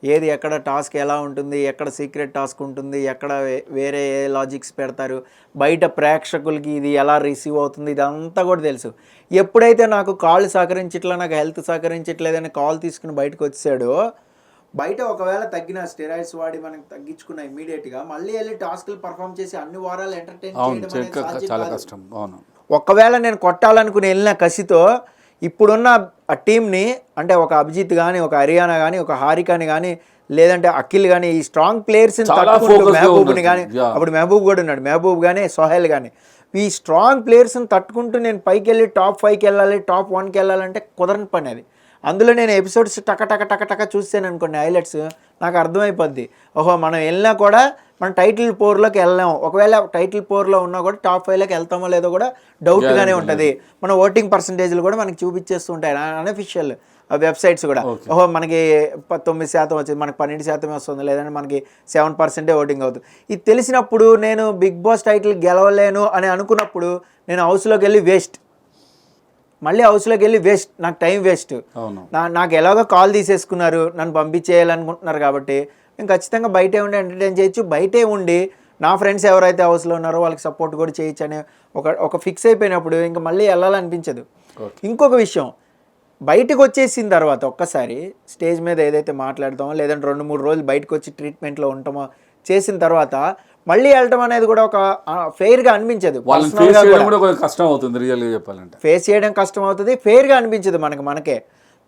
ఏది ఎక్కడ టాస్క్ ఎలా ఉంటుంది, ఎక్కడ సీక్రెట్ టాస్క్ ఉంటుంది, ఎక్కడ వేరే ఏ లాజిక్స్ పెడతారు, బయట ప్రేక్షకులకి ఇది ఎలా రిసీవ్ అవుతుంది, ఇదంతా కూడా తెలుసు. ఎప్పుడైతే నాకు కాళ్ళు సహకరించట్లా, నాకు హెల్త్ సహకరించట్లేదని కాల్ తీసుకుని బయటకు వచ్చాడో, బయట ఒకవేళ తగ్గిన స్టెరాయిడ్స్ వాడి మనకి తగ్గించుకున్న ఇమీడియట్గా మళ్ళీ వెళ్ళి టాస్క్లు పర్ఫామ్ చేసి అన్ని వారాలు ఎంటర్టైన్ చేయడం చాలా కష్టం. అవును. ఒకవేళ నేను కొట్టాలనుకుని వెళ్ళిన కసితో ఇప్పుడున్న ఆ టీంని, అంటే ఒక అభిజిత్ కానీ, ఒక హర్యానా కానీ, ఒక హారికాని కానీ, లేదంటే అఖిల్ కానీ, ఈ స్ట్రాంగ్ ప్లేయర్స్ని తట్టుకుంటూ మహబూబ్ని కానీ, అప్పుడు మహబూబ్ కూడా ఉన్నాడు, మహబూబ్ కానీ సోహెల్ కానీ, ఈ స్ట్రాంగ్ ప్లేయర్స్ని తట్టుకుంటూ నేను పైకి వెళ్ళి టాప్ 5కి వెళ్ళాలి, టాప్ 1కి వెళ్ళాలంటే కుదరని పని అది. అందులో నేను ఎపిసోడ్స్ టక చూసాను అనుకోండి హైలైట్స్, నాకు అర్థమైపోద్ది, ఓహో మనం వెళ్ళినా కూడా మనం టైటిల్ 4లోకి వెళ్ళాము, ఒకవేళ టైటిల్ 4లో ఉన్నా కూడా టాప్ 5లోకి వెళ్తామో లేదో కూడా డౌట్గానే ఉంటుంది. మన ఓటింగ్ పర్సంటేజ్లు కూడా మనకి చూపించేస్తూ ఉంటాయి అన్అఫిషియల్ వెబ్సైట్స్ కూడా. ఓహో మనకి 9% వచ్చింది, మనకి 12% వస్తుంది, లేదంటే మనకి 7% ఓటింగ్ అవుతుంది. ఇది తెలిసినప్పుడు నేను బిగ్ బాస్ టైటిల్ గెలవలేను అని అనుకున్నప్పుడు నేను హౌస్లోకి వెళ్ళి వేస్ట్, నాకు టైం వేస్ట్. నాకు ఎలాగో కాల్ తీసేసుకున్నారు, నన్ను పంపించేయాలనుకుంటున్నారు కాబట్టి నేను ఖచ్చితంగా బయటే ఉండి ఎంటర్టైన్ చేయొచ్చు, బయటే ఉండి నా ఫ్రెండ్స్ ఎవరైతే హౌస్లో ఉన్నారో వాళ్ళకి సపోర్ట్ కూడా చేయొచ్చు అనే ఒక ఫిక్స్ అయిపోయినప్పుడు ఇంకా మళ్ళీ వెళ్ళాలనిపించదు. ఇంకొక విషయం, బయటకు వచ్చేసిన తర్వాత ఒక్కసారి స్టేజ్ మీద ఏదైతే మాట్లాడతామో లేదంటే 2-3 రోజులు బయటకు వచ్చి ట్రీట్మెంట్లో ఉంటామో చేసిన తర్వాత మళ్ళీ వెళ్ళటం అనేది కూడా ఒక ఫెయిర్గా అనిపించదు. వాళ్ళని ఫేస్ చేయడం కూడా కొంచెం కష్టం అవుతుంది రియల్గా చెప్పాలంటే. ఫేస్ చేయడం కష్టం అవుతుంది, ఫెయిర్గా అనిపించదు మనకే.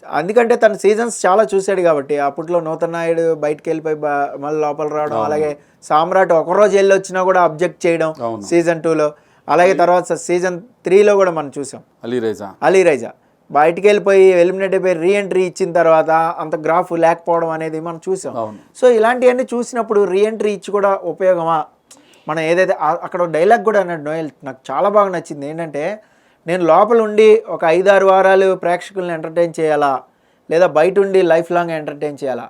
ఎందుకంటే తన సీజన్స్ చాలా చూశాడు కాబట్టి. అప్పట్లో నూతన్ నాయుడు బయటకు వెళ్ళిపోయి మళ్ళీ లోపల రావడం, అలాగే సామ్రాట్ ఒకరోజు వెళ్ళి వచ్చినా కూడా అబ్జెక్ట్ చేయడం సీజన్ 2లో, అలాగే తర్వాత సీజన్ 3లో కూడా మనం చూసాం అలీరైజా బయటికి వెళ్ళిపోయి ఎలిమినేట్ అయిపోయి రీఎంట్రీ ఇచ్చిన తర్వాత అంత గ్రాఫ్ లేకపోవడం అనేది మనం చూసాం. సో ఇలాంటివన్నీ చూసినప్పుడు రీఎంట్రీ ఇచ్చి కూడా ఉపయోగమా? మనం ఏదైతే అక్కడ డైలాగ్ కూడా అన్నాడు నోయల్, నాకు చాలా బాగా నచ్చింది. ఏంటంటే నేను లోపల ఉండి ఒక 5-6 వారాలు ప్రేక్షకుల్ని ఎంటర్టైన్ చేయాలా, లేదా బయట ఉండి లైఫ్ లాంగ్ ఎంటర్టైన్ చేయాలా,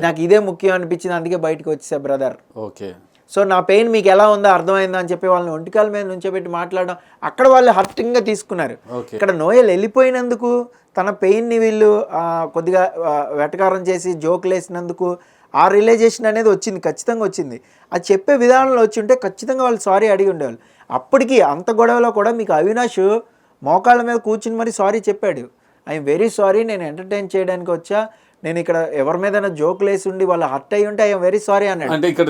నాకు ఇదే ముఖ్యం అనిపించింది, అందుకే బయటకు వచ్చేసా బ్రదర్. సో నా పెయిన్ మీకు ఎలా ఉందో అర్థమైందా అని చెప్పి వాళ్ళని ఒంటికాల మీద నుంచోబెట్టి మాట్లాడడం, అక్కడ వాళ్ళు హర్టింగ్గా తీసుకున్నారు. ఇక్కడ నోయల్ వెళ్ళిపోయినందుకు తన పెయిన్ని వీళ్ళు కొద్దిగా వెటకారం చేసి జోకులు వేసినందుకు ఆ రియలైజేషన్ అనేది వచ్చింది, ఖచ్చితంగా వచ్చింది. అది చెప్పే విధానంలో వచ్చి ఉంటే ఖచ్చితంగా వాళ్ళు సారీ అడిగి ఉండేవాళ్ళు. అప్పటికి అంత గొడవలో కూడా మీకు అవినాష్ మోకాళ్ళ మీద కూర్చుని మరి సారీ చెప్పాడు. ఐఎమ్ వెరీ సారీ, నేను ఎంటర్టైన్ చేయడానికి వచ్చా, నేను ఇక్కడ ఎవరి మీద జోకులు వేసి ఉండి వాళ్ళు హర్ట్ అయ్యి ఉంటే ఐఎమ్ వెరీ సారీ అన్నాడు. అంటే ఇక్కడ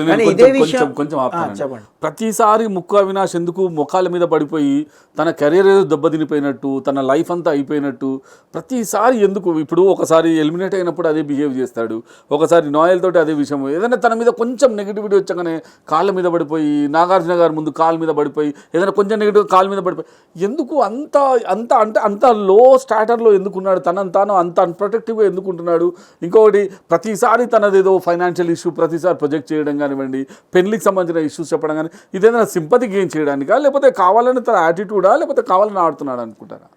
చెప్పండి, ప్రతిసారి ముక్కు అవినాష్ ఎందుకు ముఖాల మీద పడిపోయి తన కెరీర్ ఏదో దెబ్బతినిపోయినట్టు, తన లైఫ్ అంతా అయిపోయినట్టు ప్రతిసారి ఎందుకు? ఇప్పుడు ఒకసారి ఎలిమినేట్ అయినప్పుడు అదే బిహేవ్ చేస్తాడు, ఒకసారి నోయల్ తోటి అదే విషయం, ఏదైనా తన మీద కొంచెం నెగిటివిటీ వచ్చాగానే కాళ్ళ మీద పడిపోయి, నాగార్జున గారి ముందు కాళ్ళ మీద పడిపోయి, ఏదైనా కొంచెం నెగిటివ్ కాళ్ళ మీద పడిపోయి, ఎందుకు అంత అంత అంటే అంత లో స్టార్టర్లో ఎందుకున్నాడు? తనను తాను అంత అన్ప్రొటెక్టివ్గా ఎందుకుంటున్నాడు? ఇంకొకటి, ప్రతిసారి తనదేదో ఫైనాన్షియల్ ఇష్యూ ప్రతిసారి ప్రొజెక్ట్ చేయడం కానివ్వండి, పెళ్లికి సంబంధించిన ఇష్యూస్ చెప్పడం కానీ, ఇదేదైనా సింపతి గెయిన్ చేయడానికా, లేకపోతే కావాలని తన యాటిట్యూడా, లేకపోతే కావాలని ఆడుతున్నాడు అనుకుంటారా?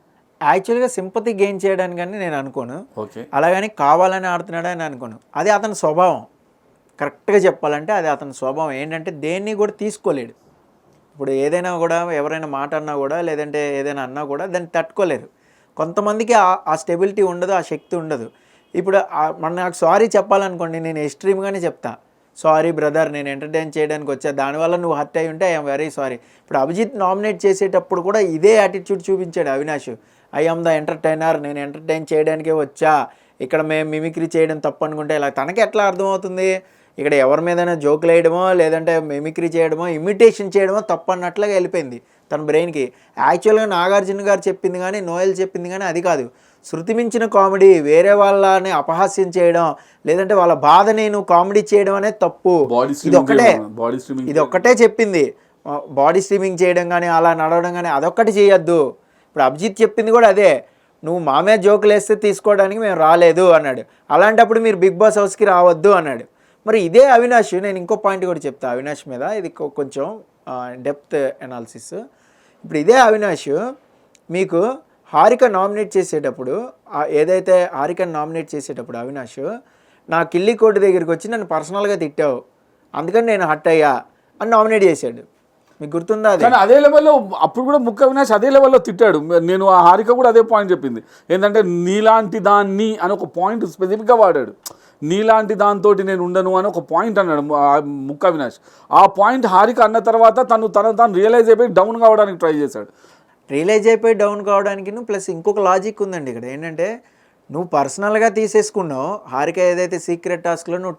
యాక్చువల్గా సింపతి గెయిన్ చేయడానికని నేను అనుకోను, అలాగని కావాలని ఆడుతున్నాడా అని అనుకోను. అది అతని స్వభావం. కరెక్ట్గా చెప్పాలంటే అది అతని స్వభావం. ఏంటంటే దేన్ని కూడా తీసుకోలేడు. ఇప్పుడు ఏదైనా కూడా ఎవరైనా మాట అన్నా కూడా, లేదంటే ఏదైనా అన్నా కూడా దాన్ని తట్టుకోలేరు. కొంతమందికి ఆ స్టెబిలిటీ ఉండదు, ఆ శక్తి ఉండదు. ఇప్పుడు నాకు సారీ చెప్పాలనుకోండి, నేను ఎక్స్ట్రీమ్గానే చెప్తా, సారీ బ్రదర్, నేను ఎంటర్టైన్ చేయడానికి వచ్చా, దానివల్ల నువ్వు హర్ట్ అయ్యి ఉంటే ఐఎమ్ వెరీ సారీ. ఇప్పుడు అభిజిత్ నామినేట్ చేసేటప్పుడు కూడా ఇదే యాటిట్యూడ్ చూపించాడు అవినాష్. ఐఎమ్ ద ఎంటర్టైనర్, నేను ఎంటర్టైన్ చేయడానికే వచ్చా, ఇక్కడ మేము మిమిక్రీ చేయడం తప్పు అనుకుంటే ఇలా తనకి ఎట్లా అర్థమవుతుంది? ఇక్కడ ఎవరి మీదైనా జోకులు వేయడమో లేదంటే మిమిక్రీ చేయడమో ఇమిటేషన్ చేయడమో తప్పు అన్నట్లుగా వెళ్ళిపోయింది తన బ్రెయిన్కి. యాక్చువల్గా నాగార్జున గారు చెప్పింది కానీ, నోయల్ చెప్పింది కానీ అది కాదు. శృతి మించిన కామెడీ, వేరే వాళ్ళని అపహాస్యం చేయడం, లేదంటే వాళ్ళ బాధని నువ్వు కామెడీ చేయడం అనేది తప్పు. ఇది ఒక్కటే చెప్పింది. బాడీ స్ట్రీమింగ్ చేయడం కానీ, అలా నడవడం కానీ అదొక్కటి చేయొద్దు. ఇప్పుడు అభిజిత్ చెప్పింది కూడా అదే, నువ్వు మా మీద జోకులు వేస్తే తీసుకోవడానికి మేము రాలేదు అన్నాడు. అలాంటప్పుడు మీరు బిగ్ బాస్ హౌస్కి రావద్దు అన్నాడు. మరి ఇదే అవినాష్, నేను ఇంకో పాయింట్ కూడా చెప్తా అవినాష్ మీద, ఇది కొంచెం డెప్త్ అనాలిసిస్. ఇప్పుడు ఇదే అవినాష్ మీకు హారిక నామినేట్ చేసేటప్పుడు, ఏదైతే హారికని నామినేట్ చేసేటప్పుడు అవినాష్ నా కిల్లి కోర్టు దగ్గరికి వచ్చి నన్ను పర్సనల్గా తిట్టావు, అందుకని నేను హర్ట్ అయ్యా అని నామినేట్ చేశాడు. మీకు గుర్తుందా? అదే లెవెల్లో అప్పుడు కూడా ముక్క అవినాష్ అదే లెవెల్లో తిట్టాడు. నేను ఆ హారిక కూడా అదే పాయింట్ చెప్పింది, ఏంటంటే నీలాంటి దాన్ని అని ఒక పాయింట్ స్పెసిఫిక్గా వాడాడు. నీలాంటి దాంతో నేను ఉండను అని ఒక పాయింట్ అన్నాడు ముక్క అవినాష్. ఆ పాయింట్ హారిక అన్న తర్వాత తను రియలైజ్ అయిపోయి డౌన్ కావడానికి ట్రై చేశాడు. రియలైజ్ అయిపోయి డౌన్ కావడానికి ప్లస్ ఇంకొక లాజిక్ ఉందండి ఇక్కడ. ఏంటంటే నువ్వు పర్సనల్గా తీసేసుకున్నావు, హారిక ఏదైతే సీక్రెట్ టాస్క్లో నువ్వు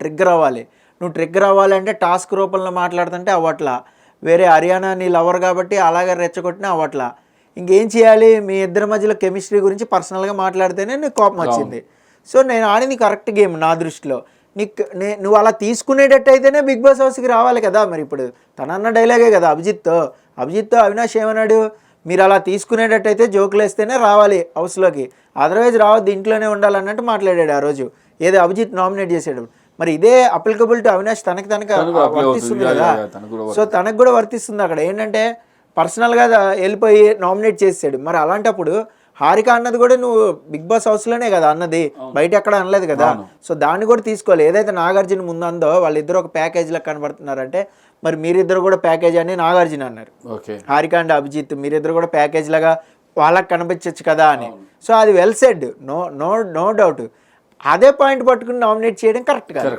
ట్రిగ్గర్ అవ్వాలంటే టాస్క్ రూపంలో మాట్లాడుతుంటే అవ్వట్లా, వేరే హర్యానా నీ లవర్ కాబట్టి అలాగే రెచ్చగొట్టినా అవ్వట్లా, ఇంకేం చేయాలి? మీ ఇద్దరి మధ్యలో కెమిస్ట్రీ గురించి పర్సనల్గా మాట్లాడితేనే నీకు కోపం వచ్చింది. సో నేను ఆడింది కరెక్ట్ గేమ్ నా దృష్టిలో. నువ్వు అలా తీసుకునేటట్టు అయితేనే బిగ్ బాస్ హౌస్కి రావాలి కదా. మరి ఇప్పుడు తనన్న డైలాగే కదా అభిజిత్తో అవినాష్ ఏమన్నాడు? మీరు అలా తీసుకునేటట్టయితే జోకులు వేస్తేనే రావాలి హౌస్లోకి, అదర్వైజ్ రావద్దు, ఇంట్లోనే ఉండాలన్నట్టు మాట్లాడాడు ఆ రోజు ఏదో అభిజిత్ నామినేట్ చేసాడు. మరి ఇదే అప్లికబుల్ టు అవినాష్, తనకి వర్తిస్తుంది కదా. సో తనకు కూడా వర్తిస్తుంది. అక్కడ ఏంటంటే పర్సనల్గా వెళ్ళిపోయి నామినేట్ చేసాడు. మరి అలాంటప్పుడు హారిక అన్నది కూడా నువ్వు బిగ్ బాస్ హౌస్లోనే కదా అన్నది, బయట ఎక్కడ అనలేదు కదా. సో దాన్ని కూడా తీసుకోవాలి. ఏదైతే నాగార్జున ముందందో వాళ్ళిద్దరు ఒక ప్యాకేజ్లో కనబడుతున్నారంటే, మరి మీరిద్దరు కూడా ప్యాకేజ్ అని నాగార్జున అన్నారు. హారిక అండ్ అభిజిత్ మీరిద్దరు కూడా ప్యాకేజ్ లాగా వాళ్ళకి కనిపించచ్చు కదా అని. సో అది వెల్ సెడ్, నో డౌట్. అదే పాయింట్ పట్టుకుని నామినేట్ చేయడం కరెక్ట్ కాదు.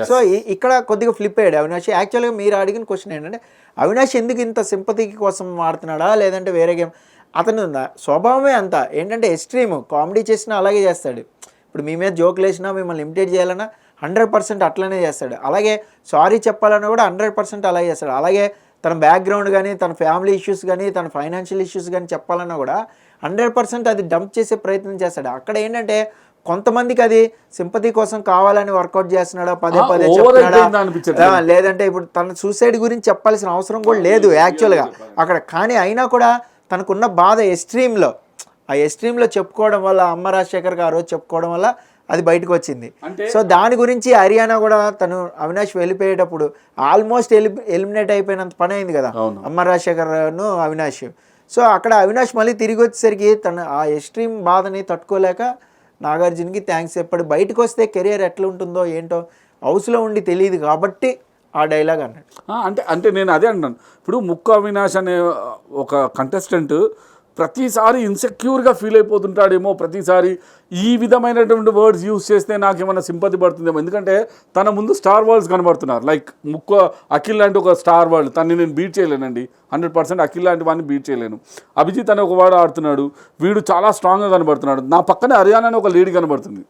సో ఇక్కడ కొద్దిగా ఫ్లిప్ అయ్యాడు అవినాష్. యాక్చువల్గా మీరు అడిగిన క్వశ్చన్ ఏంటంటే అవినాష్ ఎందుకు ఇంత సింపతి కోసం ఆడుతున్నాడా లేదంటే వేరే గేమ్? అతను స్వభావమే అంత ఏంటంటే ఎక్స్ట్రీమ్ కామెడీ చేసినా అలాగే చేస్తాడు. ఇప్పుడు మీ మీద జోకులు వేసినా మిమ్మల్ని ఇమిటేట్ చేయాలన్నా 100% అట్లనే చేస్తాడు. అలాగే సారీ చెప్పాలన్నా కూడా 100% అలాగే చేస్తాడు. అలాగే తన బ్యాక్గ్రౌండ్ కానీ, తన ఫ్యామిలీ ఇష్యూస్ కానీ, తన ఫైనాన్షియల్ ఇష్యూస్ కానీ చెప్పాలన్నా కూడా 100% అది డంప్ చేసే ప్రయత్నం చేస్తాడు. అక్కడ ఏంటంటే కొంతమందికి అది సింపతి కోసం కావాలని వర్కౌట్ చేస్తున్నాడా, పదే పదే చెప్తున్నాడా, లేదంటే ఇప్పుడు తన సూసైడ్ గురించి చెప్పాల్సిన అవసరం కూడా లేదు యాక్చువల్గా అక్కడ. కానీ అయినా కూడా తనకున్న బాధ ఆ ఎక్స్ట్రీమ్లో చెప్పుకోవడం వల్ల, అమ్మ రాజశేఖర్కి ఆ రోజు చెప్పుకోవడం వల్ల అది బయటకు వచ్చింది. సో దాని గురించి హర్యానా కూడా తను అవినాష్ వెళ్ళిపోయేటప్పుడు ఆల్మోస్ట్ ఎలిమినేట్ అయిపోయినంత పని అయింది కదా అమ్మ రాజశేఖర్ను అవినాష్. సో అక్కడ అవినాష్ మళ్ళీ తిరిగి వచ్చేసరికి తను ఆ ఎక్స్ట్రీమ్ బాధని తట్టుకోలేక నాగార్జునకి థ్యాంక్స్ చెప్పాడు. బయటకు వస్తే కెరియర్ ఎట్లా ఉంటుందో ఏంటో హౌస్లో ఉండి తెలియదు కాబట్టి ఆ డైలాగ్ అన్నాడు. అంటే నేను అదే అంటున్నాను. ఇప్పుడు ముక్కు అవినాష్ అనే ఒక కంటెస్టెంట్ ప్రతిసారి ఇన్సెక్యూర్గా ఫీల్ అయిపోతుంటాడేమో, ప్రతిసారి ఈ విధమైనటువంటి వర్డ్స్ యూజ్ చేస్తే నాకేమైనా సింపతి పడుతుందేమో. ఎందుకంటే తన ముందు స్టార్ వరల్డ్స్ కనబడుతున్నారు. లైక్ అఖిల్ లాంటి ఒక స్టార్ వరల్డ్, తనని నేను బీట్ చేయలేనండి 100%. అఖిల్ లాంటి వాడిని బీట్ చేయలేను. అభిజిత్ అనే ఒక వాడు ఆడుతున్నాడు, వీడు చాలా స్ట్రాంగ్గా కనబడుతున్నాడు. నా పక్కనే హర్యానా అనే ఒక లేడీ కనబడుతుంది,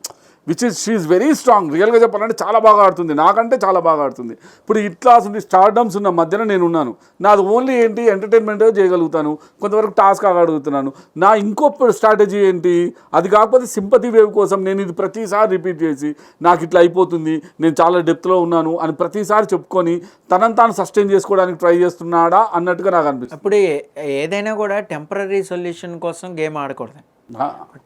షీ ఈజ్ వెరీ స్ట్రాంగ్. రియల్గా చెప్పాలంటే చాలా బాగా ఆడుతుంది, నాకంటే చాలా బాగా ఆడుతుంది. ఇప్పుడు ఇట్లా స్టార్డమ్స్ ఉన్న మధ్యన నేను ఉన్నాను. నాది ఓన్లీ ఏంటి, ఎంటర్టైన్మెంట్ చేయగలుగుతాను, కొంతవరకు టాస్క్ ఆగలుగుతున్నాను. నా ఇంకో స్ట్రాటజీ ఏంటి, అది కాకపోతే సింపతి వేవ్ కోసం నేను ఇది ప్రతిసారి రిపీట్ చేసి నాకు ఇట్లా అయిపోతుంది, నేను చాలా డెప్త్లో ఉన్నాను అని ప్రతిసారి చెప్పుకొని తనని తాను సస్టైన్ చేసుకోవడానికి ట్రై చేస్తున్నాడా అన్నట్టుగా నాకు అనిపిస్తుంది. ఇప్పుడు ఏదైనా కూడా టెంపరీ సొల్యూషన్ కోసం గేమ్ ఆడకూడదు.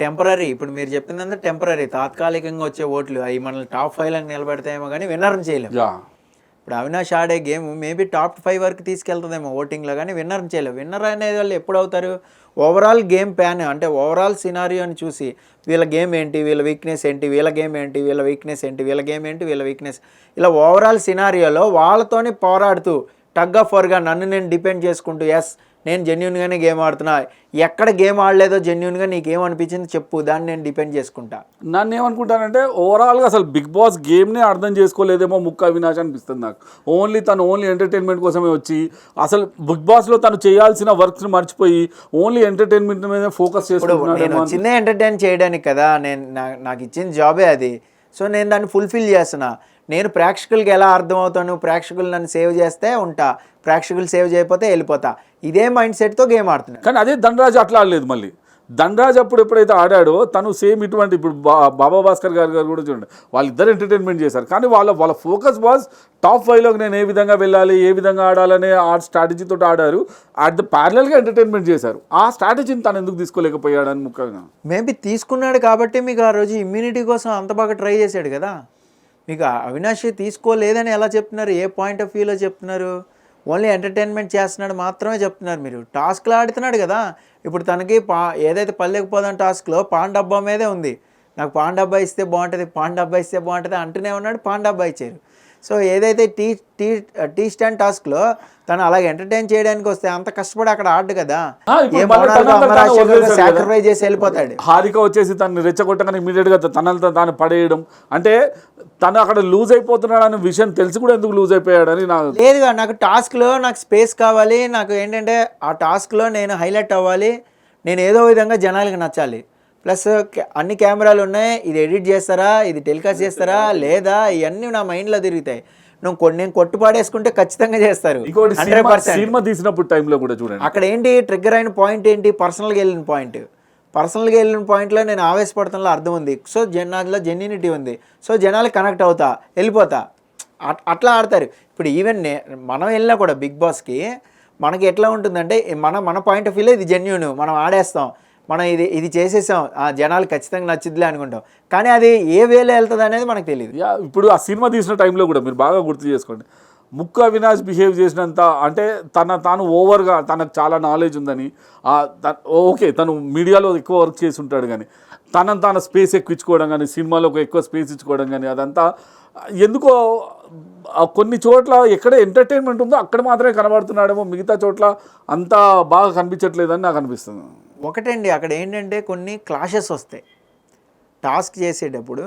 టెంపరీ, ఇప్పుడు మీరు చెప్పిందంతా టెంపరీ, తాత్కాలికంగా వచ్చే ఓట్లు అవి మనల్ని టాప్ 5 నిలబెడతాయేమో కానీ విన్నర్ని చేయలేము. ఇప్పుడు అవినాష్ ఆడే గేమ్ మేబీ టాప్ 5 వరకు తీసుకెళ్తుందేమో ఓటింగ్లో, కానీ విన్నర్ని చేయలేము. విన్నర్ అనేది వాళ్ళు ఎప్పుడు అవుతారు, ఓవరాల్ గేమ్ ప్యాన్ అంటే ఓవరాల్ సినారియోని చూసి వీళ్ళ గేమ్ ఏంటి, వీళ్ళ వీక్నెస్ ఏంటి, వీళ్ళ గేమ్ ఏంటి, వీళ్ళ వీక్నెస్ ఏంటి, వీళ్ళ గేమ్ ఏంటి, వీళ్ళ వీక్నెస్, ఇలా ఓవరాల్ సినారియోలో వాళ్ళతోనే పోరాడుతూ టగ్ ఆఫ్ వార్గా నన్ను నేను డిపెండ్ చేసుకుంటూ, ఎస్ నేను జెన్యున్గానే గేమ్ ఆడుతున్నా, ఎక్కడ గేమ్ ఆడలేదో జెన్యున్గా నీకేమనిపించింది చెప్పు, దాన్ని నేను డిపెండ్ చేసుకుంటా. నన్ను ఏమనుకుంటానంటే ఓవరాల్గా అసలు బిగ్ బాస్ గేమ్నే అర్థం చేసుకోలేదేమో ముక్కు అవినాష్ అనిపిస్తుంది నాకు. ఓన్లీ ఎంటర్టైన్మెంట్ కోసమే వచ్చి అసలు బిగ్ బాస్లో తను చేయాల్సిన వర్క్స్ని మర్చిపోయి ఓన్లీ ఎంటర్టైన్మెంట్ మీద ఫోకస్ చేసుకుంటున్నాడేమో. చిన్న ఎంటర్టైన్ చేయడానికి కదా నాకు ఇచ్చిన జాబే అది. సో నేను దాన్ని ఫుల్ఫిల్ చేస్తున్నా. నేను ప్రేక్షకులకి ఎలా అర్థమవుతాను, ప్రేక్షకులు నన్ను సేవ్ చేస్తే ఉంటా, ప్రేక్షకులు సేవ్ చేయకపోతే వెళ్ళిపోతా, ఇదే మైండ్ సెట్తో గేమ్ ఆడుతున్నాను. కానీ అదే ధనరాజ్ అట్లా ఆడలేదు. మళ్ళీ ధనరాజ్ అప్పుడు ఎప్పుడైతే ఆడాడో తను సేమ్ ఇటువంటి ఇప్పుడు బాబా భాస్కర్ గారు కూడా చూడండి, వాళ్ళిద్దరు ఎంటర్టైన్మెంట్ చేశారు. కానీ వాళ్ళ ఫోకస్ వాజ్ టాప్ 5లోకి నేను ఏ విధంగా వెళ్ళాలి, ఏ విధంగా ఆడాలనే ఆ స్ట్రాటజీతో ఆడారు. అట్ ద ప్యారలల్గా ఎంటర్టైన్మెంట్ చేశారు. ఆ స్ట్రాటజీని తను ఎందుకు తీసుకోలేకపోయాడని ముఖ్యంగా మేబీ తీసుకున్నాడు కాబట్టి మీకు ఆ రోజు ఇమ్యూనిటీ కోసం అంత బాగా ట్రై చేశాడు కదా. మీకు అవినాష్ తీసుకోలేదని ఎలా చెప్తున్నారు, ఏ పాయింట్ ఆఫ్ వ్యూలో చెప్తున్నారు, ఓన్లీ ఎంటర్టైన్మెంట్ చేస్తున్నాడు మాత్రమే చెప్తున్నారు. మీరు టాస్క్లో ఆడుతున్నాడు కదా. ఇప్పుడు తనకి ఏదైతే పల్లెకపోదాం టాస్క్లో పాన్ డబ్బా మీదే ఉంది, నాకు పాన్ డబ్బా ఇస్తే బాగుంటుంది అంటూనే ఉన్నాడు, పాన్ డబ్బా ఇచ్చారు. సో ఏదైతే టీ స్టాండ్ టాస్క్లో తను అలాగే ఎంటర్టైన్ చేయడానికి వస్తే అంత కష్టపడి అక్కడ ఆడు కదా, సాక్రిఫైస్ చేసి వెళ్ళిపోతాడు. హారిక వచ్చేసి తను రెచ్చగొట్టగానే ఇమీడియట్గా తనతో తాను పడేయడం, అంటే తను అక్కడ లూజ్ అయిపోతున్నాడు అనే విషయం తెలిసి కూడా ఎందుకు లూజ్ అయిపోయాడని లేదుగా. నాకు టాస్క్లో నాకు స్పేస్ కావాలి, నాకు ఏంటంటే ఆ టాస్క్లో నేను హైలైట్ అవ్వాలి, నేను ఏదో విధంగా జనాలకి నచ్చాలి. ప్లస్ అన్ని కెమెరాలు ఉన్నాయి, ఇది ఎడిట్ చేస్తారా, ఇది టెలికాస్ట్ చేస్తారా లేదా, ఇవన్నీ నా మైండ్లో తిరుగుతాయి. నేను కొట్టు పాడేసుకుంటే ఖచ్చితంగా చేస్తారు 100%. సినిమా తీసినప్పుడు టైంలో కూడా చూడండి, అక్కడ ఏంటి ట్రిగ్గర్ అయిన పాయింట్ ఏంటి, పర్సనల్గా వెళ్ళిన పాయింట్లో నేను ఆవేశపడతంలో అర్థం ఉంది. సో నాలో జెన్యూనిటీ ఉంది, సో జనాలకి కనెక్ట్ అవుతా, వెళ్ళిపోతా, అట్లా ఆడతారు. ఇప్పుడు ఈవెన్ మనం వెళ్ళినా కూడా బిగ్ బాస్కి మనకి ఎట్లా ఉంటుందంటే మన పాయింట్ ఆఫ్ వ్యూలో ఇది జెన్యూన్, మనం ఆడేస్తాం, మనం ఇది చేసేసాం, జనాలు ఖచ్చితంగా నచ్చుద్దిలే అనుకుంటాం. కానీ అది ఏ వేలో వెళ్తుంది అనేది మనకు తెలియదు. ఇప్పుడు ఆ సినిమా తీసిన టైంలో కూడా మీరు బాగా గుర్తు చేసుకోండి, ముక్కు అవినాష్ బిహేవ్ చేసినంత అంటే తాను ఓవర్గా తనకు చాలా నాలెడ్జ్ ఉందని, ఓకే తను మీడియాలో ఎక్కువ వర్క్ చేసి ఉంటాడు, కానీ తన స్పేస్ ఎక్కువ కానీ సినిమాలో ఎక్కువ స్పేస్ ఇచ్చుకోవడం కానీ అదంతా ఎందుకో కొన్ని చోట్ల ఎక్కడ ఎంటర్టైన్మెంట్ ఉందో అక్కడ మాత్రమే కనబడుతున్నాడేమో, మిగతా చోట్ల అంతా బాగా కనిపించట్లేదని నాకు అనిపిస్తుంది. ఒకటండి, అక్కడ ఏంటంటే కొన్ని క్లాషెస్ వస్తాయి. టాస్క్ చేసేటప్పుడు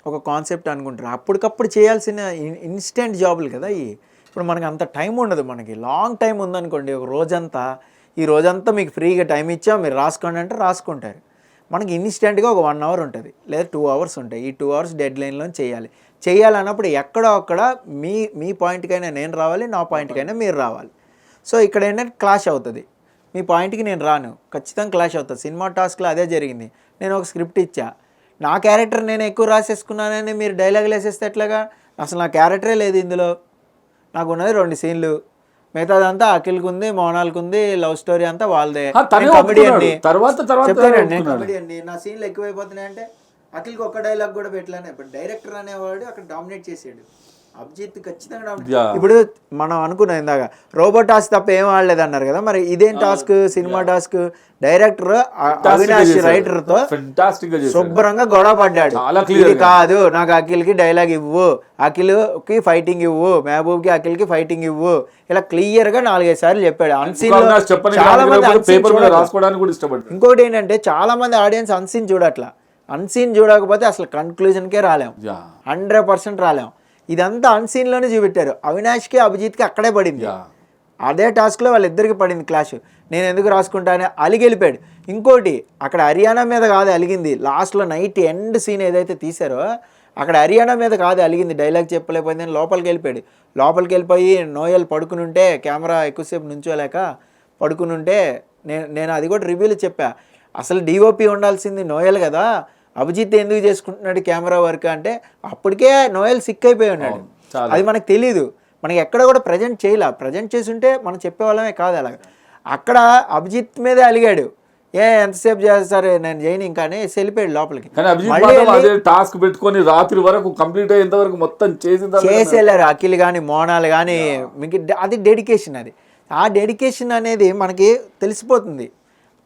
ఒక కాన్సెప్ట్ అనుకుంటారు, అప్పటికప్పుడు చేయాల్సిన ఇన్స్టెంట్ జాబులు కదా ఇవి. ఇప్పుడు మనకి అంత టైం ఉండదు, మనకి లాంగ్ టైం ఉందనుకోండి, ఒక రోజంతా ఈ రోజంతా మీకు ఫ్రీగా టైం ఇచ్చాం, మీరు రాసుకోండి అంటే రాసుకుంటారు. మనకి ఇన్స్టెంట్గా ఒక 1 అవర్ ఉంటుంది లేదా 2 అవర్స్ ఉంటాయి. ఈ 2 అవర్స్ డెడ్ లైన్లో చేయాలన్నప్పుడు ఎక్కడో అక్కడ మీ పాయింట్కైనా నేను రావాలి, నా పాయింట్కైనా మీరు రావాలి. సో ఇక్కడ ఏంటంటే క్లాష్ అవుతుంది. మీ పాయింట్కి నేను రాను, ఖచ్చితంగా క్లాష్ అవుతుంది. సినిమా టాస్క్లో అదే జరిగింది. నేను ఒక స్క్రిప్ట్ ఇచ్చా, నా క్యారెక్టర్ నేను ఎక్కువ రాసేసుకున్నానని మీరు డైలాగులు వేసేస్తే ఎట్లాగా? అసలు నా క్యారెక్టరే లేదు ఇందులో. నాకు ఉన్నది 2 సీన్లు, మిగతాదంతా అఖిల్కి ఉంది, మోనాల్కి ఉంది, లవ్ స్టోరీ అంతా వాళ్ళదే. కమెడియన్ని కమెడియన్ని నా సీన్లు ఎక్కువైపోతున్నాయి అంటే అఖిల్కి ఒక్క డైలాగ్ కూడా పెట్టలేను. ఇప్పుడు డైరెక్టర్ అనేవాడు అక్కడ డామినేట్ చేసాడు. అభిజిత్ ఖచ్చితంగా ఇప్పుడు మనం అనుకున్నాం ఇందాక రోబో టాస్క్ తప్ప ఏం ఆడలేదు అన్నారు కదా, మరి ఇదేం task? Cinema task. Director Avinash writer తో శుభ్రంగా గొడవ పడ్డాడు. ఇది కాదు, నాకు అఖిల్కి డైలాగ్ ఇవ్వు, అఖిల్కి ఫైటింగ్ ఇవ్వు, మహబూబ్కి అఖిల్కి ఫైటింగ్ ఇవ్వు, ఇలా క్లియర్ గా 4-5 సార్లు చెప్పాడు. అన్సీన్ చాలా మంది ఇంకోటి ఏంటంటే చాలా మంది ఆడియన్స్ అన్సీన్ చూడట్లా. అన్సీన్ చూడకపోతే అసలు కన్క్లూజన్కే రాలేం, 100% రాలేం. ఇదంతా అన్సీన్లోనే చూపెట్టారు. అవినాష్కి అభిజిత్కి అక్కడే పడింది. అదే టాస్క్లో వాళ్ళిద్దరికి పడింది క్లాష్. నేను ఎందుకు రాసుకుంటానే అలిగి వెళ్ళిపోయాడు. ఇంకోటి అక్కడ హర్యానా మీద కాదు అలిగింది, లాస్ట్లో నైట్ ఎండ్ సీన్ ఏదైతే తీశారో అక్కడ హర్యానా మీద కాదు అలిగింది. డైలాగ్ చెప్పలేకపోయింది, లోపలికి వెళ్ళిపోయాడు. లోపలికి వెళ్ళిపోయి నోయల్ పడుకుని ఉంటే, కెమెరా ఎక్కువసేపు నుంచోలేక పడుకుని ఉంటే, నేను అది కూడా రివ్యూలో చెప్పా, అసలు డిఓపి ఉండాల్సింది నోయల్ కదా, అభిజిత్ ఎందుకు చేసుకుంటున్నాడు కెమెరా వర్క్ అంటే అప్పటికే నోయల్ సిక్ అయిపోయి ఉన్నాడు. అది మనకు తెలీదు, మనకి ఎక్కడ కూడా ప్రజెంట్ చేయలే. ప్రజెంట్ చేసి ఉంటే మనం చెప్పేవాళ్ళమే కాదు. అలాగ అక్కడ అభిజిత్ మీదే అలిగాడు, ఎంతసేపు చేస్తారు నేను చేయను ఇంకా అని వెళ్ళిపోయాడు లోపలికి. టాస్క్ పెట్టుకొని రాత్రి వరకు కంప్లీట్ అయ్యేంత వరకు మొత్తం చేసేళ్ళారు. అఖిల్ కానీ మోనాల్ కానీ, మీకు అది డెడికేషన్. అది ఆ డెడికేషన్ అనేది మనకి తెలిసిపోతుంది.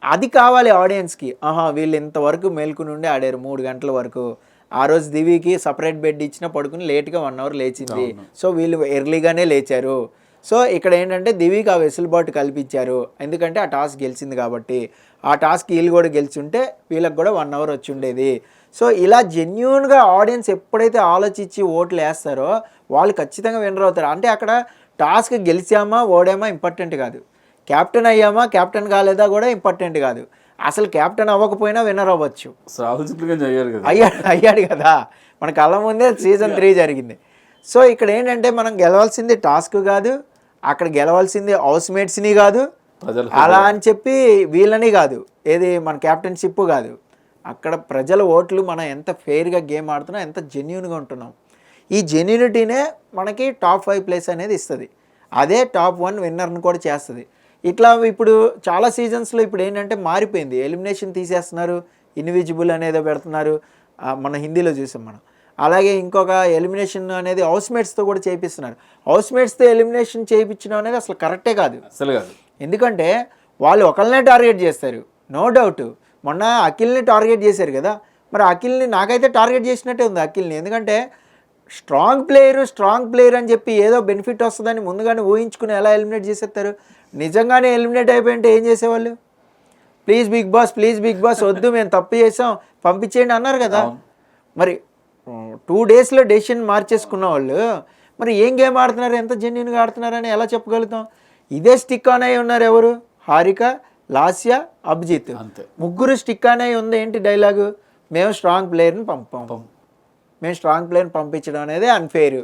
అది కావాలి ఆడియన్స్కి. వీళ్ళు ఇంతవరకు మేల్కొని ఉండి ఆడారు 3 గంటల వరకు. ఆ రోజు దివికి సపరేట్ బెడ్ ఇచ్చిన పడుకుని లేట్గా 1 అవర్ లేచింది, సో వీళ్ళు ఎర్లీగానే లేచారు. సో ఇక్కడ ఏంటంటే దివికి ఆ వెసులుబాటు కల్పించారు, ఎందుకంటే ఆ టాస్క్ గెలిచింది కాబట్టి. ఆ టాస్క్ వీళ్ళు కూడా గెలిచుంటే వీళ్ళకి కూడా 1 అవర్ వచ్చి ఉండేది. సో ఇలా జెన్యూన్గా ఆడియన్స్ ఎప్పుడైతే ఆలోచించి ఓట్లు వేస్తారో వాళ్ళు ఖచ్చితంగా విన్నర్ అవుతారు. అంటే అక్కడ టాస్క్ గెలిచామా ఓడామా ఇంపార్టెంట్ కాదు, క్యాప్టెన్ అయ్యామా క్యాప్టెన్ కాలేదా కూడా ఇంపార్టెంట్ కాదు. అసలు క్యాప్టెన్ అవ్వకపోయినా విన్నర్ అవ్వచ్చు. అయ్యాడు కదా, మన కళ్ళ ముందే సీజన్ 3 జరిగింది. సో ఇక్కడ ఏంటంటే మనం గెలవాల్సింది టాస్క్ కాదు, అక్కడ గెలవాల్సింది హౌస్మేట్స్ని కాదు, అలా అని చెప్పి వీళ్ళని కాదు, ఏది మన క్యాప్టెన్షిప్ కాదు. అక్కడ ప్రజల ఓట్లు మనం ఎంత ఫెయిర్గా గేమ్ ఆడుతున్నాం, ఎంత జెన్యూన్గా ఉంటున్నాం. ఈ జెన్యూనిటీనే మనకి టాప్ 5 ప్లేస్ అనేది ఇస్తుంది. అదే టాప్ 1 విన్నర్ని కూడా చేస్తుంది. ఇట్లా ఇప్పుడు చాలా సీజన్స్లో ఇప్పుడు ఏంటంటే మారిపోయింది. ఎలిమినేషన్ తీసేస్తున్నారు, ఇన్విజిబుల్ అనేది పెడుతున్నారు, మన హిందీలో చూసాం మనం. అలాగే ఇంకొక ఎలిమినేషన్ అనేది హౌస్మేట్స్తో కూడా చేయిస్తున్నారు. హౌస్మేట్స్తో ఎలిమినేషన్ చేయించడం అనేది అసలు కరెక్టే కాదు, అసలు కాదు. ఎందుకంటే వాళ్ళు ఒకళ్ళనే టార్గెట్ చేస్తారు, నో డౌట్. మొన్న అఖిల్ని టార్గెట్ చేశారు కదా, మరి అఖిల్ని నాకైతే టార్గెట్ చేసినట్టే ఉంది అఖిల్ని. ఎందుకంటే స్ట్రాంగ్ ప్లేయర్ అని చెప్పి ఏదో బెనిఫిట్ వస్తుందని ముందుగానే ఊహించుకుని ఎలా ఎలిమినేట్ చేసేస్తారు. నిజంగానే ఎలిమినేట్ అయిపోయింటే ఏం చేసేవాళ్ళు? ప్లీజ్ బిగ్ బాస్ వద్దు, మేము తప్పు చేసాం, పంపించేయండి అన్నారు కదా. మరి 2 డేస్లో డెసిషన్ మార్చేసుకున్న వాళ్ళు మరి ఏం గేమ్ ఆడుతున్నారు, ఎంత జెన్యూన్గా ఆడుతున్నారని ఎలా చెప్పగలుగుతాం? ఇదే స్టిక్ ఆన్ అయి ఉన్నారు ఎవరు? హారిక, లాస్య, అభిజిత్, ముగ్గురు స్టిక్ ఆన్ అయి ఉంది. ఏంటి డైలాగు? మేము స్ట్రాంగ్ ప్లేయర్ని పంపించడం అనేది అన్ఫెయిర్,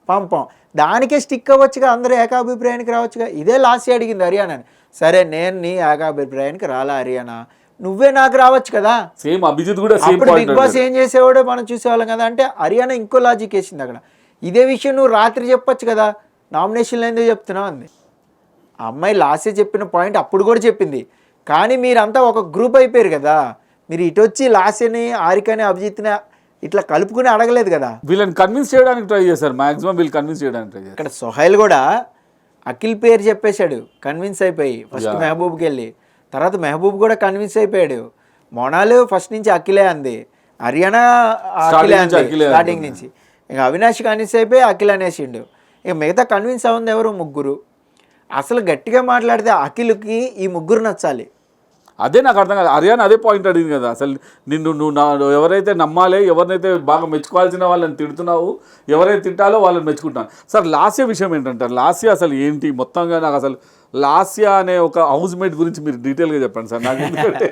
పంపాం. దానికే స్టిక్ అవ్వచ్చుగా, అందరూ ఏకాభిప్రాయానికి రావచ్చుగా. ఇదే లాస్య అడిగింది హర్యానాని, సరే నేను నీ ఏకాభిప్రాయానికి రాలా హర్యానా, నువ్వే నాకు రావచ్చు కదా. సేమ్ అభిజిత్ కూడా అప్పుడు బిగ్ బాస్ ఏం చేసేవాడో మనం చూసేవాళ్ళం కదా. అంటే హర్యానా ఇంకో లాజిక్ వేసింది అక్కడ. ఇదే విషయం నువ్వు రాత్రి చెప్పొచ్చు కదా, నామినేషన్లో ఎందుకు చెప్తున్నావు అంది. ఆ అమ్మాయి లాస్య చెప్పిన పాయింట్ అప్పుడు కూడా చెప్పింది, కానీ మీరంతా ఒక గ్రూప్ అయిపోయారు కదా. మీరు ఇటు వచ్చి లాస్యని, హారికని, అభిజిత్ని ఇట్లా కలుపుకుని అడగలేదు కదా. వీళ్ళని కన్విన్స్ చేయడానికి ట్రై చేశారు మాక్సిమం. వీళ్ళు కన్విన్స్ చేయడానికి ట్రై చేశారు. ఇక్కడ సోహైల్ కూడా అఖిల్ పేరు చెప్పేశాడు, కన్విన్స్ అయిపోయి ఫస్ట్ మెహబూబ్కి వెళ్ళి. తర్వాత మెహబూబ్ కూడా కన్విన్స్ అయిపోయాడు. మోనాలు ఫస్ట్ నుంచి అఖిలే అంది, హర్యానా అఖిలే అంది స్టార్టింగ్ నుంచి. ఇక అవినాష్ కన్విన్స్ అయిపోయి అఖిల్ అనేసిండు. ఇక మిగతా కన్విన్స్ అవ్వంది ఎవరు? ముగ్గురు. అసలు గట్టిగా మాట్లాడితే అఖిల్కి ఈ ముగ్గురు నచ్చాలి. అదే నాకు అర్థం కాదు. హర్యానా అదే పాయింట్ అడిగింది కదా, అసలు నువ్వు ఎవరైతే నమ్మాలి, ఎవరినైతే బాగా మెచ్చుకోవాల్సిన వాళ్ళని తిడుతున్నావు, ఎవరైతే తిట్టాలో వాళ్ళని మెచ్చుకుంటాను. సార్ లాస్య విషయం ఏంటంటారు? లాస్య అసలు ఏంటి మొత్తంగా? నాకు అసలు లాస్య అనే ఒక హౌస్ మేట్ గురించి మీరు డీటెయిల్గా చెప్పండి సార్ నాకు, ఎందుకంటే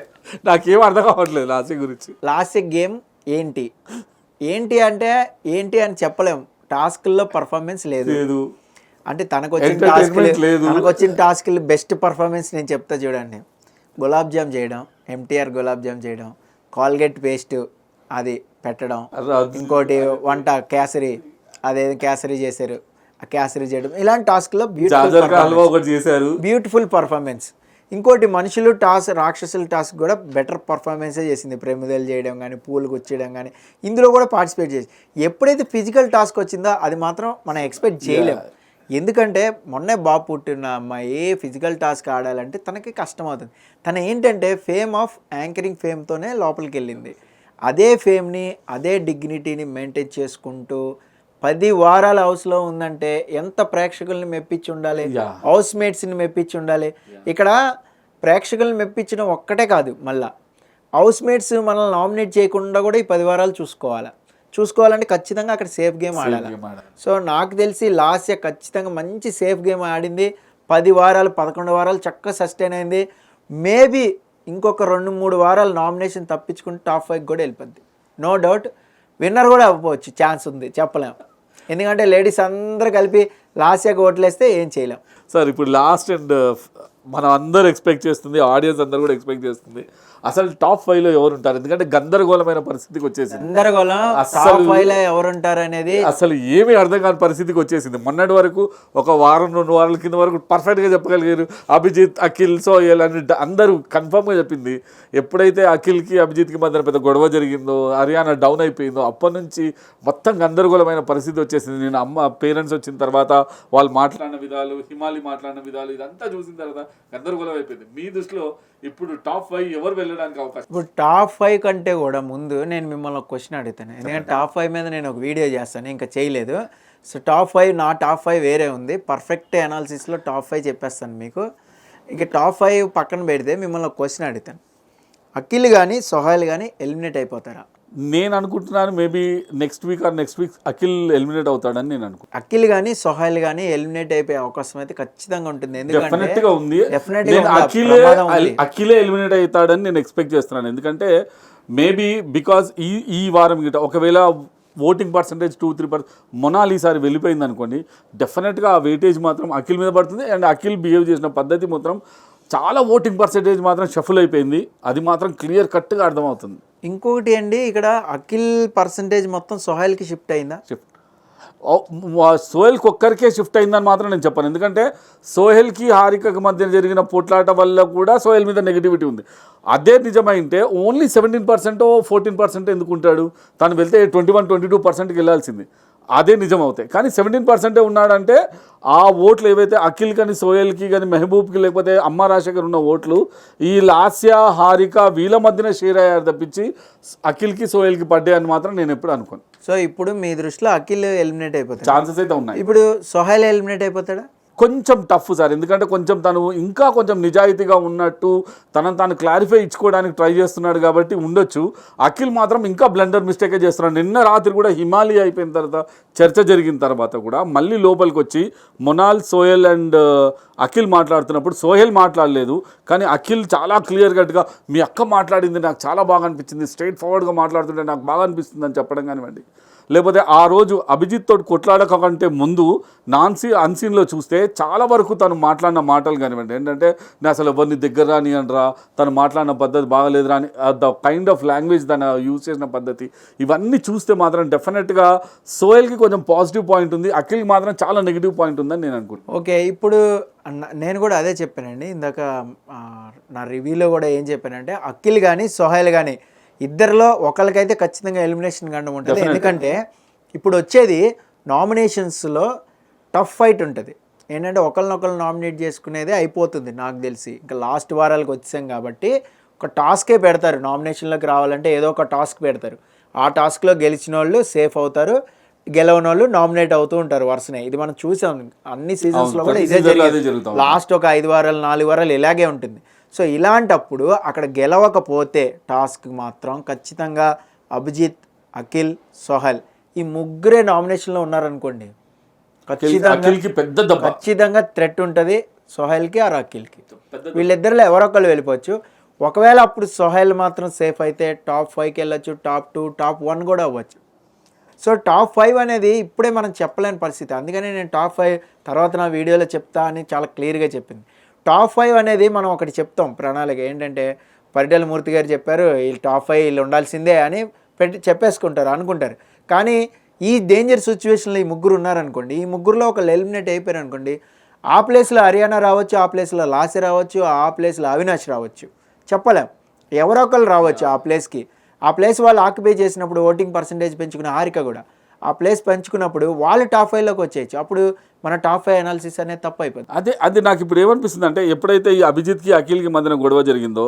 నాకేం అర్థం కావట్లేదు లాస్య గురించి. లాస్య గేమ్ ఏంటి అంటే ఏంటి అని చెప్పలేము. టాస్క్లో పర్ఫార్మెన్స్ లేదు అంటే తనకు వచ్చిన టాస్క్లు బెస్ట్ పర్ఫార్మెన్స్ నేను చెప్తా చూడండి. గులాబ్ జామ్ చేయడం, ఎంటీఆర్ గులాబ్ జామ్ చేయడం, కాల్గేట్ పేస్ట్ అది పెట్టడం, ఇంకోటి వంట కేసరి, కేసరి చేశారు, ఆ కేసరి చేయడం, ఇలాంటి టాస్క్లో బ్యూటిఫుల్ పర్ఫార్మెన్స్. ఇంకోటి మనుషులు రాక్షసుల టాస్క్ కూడా బెటర్ పర్ఫార్మెన్సే చేసింది. ప్రమిదలు చేయడం కానీ, పూలు గుచ్చడం కానీ, ఇందులో కూడా పార్టిసిపేట్ చేసి. ఎప్పుడైతే ఫిజికల్ టాస్క్ వచ్చిందో అది మాత్రం మనం ఎక్స్పెక్ట్ చేయలేము. ఎందుకంటే మొన్నే బాబు పుట్టిన అమ్మాయి ఫిజికల్ టాస్క్ ఆడాలంటే తనకి కష్టం అవుతుంది. తను ఏంటంటే ఫేమ్ ఆఫ్ యాంకరింగ్ ఫేమ్తోనే లోపలికి వెళ్ళింది. అదే ఫేమ్ని, అదే డిగ్నిటీని మెయింటైన్ చేసుకుంటూ 10 వారాల హౌస్లో ఉందంటే ఎంత ప్రేక్షకుల్ని మెప్పించి ఉండాలి, హౌస్ మేట్స్ని మెప్పించి ఉండాలి. ఇక్కడ ప్రేక్షకుల్ని మెప్పించడం ఒక్కటే కాదు, మళ్ళీ హౌస్ మేట్స్ మనల్ని నామినేట్ చేయకుండా కూడా ఈ 10 వారాలు చూసుకోవాలంటే ఖచ్చితంగా అక్కడ సేఫ్ గేమ్ ఆడాలి. సో నాకు తెలిసి లాస్య ఖచ్చితంగా మంచి సేఫ్ గేమ్ ఆడింది. 10 వారాలు 11 వారాలు చక్కగా సస్టైన్ అయింది. మేబీ ఇంకొక 2-3 వారాలు నామినేషన్ తప్పించుకుంటే టాప్ 5 కూడా వెళ్ళిపోద్ది. నో డౌట్ విన్నర్ కూడా అవ్వచ్చు, ఛాన్స్ ఉంది, చెప్పలేం. ఎందుకంటే లేడీస్ అందరూ కలిపి లాస్యకు ఓట్లేస్తే ఏం చేయలేం. సార్ ఇప్పుడు లాస్ట్ అండ్ మనం అందరూ ఎక్స్పెక్ట్ చేస్తుంది, ఆడియన్స్ అందరూ కూడా ఎక్స్పెక్ట్ చేస్తుంది, అసలు టాప్ 5లో ఎవరు ఉంటారు? ఎందుకంటే గందరగోళమైన పరిస్థితికి వచ్చేసింది. ఎవరుంటారు అనేది అసలు ఏమీ అర్థం కాని పరిస్థితికి వచ్చేసింది. మొన్నటి వరకు ఒక వారం 2 వారాల కింద వరకు పర్ఫెక్ట్గా చెప్పగలిగారు. అభిజిత్, అఖిల్, సోహెల్ అని అందరూ కన్ఫర్మ్గా చెప్పింది. ఎప్పుడైతే అఖిల్కి అభిజిత్కి మధ్య పెద్ద గొడవ జరిగిందో, హర్యానా డౌన్ అయిపోయిందో, అప్పటి నుంచి మొత్తం గందరగోళమైన పరిస్థితి వచ్చేసింది. నేను పేరెంట్స్ వచ్చిన తర్వాత వాళ్ళు మాట్లాడిన విధాలు, హిమాలి మాట్లాడిన విధాలు, ఇదంతా చూసిన తర్వాత గందరగోళం అయిపోయింది. మీ దృష్టిలో ఇప్పుడు టాప్ 5 ఎవరు వెళ్ళడానికి అవకాశం? ఇప్పుడు టాప్ 5 కంటే కూడా ముందు నేను మిమ్మల్ని ఒక క్వశ్చన్ అడుగుతాను. ఎందుకంటే టాప్ 5 మీద నేను ఒక వీడియో చేస్తాను, ఇంకా చేయలేదు. సో టాప్ 5 నా టాప్ 5 వేరే ఉంది. పర్ఫెక్ట్ అనాలిసిస్లో టాప్ 5 చెప్పేస్తాను మీకు. ఇక టాప్ 5 పక్కన పెడితే మిమ్మల్ని ఒక క్వశ్చన్ అడుగుతాను. అఖిల్ కానీ సోహెల్ కానీ ఎలిమినేట్ అయిపోతారా? నేను అనుకుంటున్నాను maybe next week Akhil eliminate అవుతాడని నేను అనుకుంటున్నాను. అఖిల్ కానీ సోహెల్ కానీ ఎలిమినేట్ అయిపోయే అవకాశం అయితే ఖచ్చితంగా ఉంటుంది. డెఫినెట్గా ఉంది. అఖిలే ఎలిమినేట్ అవుతాడని నేను ఎక్స్పెక్ట్ చేస్తున్నాను. ఎందుకంటే మేబీ బికాజ్ ఈ వారం గిట ఒకవేళ ఓటింగ్ పర్సంటేజ్ 2-3% మొనాల్ ఈసారి వెళ్ళిపోయింది అనుకోండి, డెఫినెట్గా ఆ వెయిటేజ్ మాత్రం అఖిల్ మీద పడుతుంది. అండ్ అఖిల్ బిహేవ్ చేసిన పద్ధతి మాత్రం చాలా ఓటింగ్ పర్సంటేజ్ మాత్రం షఫుల్ అయిపోయింది. అది మాత్రం క్లియర్ కట్గా అర్థమవుతుంది. ఇంకొకటి అండి, ఇక్కడ అఖిల్ పర్సంటేజ్ మొత్తం సోహెల్కి షిఫ్ట్ అయిందా? సోహెల్కి ఒక్కరికే షిఫ్ట్ అయిందని మాత్రం నేను చెప్పాను. ఎందుకంటే సోహెల్కి హారికకి మధ్య జరిగిన పోట్లాట వల్ల కూడా సోహెల్ మీద నెగిటివిటీ ఉంది. అదే నిజమైంటే ఓన్లీ 17% 14% ఎందుకుంటాడు? తను వెళ్తే 21-22%కి వెళ్ళాల్సింది. అదే నిజం అవుతాయి. కానీ 17% ఉన్నాడంటే ఆ ఓట్లు ఏవైతే అఖిల్ కానీ, సోహెల్కి కానీ, మెహబూబ్కి లేకపోతే అమ్మ రాజశేఖర్ ఉన్న ఓట్లు ఈ లాస్య, హారిక వీళ్ళ మధ్యన షేర్ అయ్యారు తప్పించి అఖిల్కి, సోహెల్కి పడ్డాయి అని మాత్రం నేను ఎప్పుడు అనుకోను. సో ఇప్పుడు మీ దృష్టిలో అఖిల్ ఎలిమినేట్ అయిపోతాడు, ఛాన్సెస్ అయితే ఉన్నాయి. ఇప్పుడు సోహెల్ ఎలిమినేట్ అయిపోతాడా? కొంచెం టఫ్ సార్. ఎందుకంటే తను ఇంకా కొంచెం నిజాయితీగా ఉన్నట్టు తనను తాను క్లారిఫై ఇచ్చుకోవడానికి ట్రై చేస్తున్నాడు కాబట్టి ఉండొచ్చు. అఖిల్ మాత్రం ఇంకా బ్లండర్ మిస్టేకే చేస్తున్నాడు. నిన్న రాత్రి కూడా హిమాలయ అయిపోయిన తర్వాత చర్చ జరిగిన తర్వాత కూడా మళ్ళీ లోపలికి వచ్చి మొనాల్, సోహెల్ అండ్ అఖిల్ మాట్లాడుతున్నప్పుడు సోహెల్ మాట్లాడలేదు, కానీ అఖిల్ చాలా క్లియర్ కట్గా మీ అక్క మాట్లాడింది నాకు చాలా బాగా అనిపించింది, స్ట్రైట్ ఫార్వర్డ్గా మాట్లాడుతుంటే నాకు బాగా అనిపిస్తుంది అని చెప్పడం కానివ్వండి. లేకపోతే ఆ రోజు అభిజిత్ తోటి కొట్లాడక కంటే ముందు అన్సీన్లో చూస్తే చాలా వరకు తను మాట్లాడిన మాటలు కానివ్వండి, ఏంటంటే నేను అసలు ఎవరిని దగ్గర రాని అనరా, తను మాట్లాడిన పద్ధతి బాగలేదురా అని, ద కైండ్ ఆఫ్ లాంగ్వేజ్ తను యూజ్ చేసిన పద్ధతి, ఇవన్నీ చూస్తే మాత్రం డెఫినెట్గా సోహెల్కి కొంచెం పాజిటివ్ పాయింట్ ఉంది, అఖిల్కి మాత్రం చాలా నెగిటివ్ పాయింట్ ఉందని నేను అనుకుంటున్నాను. ఓకే, ఇప్పుడు నేను కూడా అదే చెప్పానండి ఇందాక నా రివ్యూలో కూడా ఏం చెప్పానంటే అఖిల్ కానీ సోహెల్ కానీ ఇద్దరిలో ఒకరికైతే ఖచ్చితంగా ఎలిమినేషన్ గండం ఉంటుంది. ఎందుకంటే ఇప్పుడు వచ్చేది నామినేషన్స్లో టఫ్ ఫైట్ ఉంటుంది. ఏంటంటే ఒకరినొకరు నామినేట్ చేసుకునేది అయిపోతుంది నాకు తెలిసి. ఇంకా లాస్ట్ వారాలకు వచ్చాం కాబట్టి ఒక టాస్కే పెడతారు. నామినేషన్లోకి రావాలంటే ఏదో ఒక టాస్క్ పెడతారు. ఆ టాస్క్లో గెలిచిన వాళ్ళు సేఫ్ అవుతారు, గెలవని వాళ్ళు నామినేట్ అవుతూ ఉంటారు వరుసనే. ఇది మనం చూసాం అన్ని సీజన్స్లో కూడా ఇదే జరిగింది. లాస్ట్ ఒక 5 వారాలు 4 వారాలు ఇలాగే ఉంటుంది. సో ఇలాంటప్పుడు అక్కడ గెలవకపోతే టాస్క్ మాత్రం ఖచ్చితంగా అభిజిత్, అఖిల్, సోహెల్ ఈ ముగ్గురే నామినేషన్లో ఉన్నారనుకోండి, అఖిల్కి పెద్ద దెబ్బ. ఖచ్చితంగా థ్రెట్ ఉంటుంది సోహెల్కి ఆర్ అఖిల్కి. వీళ్ళిద్దరిలో ఎవరొక్కరు వెళ్ళిపోవచ్చు. ఒకవేళ అప్పుడు సోహెల్ మాత్రం సేఫ్ అయితే టాప్ 5కి వెళ్ళొచ్చు, టాప్ 2, టాప్ 1 కూడా అవ్వచ్చు. సో టాప్ 5 అనేది ఇప్పుడే మనం చెప్పలేని పరిస్థితి. అందుకని నేను టాప్ 5 తర్వాత నా వీడియోలో చెప్తా అని చాలా క్లియర్గా చెప్పింది. టాప్ 5 అనేది మనం ఒకటి చెప్తాం ప్రణాళిక ఏంటంటే, పరిటాల మూర్తి గారు చెప్పారు వీళ్ళు టాప్ 5 వీళ్ళు ఉండాల్సిందే అని చెప్పేసుకుంటారు, అనుకుంటారు. కానీ ఈ డేంజర్ సిచ్యువేషన్లో ఈ ముగ్గురు ఉన్నారనుకోండి, ఈ ముగ్గురులో ఒకళ్ళు ఎలిమినేట్ అయిపోయారు అనుకోండి, ఆ ప్లేస్లో హర్యానా రావచ్చు, ఆ ప్లేస్లో లాసే రావచ్చు, ఆ ప్లేస్లో అవినాష్ రావచ్చు, చెప్పలేం. ఎవరో ఒకళ్ళు రావచ్చు ఆ ప్లేస్కి. ఆ ప్లేస్ వాళ్ళు ఆక్యుపై చేసినప్పుడు ఓటింగ్ పర్సంటేజ్ పెంచుకున్న హారిక కూడా ఆ ప్లేస్ పెంచుకున్నప్పుడు వాళ్ళు టాప్ 5లోకి వచ్చేయచ్చు. అప్పుడు మన టాప్ 5 అనాలిసిస్ అనేది తప్పు అయిపోతుంది. అది నాకు ఇప్పుడు ఏమనిపిస్తుంది అంటే, ఎప్పుడైతే ఈ అభిజిత్కి అఖిల్కి మధ్యన గొడవ జరిగిందో,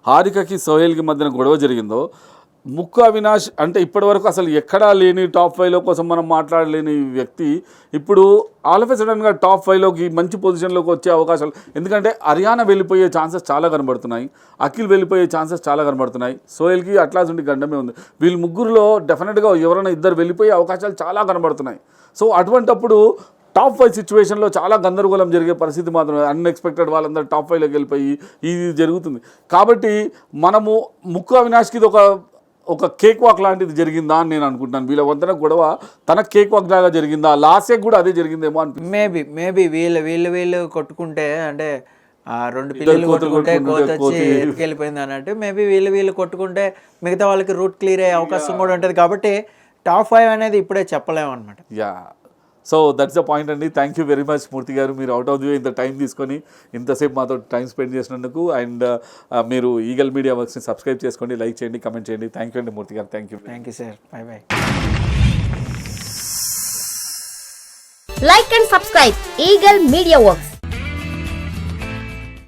హారికకి సోహెల్కి మధ్యన గొడవ జరిగిందో, ముక్కు అవినాష్ అంటే ఇప్పటివరకు అసలు ఎక్కడా లేని టాప్ 5లో కోసం మనం మాట్లాడలేని వ్యక్తి ఇప్పుడు ఆల్ ఆఫ్ ఎ సడన్గా టాప్ 5లోకి మంచి పొజిషన్లోకి వచ్చే అవకాశాలు, ఎందుకంటే హర్యానా వెళ్ళిపోయే ఛాన్సెస్ చాలా కనబడుతున్నాయి, అఖిల్ వెళ్ళిపోయే ఛాన్సెస్ చాలా కనబడుతున్నాయి, సోహెల్కి అట్లాస్ ఉండి గండమే ఉంది. వీళ్ళు ముగ్గురులో డెఫినెట్గా ఎవరైనా ఇద్దరు వెళ్ళిపోయే అవకాశాలు చాలా కనబడుతున్నాయి. సో అటువంటప్పుడు టాప్ 5 సిచ్యువేషన్లో చాలా గందరగోళం జరిగే పరిస్థితి మాత్రం, అన్ఎక్స్పెక్టెడ్ వాళ్ళందరూ టాప్ 5లోకి వెళ్ళిపోయి ఇది జరుగుతుంది. కాబట్టి మనము ముక్కు అవినాష్కి ఇది ఒక కేక్ వాక్ లాంటిది జరిగిందా అని నేను అనుకుంటున్నాను. వీళ్ళ వద్దన గొడవ తన కేక్ వాక్ లాగా జరిగిందా, లాస్టే కూడా అదే జరిగిందేమో అనిపిస్తుంది. మేబీ వీళ్ళు కొట్టుకుంటే అంటే 2 పిల్లలు కొట్టుకుంటే కోత వచ్చి ఎత్తుకెళ్ళిపోయింది అన్నట్టు, మేబీ వీళ్ళు కొట్టుకుంటే మిగతా వాళ్ళకి రూట్ క్లియర్ అయ్యే అవకాశం కూడా ఉంటుంది. కాబట్టి టాప్ 5 అనేది ఇప్పుడే చెప్పలేము అనమాట. Yeah, so that's the point అండి. థ్యాంక్ యూ వెరీ మచ్ మూర్తి గారు, మీరు అవుట్ ఆఫ్ ది వే ఇంత టైం తీసుకొని ఇంతసేపు మాతో టైం స్పెండ్ చేసినందుకు. అండ్ మీరు ఈగల్ మీడియా వర్క్స్ని సబ్స్క్రైబ్ చేసుకోండి, లైక్ చేయండి, కమెంట్ చేయండి. థ్యాంక్ యూ అండి మూర్తి గారు. Thank you sir. By. Like and subscribe Eagle Media Works.